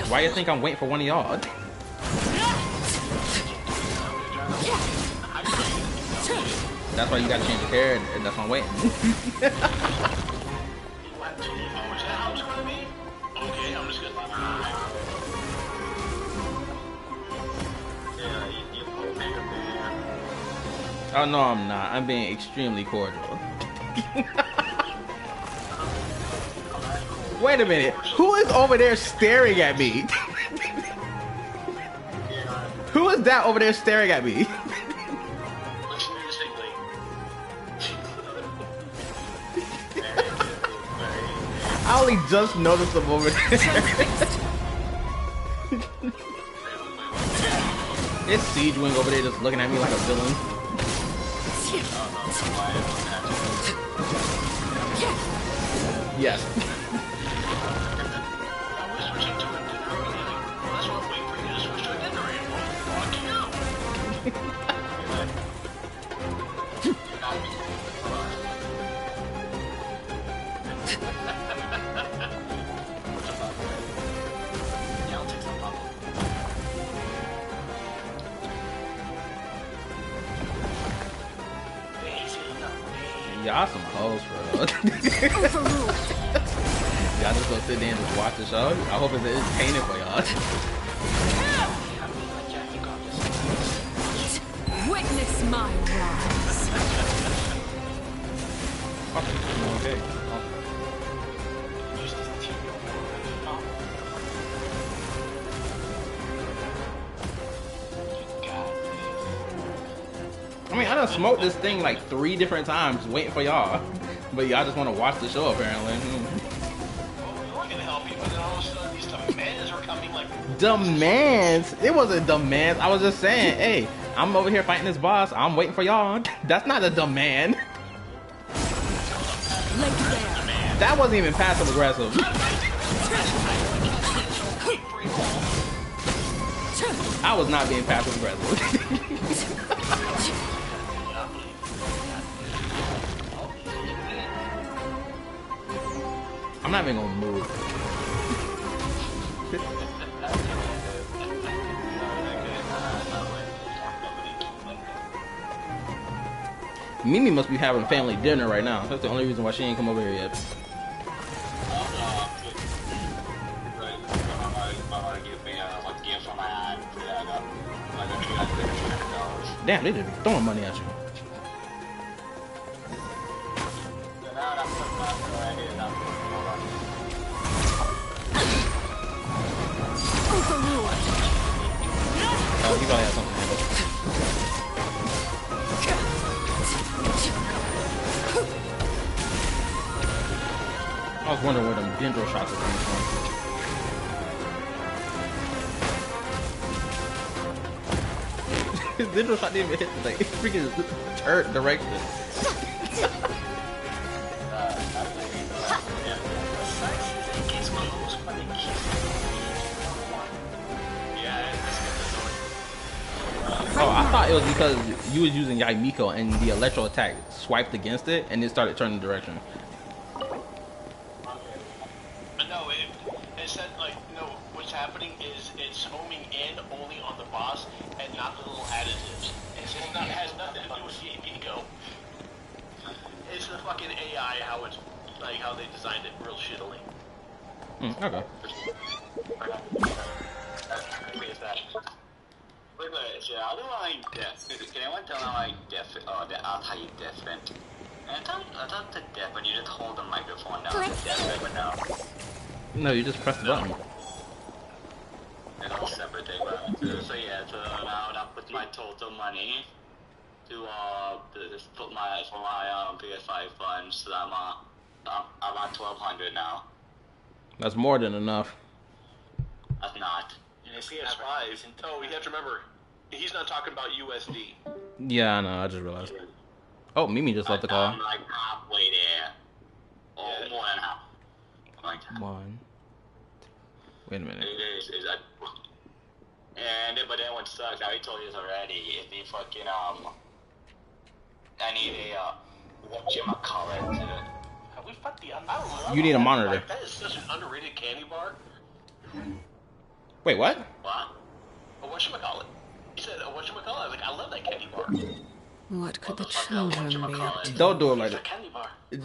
Speaker 1: Why you think I'm waiting for one of y'all? That's why you gotta change your hair, and that's why I'm waiting. Oh no, I'm not. I'm being extremely cordial. Wait a minute. Who is over there staring at me? Who is that over there staring at me? I only just noticed them over there. It's Siege Wing over there just looking at me like a villain. Yes. Y'all some hoes for real. Y'all just gonna sit there and just watch the show? I hope it's entertaining for y'all.
Speaker 12: Witness my rise.
Speaker 1: Okay. I mean, I done smoked this thing like 3 different times waiting for y'all. But y'all just want to watch the show, apparently.
Speaker 4: We're gonna help you, but then all of a sudden these demands are coming like...
Speaker 1: Demands? It wasn't demands. I was just saying, hey, I'm over here fighting this boss. I'm waiting for y'all. That's not a demand. That wasn't even passive aggressive. I was not being passive aggressive. I'm not even gonna move. Mimi must be having family dinner right now. That's the only reason why she ain't come over here yet. Damn, they just be throwing money at you. Oh, he probably has something to handle. I was wondering where them dendro shots are coming from. His dendro shot didn't even hit the freaking turret direction. Oh, I thought it was because you was using Yaimiko and the electro attack swiped against it and it started turning direction.
Speaker 4: No, it said like, no, what's happening is it's homing in only on the boss and not the little additives. It's not, has nothing to do with Yaimiko. It's the fucking AI, how it's, like, how they designed it real shittily.
Speaker 1: Okay.
Speaker 8: Wait, how do I deaf? Can anyone tell me how I deaf? Oh, how you different? I thought the deaf when you just hold the microphone down. But no.
Speaker 1: No, you just press the button.
Speaker 8: It's all separate thing. So yeah, so now I put my total money to just put my PS5 funds. So I'm at 1,200 now.
Speaker 1: That's more than enough.
Speaker 8: That's not.
Speaker 4: PS5. Oh, you have to remember, he's not talking about USD.
Speaker 1: Yeah, I know. I just realized. Oh, Mimi just left the call.
Speaker 8: I'm like halfway there. Or more than half. Like
Speaker 1: one. Wait a minute.
Speaker 8: But then what sucks, I already told you this already, is the fucking, I need a, whatchamacallit.
Speaker 4: Have we fucked the, I don't know.
Speaker 1: You need a monitor.
Speaker 4: Like, that is such an underrated candy bar.
Speaker 1: Wait, what?
Speaker 8: What?
Speaker 4: A whatchamacallit. He said a whatchamacallit. I was like, I love that candy bar.
Speaker 12: What could the children be up to?
Speaker 1: Don't do it like that.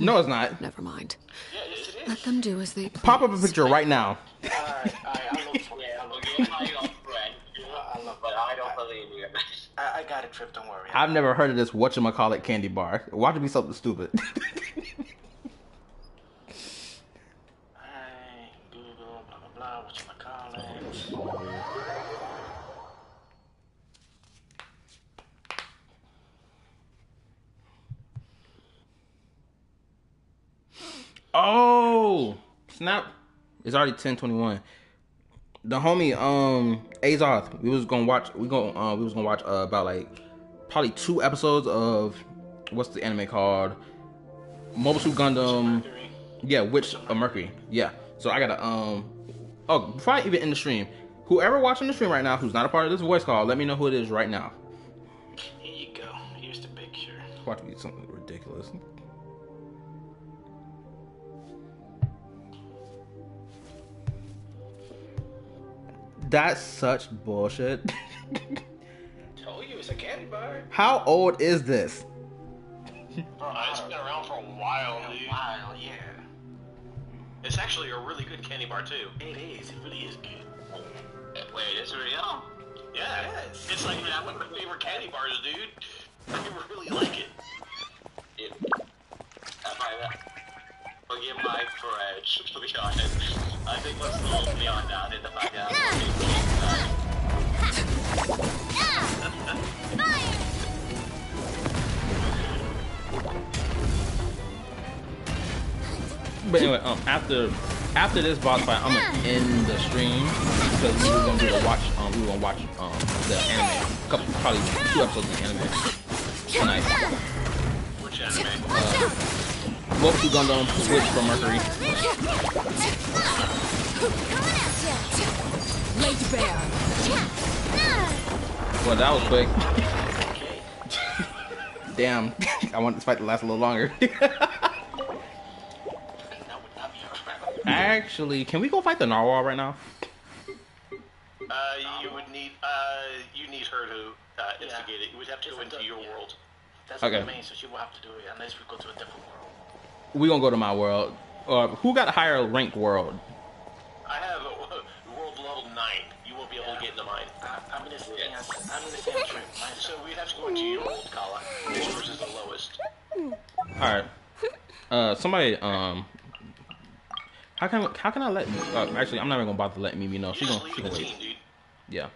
Speaker 1: No, it's not.
Speaker 12: Never mind.
Speaker 4: Yeah, yes, it is.
Speaker 12: Let them do as they please.
Speaker 1: Pop up a picture right now.
Speaker 4: Alright, I'll look for it.
Speaker 8: Yeah, look at my own friend. But I don't believe you.
Speaker 9: I got it, Trip, don't worry.
Speaker 1: I've never heard of this whatchamacallit candy bar. Watch it be something stupid.
Speaker 9: Google, blah, blah, blah, whatchamacallit.
Speaker 1: Oh, snap. It's already 10:21. The homie Azoth, we was gonna watch about like probably 2 episodes of what's the anime called? Mobile Suit Gundam. Yeah, Witch of Mercury. Yeah. So I gotta oh, before I even end the stream, whoever watching the stream right now who's not a part of this voice call, let me know who it is right now.
Speaker 9: Here you go. Here's the picture.
Speaker 1: Watch me something ridiculous. That's such bullshit.
Speaker 9: Told you it's a candy bar.
Speaker 1: How old is this?
Speaker 4: Bro, it's been around for a while, dude.
Speaker 9: Yeah.
Speaker 4: It's actually a really good candy bar too.
Speaker 9: It is. It really is good.
Speaker 8: Wait, it's real?
Speaker 4: Yeah, it's like one of my favorite candy bars, dude. I really like it.
Speaker 8: Forgive my courage, to be honest. I think what's slowing me on down in the fight down.
Speaker 1: But anyway, after this boss fight, I'm gonna end the stream because we were gonna do the watch. We were gonna watch the anime, probably 2 episodes of the anime tonight.
Speaker 4: Which anime?
Speaker 1: Mobile Suit Gundam Switch from Mercury.
Speaker 12: Laid bare.
Speaker 1: Well, that was quick. Damn, I want this fight to last a little longer. Actually, can we go fight the narwhal right now?
Speaker 4: You would need her to instigate it. You would have to go into your world.
Speaker 9: That's what I mean, so she will have to do it unless we go to a different world.
Speaker 1: We gonna go to my world. Who got a higher ranked world?
Speaker 4: I have world level 9. You won't be able to get into mine.
Speaker 9: I'm in the same trip.
Speaker 4: So we have to go into your world, Kala. Yours is the lowest.
Speaker 1: All right. Somebody. How can I let? Actually, I'm not even gonna bother to let Mimi know. She can wait.
Speaker 4: Dude.
Speaker 1: Yeah.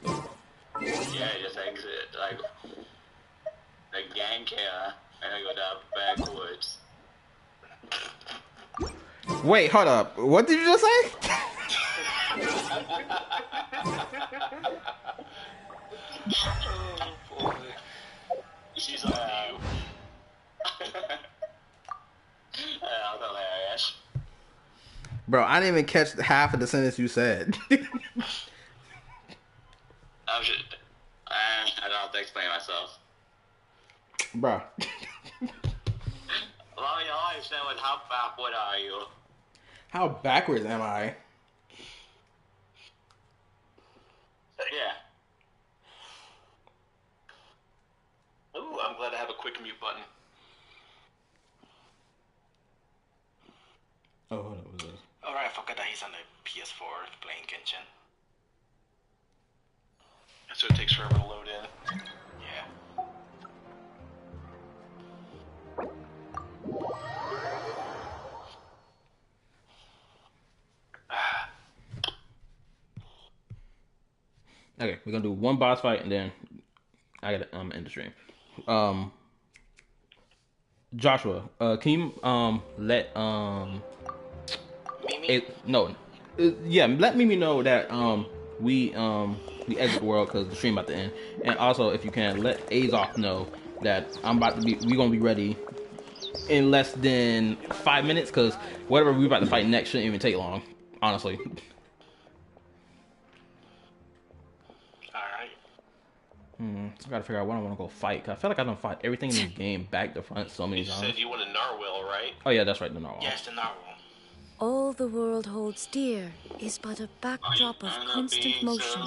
Speaker 8: Yeah, just exit like gang killer and I go down backwards.
Speaker 1: Wait, hold up. What did you just say?
Speaker 4: She's on you.
Speaker 8: That was hilarious.
Speaker 1: Bro, I didn't even catch half of the sentence you said.
Speaker 8: I don't have to explain myself.
Speaker 1: Bro.
Speaker 8: Well, you always said, how backward are you?
Speaker 1: How backwards am I?
Speaker 8: Yeah.
Speaker 4: Ooh, I'm glad I have a quick mute button.
Speaker 1: Oh, hold on, what was this?
Speaker 9: Alright, I forgot that he's on the PS4 playing Genshin.
Speaker 4: So it takes forever to load in.
Speaker 9: Yeah.
Speaker 1: Okay, we're gonna do one boss fight and then I gotta end the stream. Joshua, can you let
Speaker 9: Mimi?
Speaker 1: let Mimi know that we exit the world because the stream about to end, and also if you can let Azoth know that we're gonna be ready in less than 5 minutes because whatever we're about to fight next shouldn't even take long, honestly. I gotta figure out what I want to go fight. Cause I feel like I don't fight everything in this game back to front so many times.
Speaker 4: You said you want a narwhal, right?
Speaker 1: Oh yeah, that's right, the narwhal.
Speaker 9: Yes, the narwhal.
Speaker 2: All the world holds dear is but a backdrop of constant motion.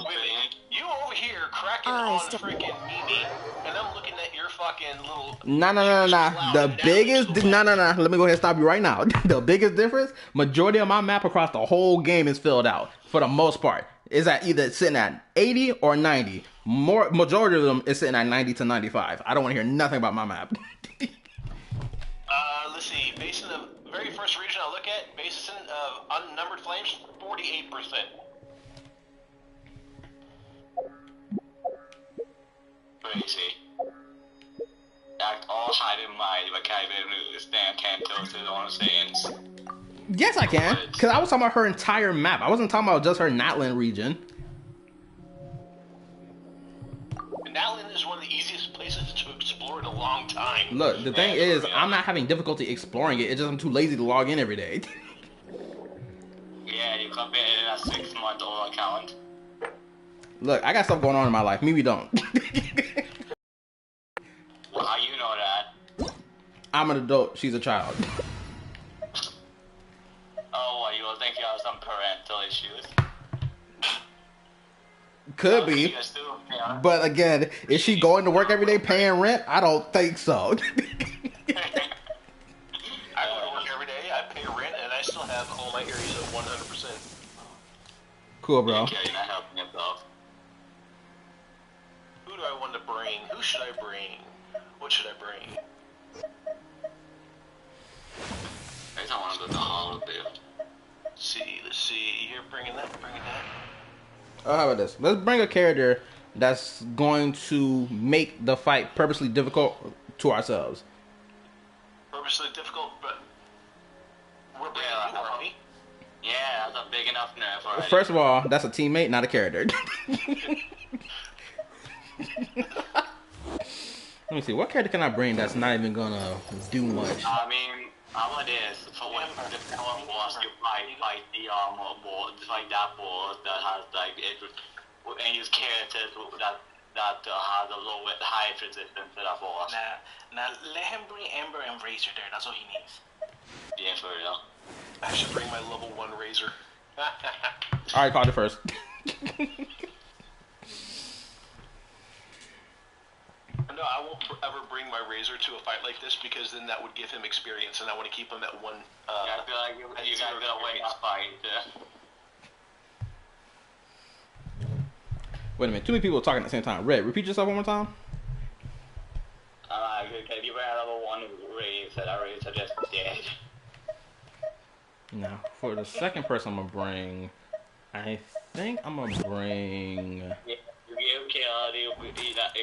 Speaker 4: You over here cracking on freaking Mimi, and I'm looking at your fucking little.
Speaker 1: Nah. The biggest, nah. Let me go ahead and stop you right now. The biggest difference, majority of my map across the whole game is filled out for the most part. Is at either sitting at 80 or 90. Majority of them is sitting at 90 to 95. I don't want to hear nothing about my map.
Speaker 4: Let's see. Basin of very first region I look at, basin of unnumbered flames, 48%.
Speaker 8: Crazy. Act all hide in mind, but can't even stand 10 toes to the own sayings.
Speaker 1: Yes, I can. Because I was talking about her entire map. I wasn't talking about just her Natlan region.
Speaker 4: And Natlan is one of the easiest places to explore in a long time.
Speaker 1: Look, the thing is, I'm not having difficulty exploring it. It's just I'm too lazy to log in every day.
Speaker 8: Yeah, you can be in a 6-month-old account.
Speaker 1: Look, I got stuff going on in my life. Maybe don't.
Speaker 8: Well, how you know that?
Speaker 1: I'm an adult. She's a child.
Speaker 8: Oh, well, you will think you have some parental issues.
Speaker 1: Could be. But again, is she going to work every day paying rent? I don't think so.
Speaker 4: I go to work every day, I pay rent, and I still have all my areas at 100%.
Speaker 1: Cool, bro.
Speaker 8: Okay, you're not helping yourself.
Speaker 4: Who do I want to bring? Who should I bring? What should I bring?
Speaker 8: I don't want to go to the holiday.
Speaker 4: Let's see. You're bringing that.
Speaker 1: Oh, how about this? Let's bring a character that's going to make the fight purposely difficult to ourselves.
Speaker 4: Purposely difficult, but we're bringing you, aren't we?
Speaker 8: Yeah, that's a big enough nerve already.
Speaker 1: First of all, that's a teammate, not a character. Let me see. What character can I bring that's not even gonna do much?
Speaker 8: I mean, how about this? For when the power boss, you fight the armor board, like that board that has like it, and use characters that has a low high resistance to that boss.
Speaker 9: Now let him bring Ember and Razor there. That's all he needs.
Speaker 8: Yeah, for real.
Speaker 4: I should bring my level 1 Razor.
Speaker 1: Alright, called it first.
Speaker 4: No, I won't ever bring my Razor to a fight like this because then that would give him experience, and I want to keep him at 1.
Speaker 8: I feel like you guys gotta win that fight.
Speaker 1: Wait a minute, too many people talking at the same time. Red, repeat yourself one more time.
Speaker 8: If you bring a level 1 Razor, I really suggest dead.
Speaker 1: Now, for the second person I'm gonna bring, I think I'm gonna bring.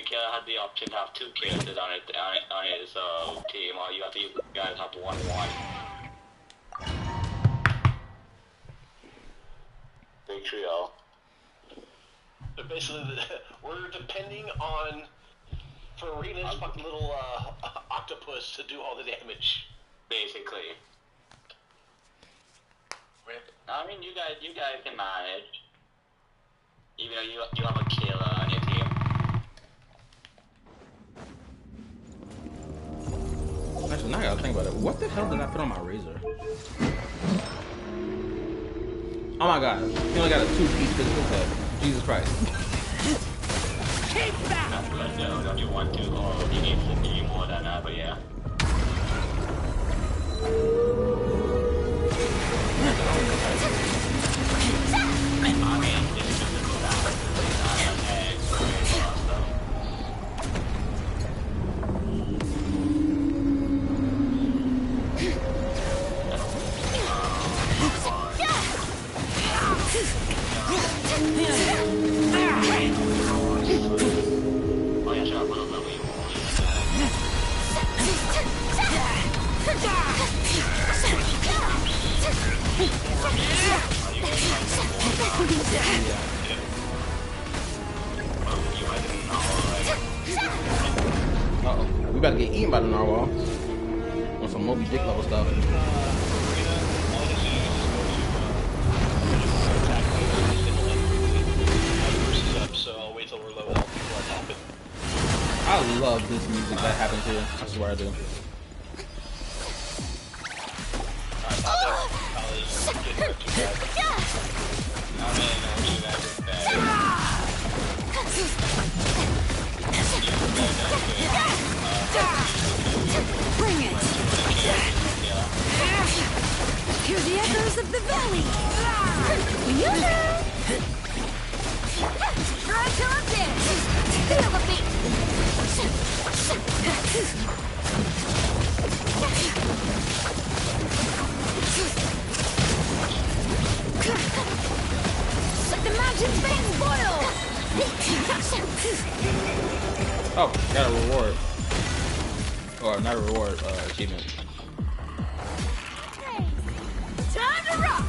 Speaker 8: Killer had the option to have 2 characters on his team, or you guys have to 1-1. Big trio.
Speaker 4: But basically, we're depending on Farina's fucking little octopus to do all the damage.
Speaker 8: Basically. I mean, you guys can manage. Even though you have a killer on your team.
Speaker 1: Actually, now I gotta think about it. What the hell did I put on my Razor? Oh my god, he only got a 2-piece physical set. Jesus Christ.
Speaker 8: Keep back! No, don't you want to, or you need more than that, but yeah.
Speaker 1: Uh-oh. We about to get eaten by the narwhal. On some Moby Dick level stuff.
Speaker 4: So I'll wait till we're low health before I pop it.
Speaker 1: I love this music that happens here. I swear I do.
Speaker 2: Bring it! Hear the echoes of the valley! Try till I'm dead! Feel the beat! Let the mountain's veins boil!
Speaker 1: Oh, got a reward. Or not a reward, achievement.
Speaker 2: Time to rock!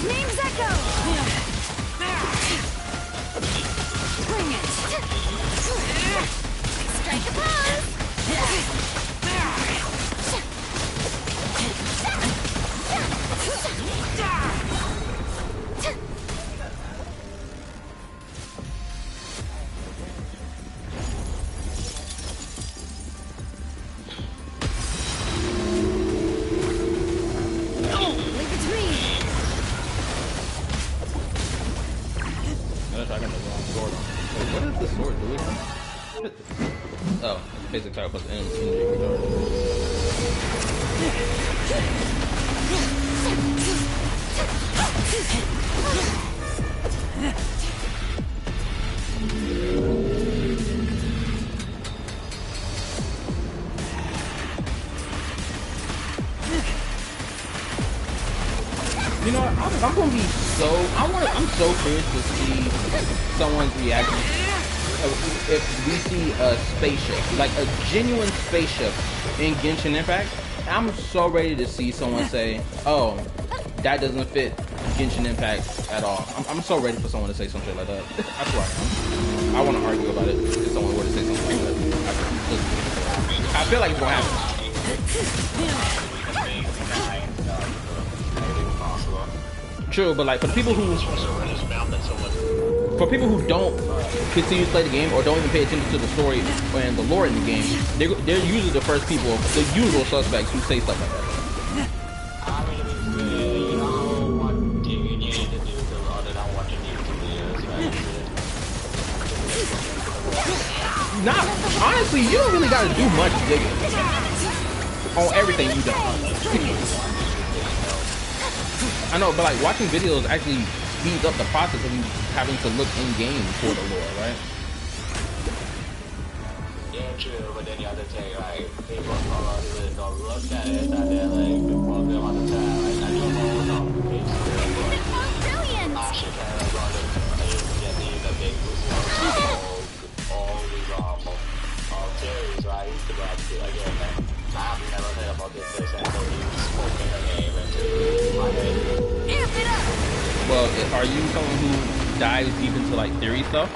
Speaker 2: Name's Echo! Bring it!
Speaker 3: Strike a pose!
Speaker 2: Leave it to me!
Speaker 1: I got the wrong sword on. Wait, what is the sword doing? Oh, basic type plus energy recharge. You know what? I'm gonna be so I'm so curious to see someone's reaction if we see a spaceship, like a genuine spaceship in Genshin Impact. I'm so ready to see someone say, "Oh, that doesn't fit Genshin Impact at all." I'm so ready for someone to say some shit like that. That's why I want to argue about it if someone were to say something like that. I feel like it's gonna happen. True, but like for people who don't continue to play the game or don't even pay attention to the story and the lore in the game, they're usually the first people, the usual suspects who say stuff like that. Nah, honestly, you don't really gotta do much digging on everything you done. I know, but like watching videos actually speeds up the process of you having to look in game for the lore, right?
Speaker 8: Yeah, true, but then you have to take like people really don't look at it and then like people them on the time. Like, I don't know it's
Speaker 3: so brilliant!
Speaker 8: I should kind of run it get the big all these series, right? Again, I've never heard about this place until you spoke in the game into my head.
Speaker 3: Amp it up!
Speaker 1: Well, are you someone who dives deep into like theory stuff?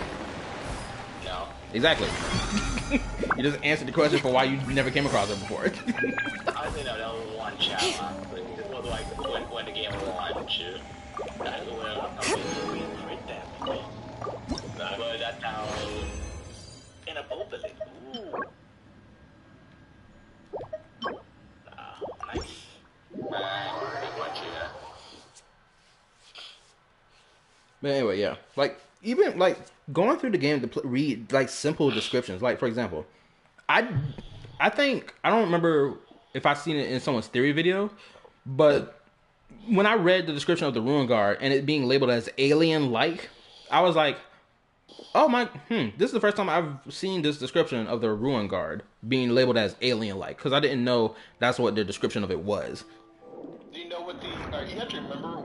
Speaker 8: No.
Speaker 1: Exactly. You just answered the question for why you never came across it before.
Speaker 8: I think that was one challenge. It was like when the game launched. That's where I'm with that. But that now in a open it. Ooh. Nice.
Speaker 1: But anyway, yeah. Like even like going through the game to read like simple descriptions. Like for example, I think I don't remember if I've seen it in someone's theory video, but when I read the description of the Ruin Guard and it being labeled as alien-like, I was like, oh my, this is the first time I've seen this description of the Ruin Guard being labeled as alien-like, because I didn't know that's what the description of it was.
Speaker 4: Do you know what the, you have to remember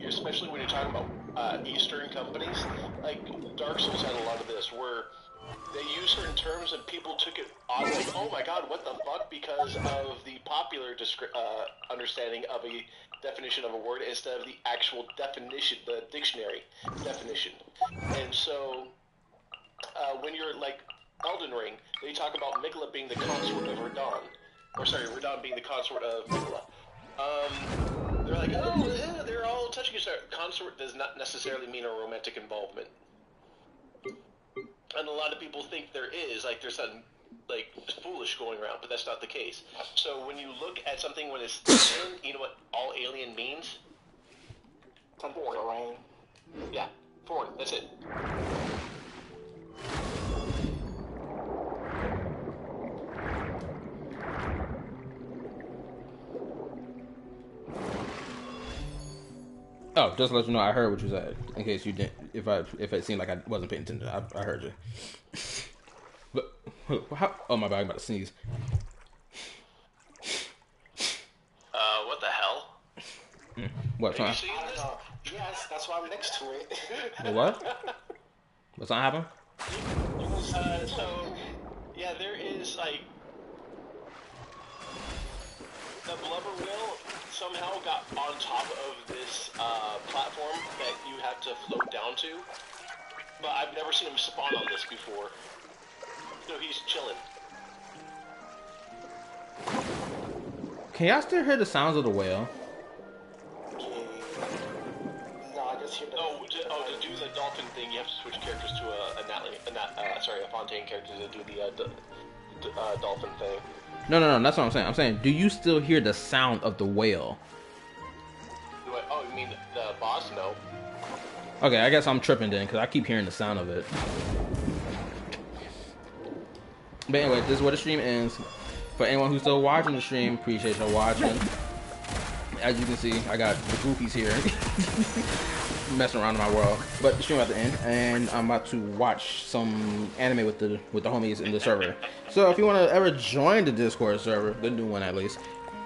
Speaker 4: especially when you're talking about Eastern companies, like Dark Souls had a lot of this, where they use certain terms and people took it on like, oh my god, what the fuck, because of the popular understanding of a definition of a word instead of the actual definition, the dictionary definition. And so, when you're like Elden Ring, they talk about Migla being the consort of Radon. Or sorry, Radon being the consort of Migla. They're like, oh, yeah, they're all touching each other. Consort does not necessarily mean a romantic involvement. And a lot of people think there is, like, there's something, like, foolish going around, but that's not the case. So when you look at something when it's alien, you know what all alien means? Foreign. Yeah, foreign, that's it.
Speaker 1: Oh, just to let you know, I heard what you said. In case you didn't, if it seemed like I wasn't paying attention, I heard you. But oh my bad, I'm about to sneeze.
Speaker 4: What the hell?
Speaker 1: What?
Speaker 4: Are you seeing this? Yes, that's why I'm next to it.
Speaker 1: What? What's not happening?
Speaker 4: So, yeah, there is like the blubber whale somehow got on top of this platform that you have to float down to. But I've never seen him spawn on this before. So he's chilling.
Speaker 1: Can y'all still hear the sounds of the whale?
Speaker 4: No, I just hear the... to do the dolphin thing, you have to switch characters to a Fontaine character to do the dolphin thing.
Speaker 1: No, that's what I'm saying. I'm saying, do you still hear the sound of the whale?
Speaker 4: Oh, you mean the boss? No.
Speaker 1: Okay, I guess I'm tripping then, because I keep hearing the sound of it. But anyway, this is where the stream ends. For anyone who's still watching the stream, appreciate y'all watching. As you can see, I got the goofies here. Messing around in my world. But the stream at the end, and I'm about to watch some anime with the homies in the server. So if you want to ever join the Discord server, the new one at least,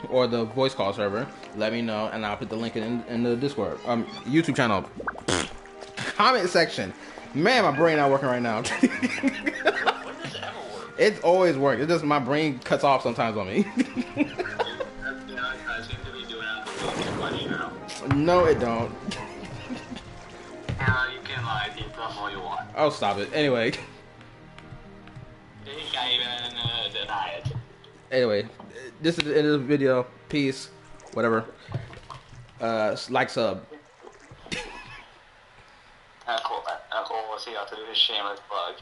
Speaker 1: or the voice call server, let me know, and I'll put the link in the Discord, YouTube channel, comment section. Man, my brain not working right now. It's always worked. It's just my brain cuts off sometimes on me. No, it don't.
Speaker 8: You can lie, think all you want.
Speaker 1: Oh, stop it. Anyway.
Speaker 8: You can't even deny it.
Speaker 1: Anyway, this is the end of the video. Peace. Whatever. Like, sub.
Speaker 8: Cool. We'll see you after this shameless plug.